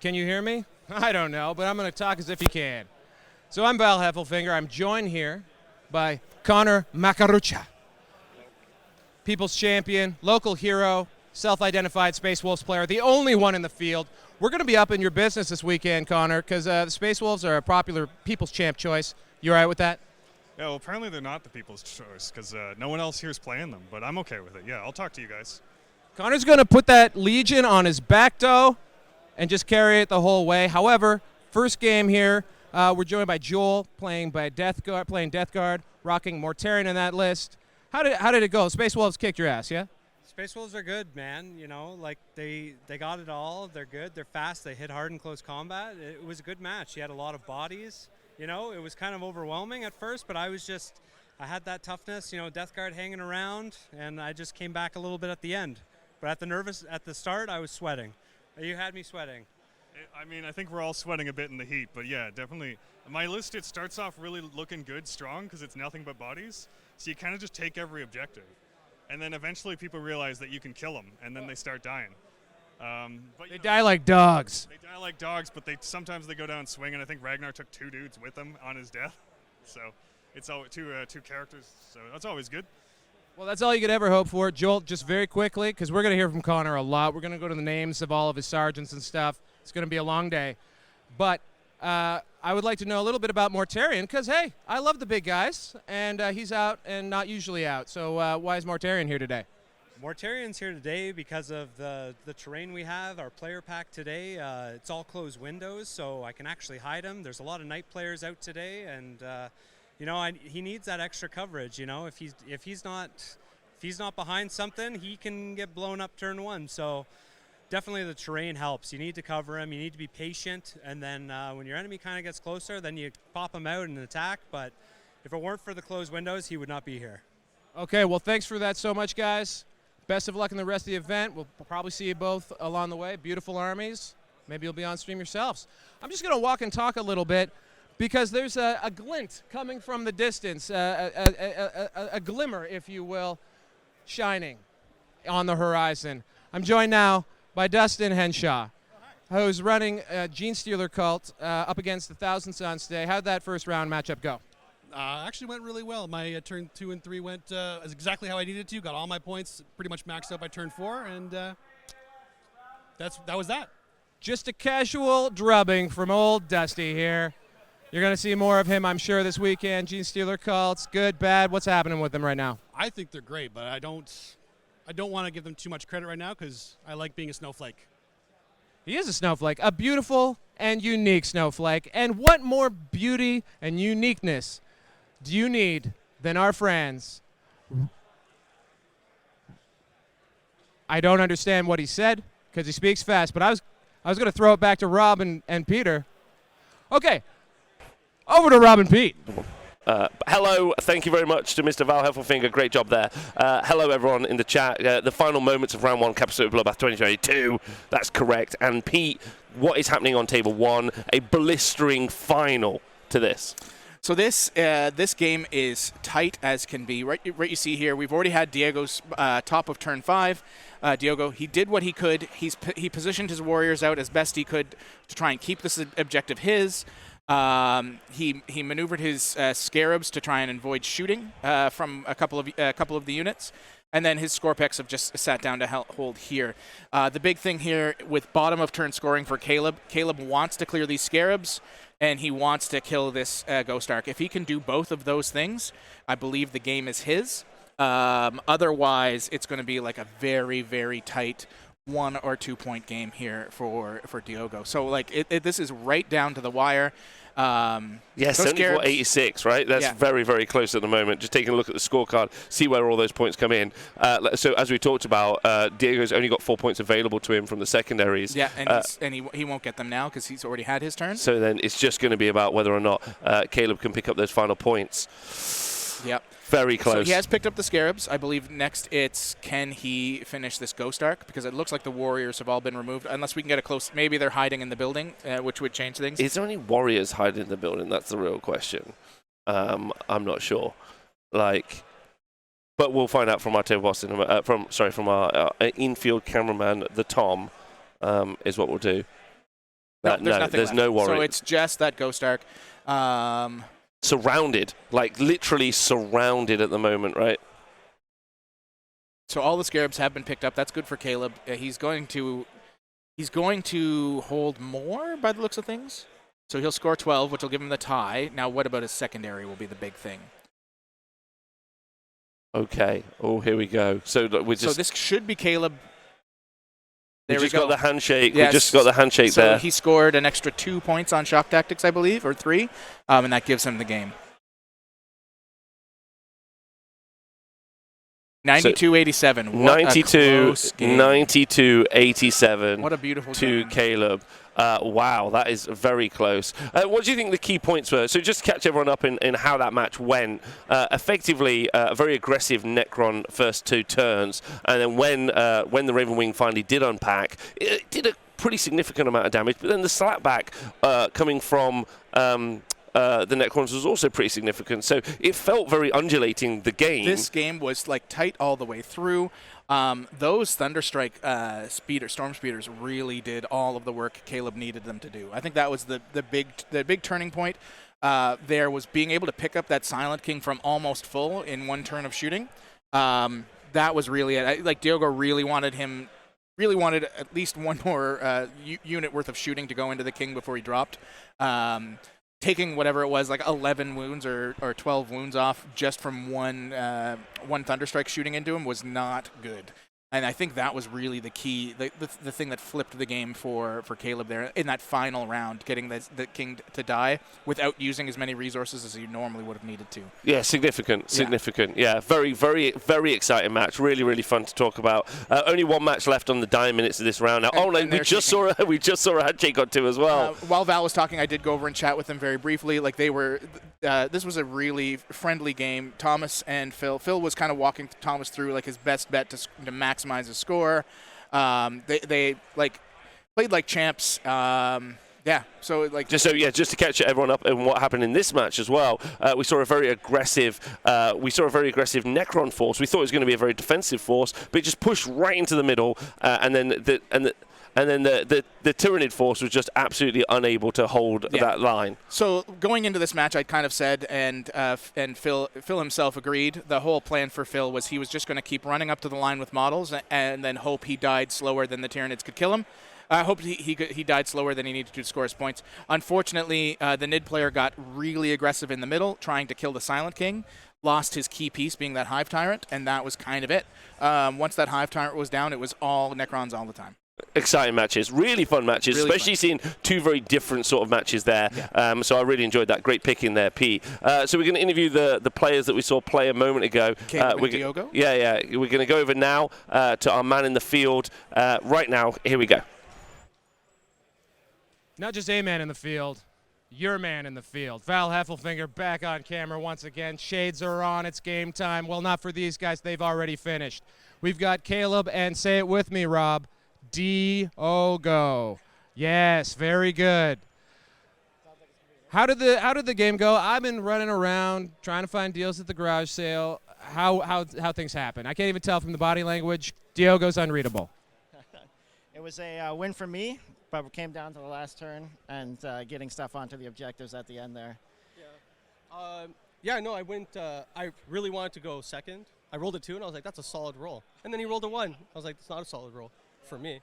Can you hear me? I don't know, but I'm going to talk as if you can. So I'm Val Heffelfinger. I'm joined here by Connor Makarucha, People's Champion, local hero, self-identified Space Wolves player, the only one in the field. We're going to be up in your business this weekend, Connor, because the Space Wolves are a popular People's Champ choice. You all right with that? Yeah, well, apparently they're not the People's choice because no one else here is playing them, but I'm okay with it. Yeah, I'll talk to you guys. Connor's going to put that Legion on his back toe and just carry it the whole way. However, first game here, we're joined by Joel playing Death Guard, rocking Mortarion in that list. How did it go? Space Wolves kicked your ass, yeah? Space Wolves are good, man. You know, like they got it all. They're good. They're fast. They hit hard in close combat. It was a good match. You had a lot of bodies. You know, it was kind of overwhelming at first, but I had that toughness. You know, Death Guard hanging around, and I just came back a little bit at the end. But at the start, I was sweating. You had me sweating. I mean, I think we're all sweating a bit in the heat, but yeah, definitely. My list, it starts off really looking good, strong, because it's nothing but bodies. So you kind of just take every objective. And then eventually people realize that you can kill them, and then they start dying. They die like dogs. They die like dogs, but sometimes they go down swinging. I think Ragnar took 2 dudes with him on his death. So it's all two characters, so that's always good. Well, that's all you could ever hope for. Joel, just very quickly, because we're going to hear from Connor a lot. We're going to go to the names of all of his sergeants and stuff. It's going to be a long day. But I would like to know a little bit about Mortarion, because, hey, I love the big guys, and he's out and not usually out. So why is Mortarion here today? Mortarion's here today because of the terrain we have, our player pack today. It's all closed windows, so I can actually hide him. There's a lot of night players out today, and you know, he needs that extra coverage. You know, if he's not behind something, he can get blown up turn 1. So definitely the terrain helps. You need to cover him. You need to be patient, and then when your enemy kind of gets closer, then you pop him out and attack. But if it weren't for the closed windows, he would not be here. Okay, well, thanks for that so much, guys. Best of luck in the rest of the event. We'll probably see you both along the way. Beautiful armies. Maybe you'll be on stream yourselves. I'm just going to walk and talk a little bit, because there's a glint coming from the distance, a glimmer, if you will, shining on the horizon. I'm joined now by Dustin Henshaw, who's running Gene Stealer Cult up against the Thousand Suns today. How'd that first round matchup go? Actually went really well. My turn 2 and 3 went exactly how I needed to. Got all my points pretty much maxed out by turn 4, and that was that. Just a casual drubbing from old Dusty here. You're going to see more of him, I'm sure, this weekend. Gene Stealer Cults, good, bad. What's happening with them right now? I think they're great, but I don't want to give them too much credit right now because I like being a snowflake. He is a snowflake, a beautiful and unique snowflake. And what more beauty and uniqueness do you need than our friends? I don't understand what he said because he speaks fast, but I was going to throw it back to Rob and Peter. Okay. Over to Rob and Pete. Hello, thank you very much to Mr. Val Heffelfinger. Great job there. Hello, everyone in the chat. The final moments of round 1, Capital City Bloodbath 2022. That's correct. And Pete, what is happening on table 1? A blistering final to this. So this game is tight as can be. Right, you see here, we've already had Diego's top of turn 5. Diego, he did what he could. He positioned his warriors out as best he could to try and keep this objective his. He maneuvered his scarabs to try and avoid shooting from a couple of the units. And then his Scorpex have just sat down to hold here. The big thing here with bottom of turn scoring for Caleb wants to clear these Scarabs, and he wants to kill this Ghost Ark. If he can do both of those things, I believe the game is his. Otherwise, it's going to be like a very, very tight 1 or 2 point game here for Diogo. So like this is right down to the wire. Yeah, 74-86, right? That's very, very close at the moment. Just taking a look at the scorecard, see where all those points come in. So as we talked about, Diego's only got 4 points available to him from the secondaries. Yeah, and he won't get them now because he's already had his turn. So then it's just going to be about whether or not Caleb can pick up those final points. Yep. Very close. So he has picked up the Scarabs. I believe next it's can he finish this Ghost Ark? Because it looks like the Warriors have all been removed. Unless we can get a close... Maybe they're hiding in the building, which would change things. Is there any Warriors hiding in the building? That's the real question. I'm not sure. But we'll find out from our table boss, from our infield cameraman, the Tom, is what we'll do. There's no Warriors. So it's just that Ghost Ark. Surrounded, literally surrounded at the moment, right? So all the Scarabs have been picked up. That's good for Caleb. He's going to hold more by the looks of things. So he'll score 12, which will give him the tie. Now, what about his secondary will be the big thing. Okay. Oh, here we go. So this should be Caleb. We just got the handshake. Yes. We just got the handshake there. So he scored an extra 2 points on Shock Tactics, I believe, or 3, and that gives him the game. 92-87. 92-87. What a beautiful to game. Caleb. Wow, that is very close. What do you think the key points were? So just to catch everyone up in how that match went. Effectively, a very aggressive Necron first 2 turns, and then when the Ravenwing finally did unpack, it did a pretty significant amount of damage. But then the slapback coming from the Necrons was also pretty significant. So it felt very undulating, the game. This game was tight all the way through. Those Thunderstrike Storm Speeders really did all of the work Caleb needed them to do. I think that was the big turning point. There was being able to pick up that Silent King from almost full in 1 turn of shooting. That was really it. Diogo really wanted at least 1 more unit worth of shooting to go into the King before he dropped. Taking whatever it was, 11 wounds or 12 wounds off just from one Thunderstrike shooting into him was not good. And I think that was really the key, the thing that flipped the game for Caleb there in that final round, getting the King to die without using as many resources as he normally would have needed to. Yeah, significant. Yeah, very, very, very exciting match. Really, really fun to talk about. Only 1 match left on the dying minutes of this round now. We just saw a handshake on 2 as well. While Val was talking, I did go over and chat with them very briefly. This was a really friendly game. Thomas and Phil. Phil was kind of walking Thomas through his best bet to maximize his score. They played like champs. Just to catch everyone up on what happened in this match as well. We saw a very aggressive Necron force. We thought it was going to be a very defensive force, but it just pushed right into the middle, and then the Tyranid force was just absolutely unable to hold that line. So going into this match, I kind of said, and Phil himself agreed, the whole plan for Phil was he was just going to keep running up to the line with models and then hope he died slower than the Tyranids could kill him. I hope he died slower than he needed to score his points. Unfortunately, the Nid player got really aggressive in the middle, trying to kill the Silent King. Lost his key piece, being that Hive Tyrant, and that was kind of it. Once that Hive Tyrant was down, it was all Necrons all the time. Exciting matches, really fun matches, especially seeing 2 very different sort of matches there. Yeah. So I really enjoyed that. Great pick in there, Pete. So we're going to interview the players that we saw play a moment ago. Diogo? Yeah. We're going to go over now to our man in the field. Right now, here we go. Not just a man in the field, your man in the field. Val Heffelfinger back on camera once again. Shades are on. It's game time. Well, not for these guys. They've already finished. We've got Caleb, and say it with me, Rob. Diogo. Yes, very good. How did the game go? I've been running around trying to find deals at the garage sale. How things happen? I can't even tell from the body language. Diogo's unreadable. It was a win for me, but it came down to the last turn and getting stuff onto the objectives at the end there. Yeah, no, I went. I really wanted to go second. I rolled a 2, and I was like, that's a solid roll. And then he rolled a 1. I was like, it's not a solid roll for me.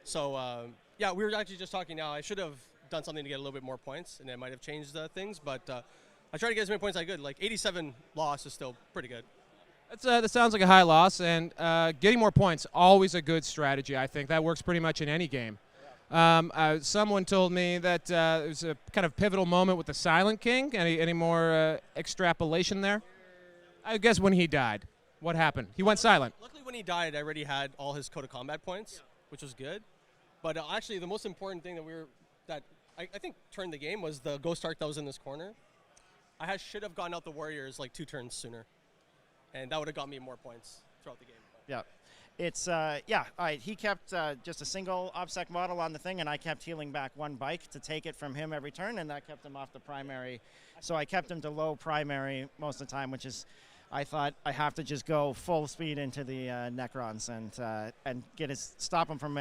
So, yeah, we were actually just talking now. I should have done something to get a little bit more points, and it might have changed things. But I tried to get as many points as I could. Like 87 loss is still pretty good. That sounds like a high loss, and getting more points, always a good strategy, I think. That works pretty much in any game. Someone told me that it was a kind of pivotal moment with the Silent King. Any more extrapolation there? I guess when he died. What happened? He went silent. Luckily, when he died, I already had all his Code of Combat points, which was good. But actually, the most important thing that I think turned the game was the Ghost Arc that was in this corner. I should have gotten out the Warriors like 2 turns sooner, and that would have got me more points throughout the game. Yeah. It's, he kept just a single OBSEC model on the thing, and I kept healing back 1 bike to take it from him every turn, and that kept him off the primary. So I kept him to low primary most of the time, which is, I thought I have to just go full speed into the Necrons and stop him from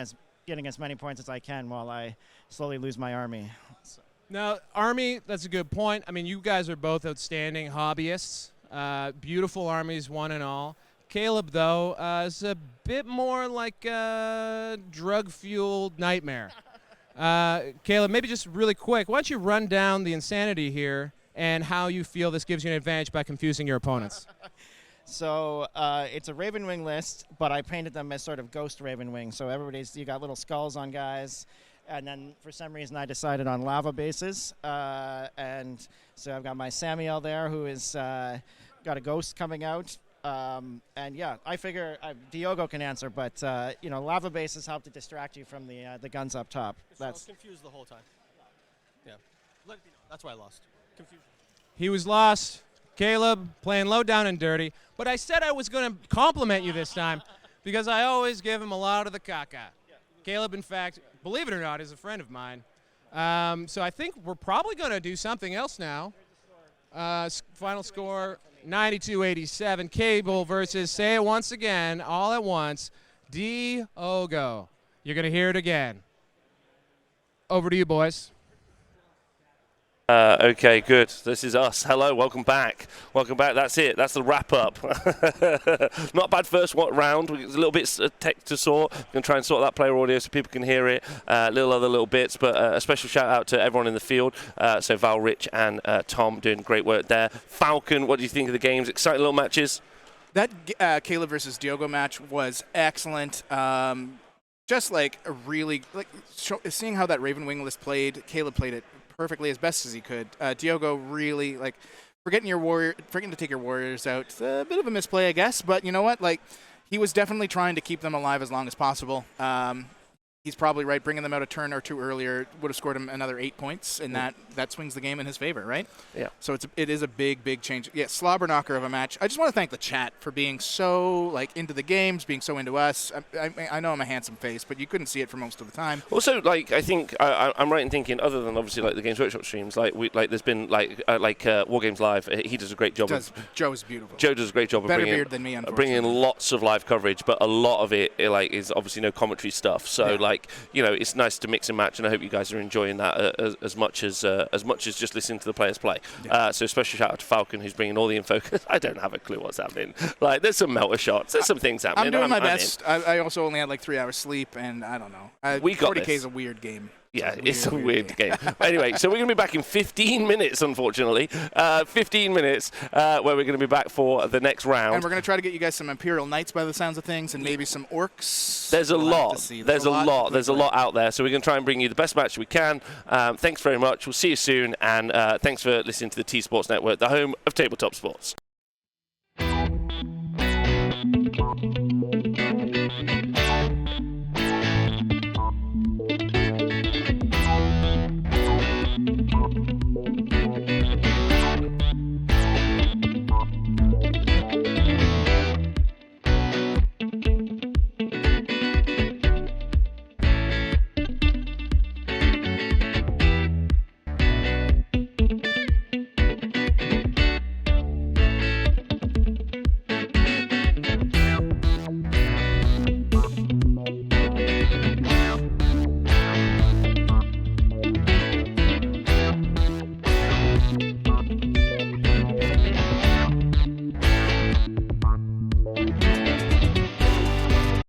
getting as many points as I can while I slowly lose my army. So. Now, Army, that's a good point. I mean, you guys are both outstanding hobbyists. Beautiful armies, one and all. Caleb, though, is a bit more like a drug-fueled nightmare. Caleb, maybe just really quick, why don't you run down the insanity here and how you feel this gives you an advantage by confusing your opponents? So it's a Ravenwing list, but I painted them as sort of ghost Ravenwing. So you got little skulls on guys. And then for some reason I decided on lava bases. And so I've got my Samuel there who is got a ghost coming out. And yeah, I figure Diogo can answer, but lava bases help to distract you from the guns up top. So I was confused the whole time. Yeah, that's why I lost. Confusion. He was lost. Caleb playing low down and dirty. But I said I was going to compliment you this time because I always give him a lot of the caca. Yeah. Caleb, in fact, believe it or not, is a friend of mine. So I think we're probably going to do something else now. Final score, 92-87. Cable versus, say it once again, all at once, Diogo. You're going to hear it again. Over to you, boys. Okay, good. This is us. Hello, welcome back. Welcome back. That's it. That's the wrap up. Not bad first round. There's a little bit tech to sort. We're going to try and sort that player audio so people can hear it. Little bits, but a special shout out to everyone in the field. So Val, Rich, and Tom doing great work there. Falcon, what do you think of the games? Exciting little matches. That Caleb versus Diogo match was excellent. Just like a really seeing how that Ravenwing list played. Caleb played it perfectly as best as he could. Diogo really forgetting to take your warriors out. It's a bit of a misplay, I guess, but you know what? He was definitely trying to keep them alive as long as possible. He's probably right. Bringing them out a turn or two earlier would have scored him another 8 points, and that swings the game in his favor, right? Yeah. So it is a big change. Yeah, slobber knocker of a match. I just want to thank the chat for being so into the games, being so into us. I know I'm a handsome face, but you couldn't see it for most of the time. Also, I think I'm right in thinking, other than obviously the Games Workshop streams, there's been War Games Live. He does a great job. Joe is beautiful. Joe does a great job of beard than me, bringing in lots of live coverage, but a lot of it is obviously no commentary stuff. So it's nice to mix and match, and I hope you guys are enjoying that as much as just listening to the players play. Yeah. So special shout out to Falcon, who's bringing all the info. I don't have a clue what's happening. There's some melter shots, there's some things happening. I'm doing my best. I also only had 3 hours sleep, and I don't know. We got 40K this. is a weird game. Yeah, it's a weird game. Anyway, so we're going to be back in 15 minutes, unfortunately. 15 minutes where we're going to be back for the next round. And we're going to try to get you guys some Imperial Knights by the sounds of things, and maybe some Orcs. There's a lot. There's a lot out there. So we're going to try and bring you the best match we can. Thanks very much. We'll see you soon. And thanks for listening to the tSports Network, the home of tabletop sports.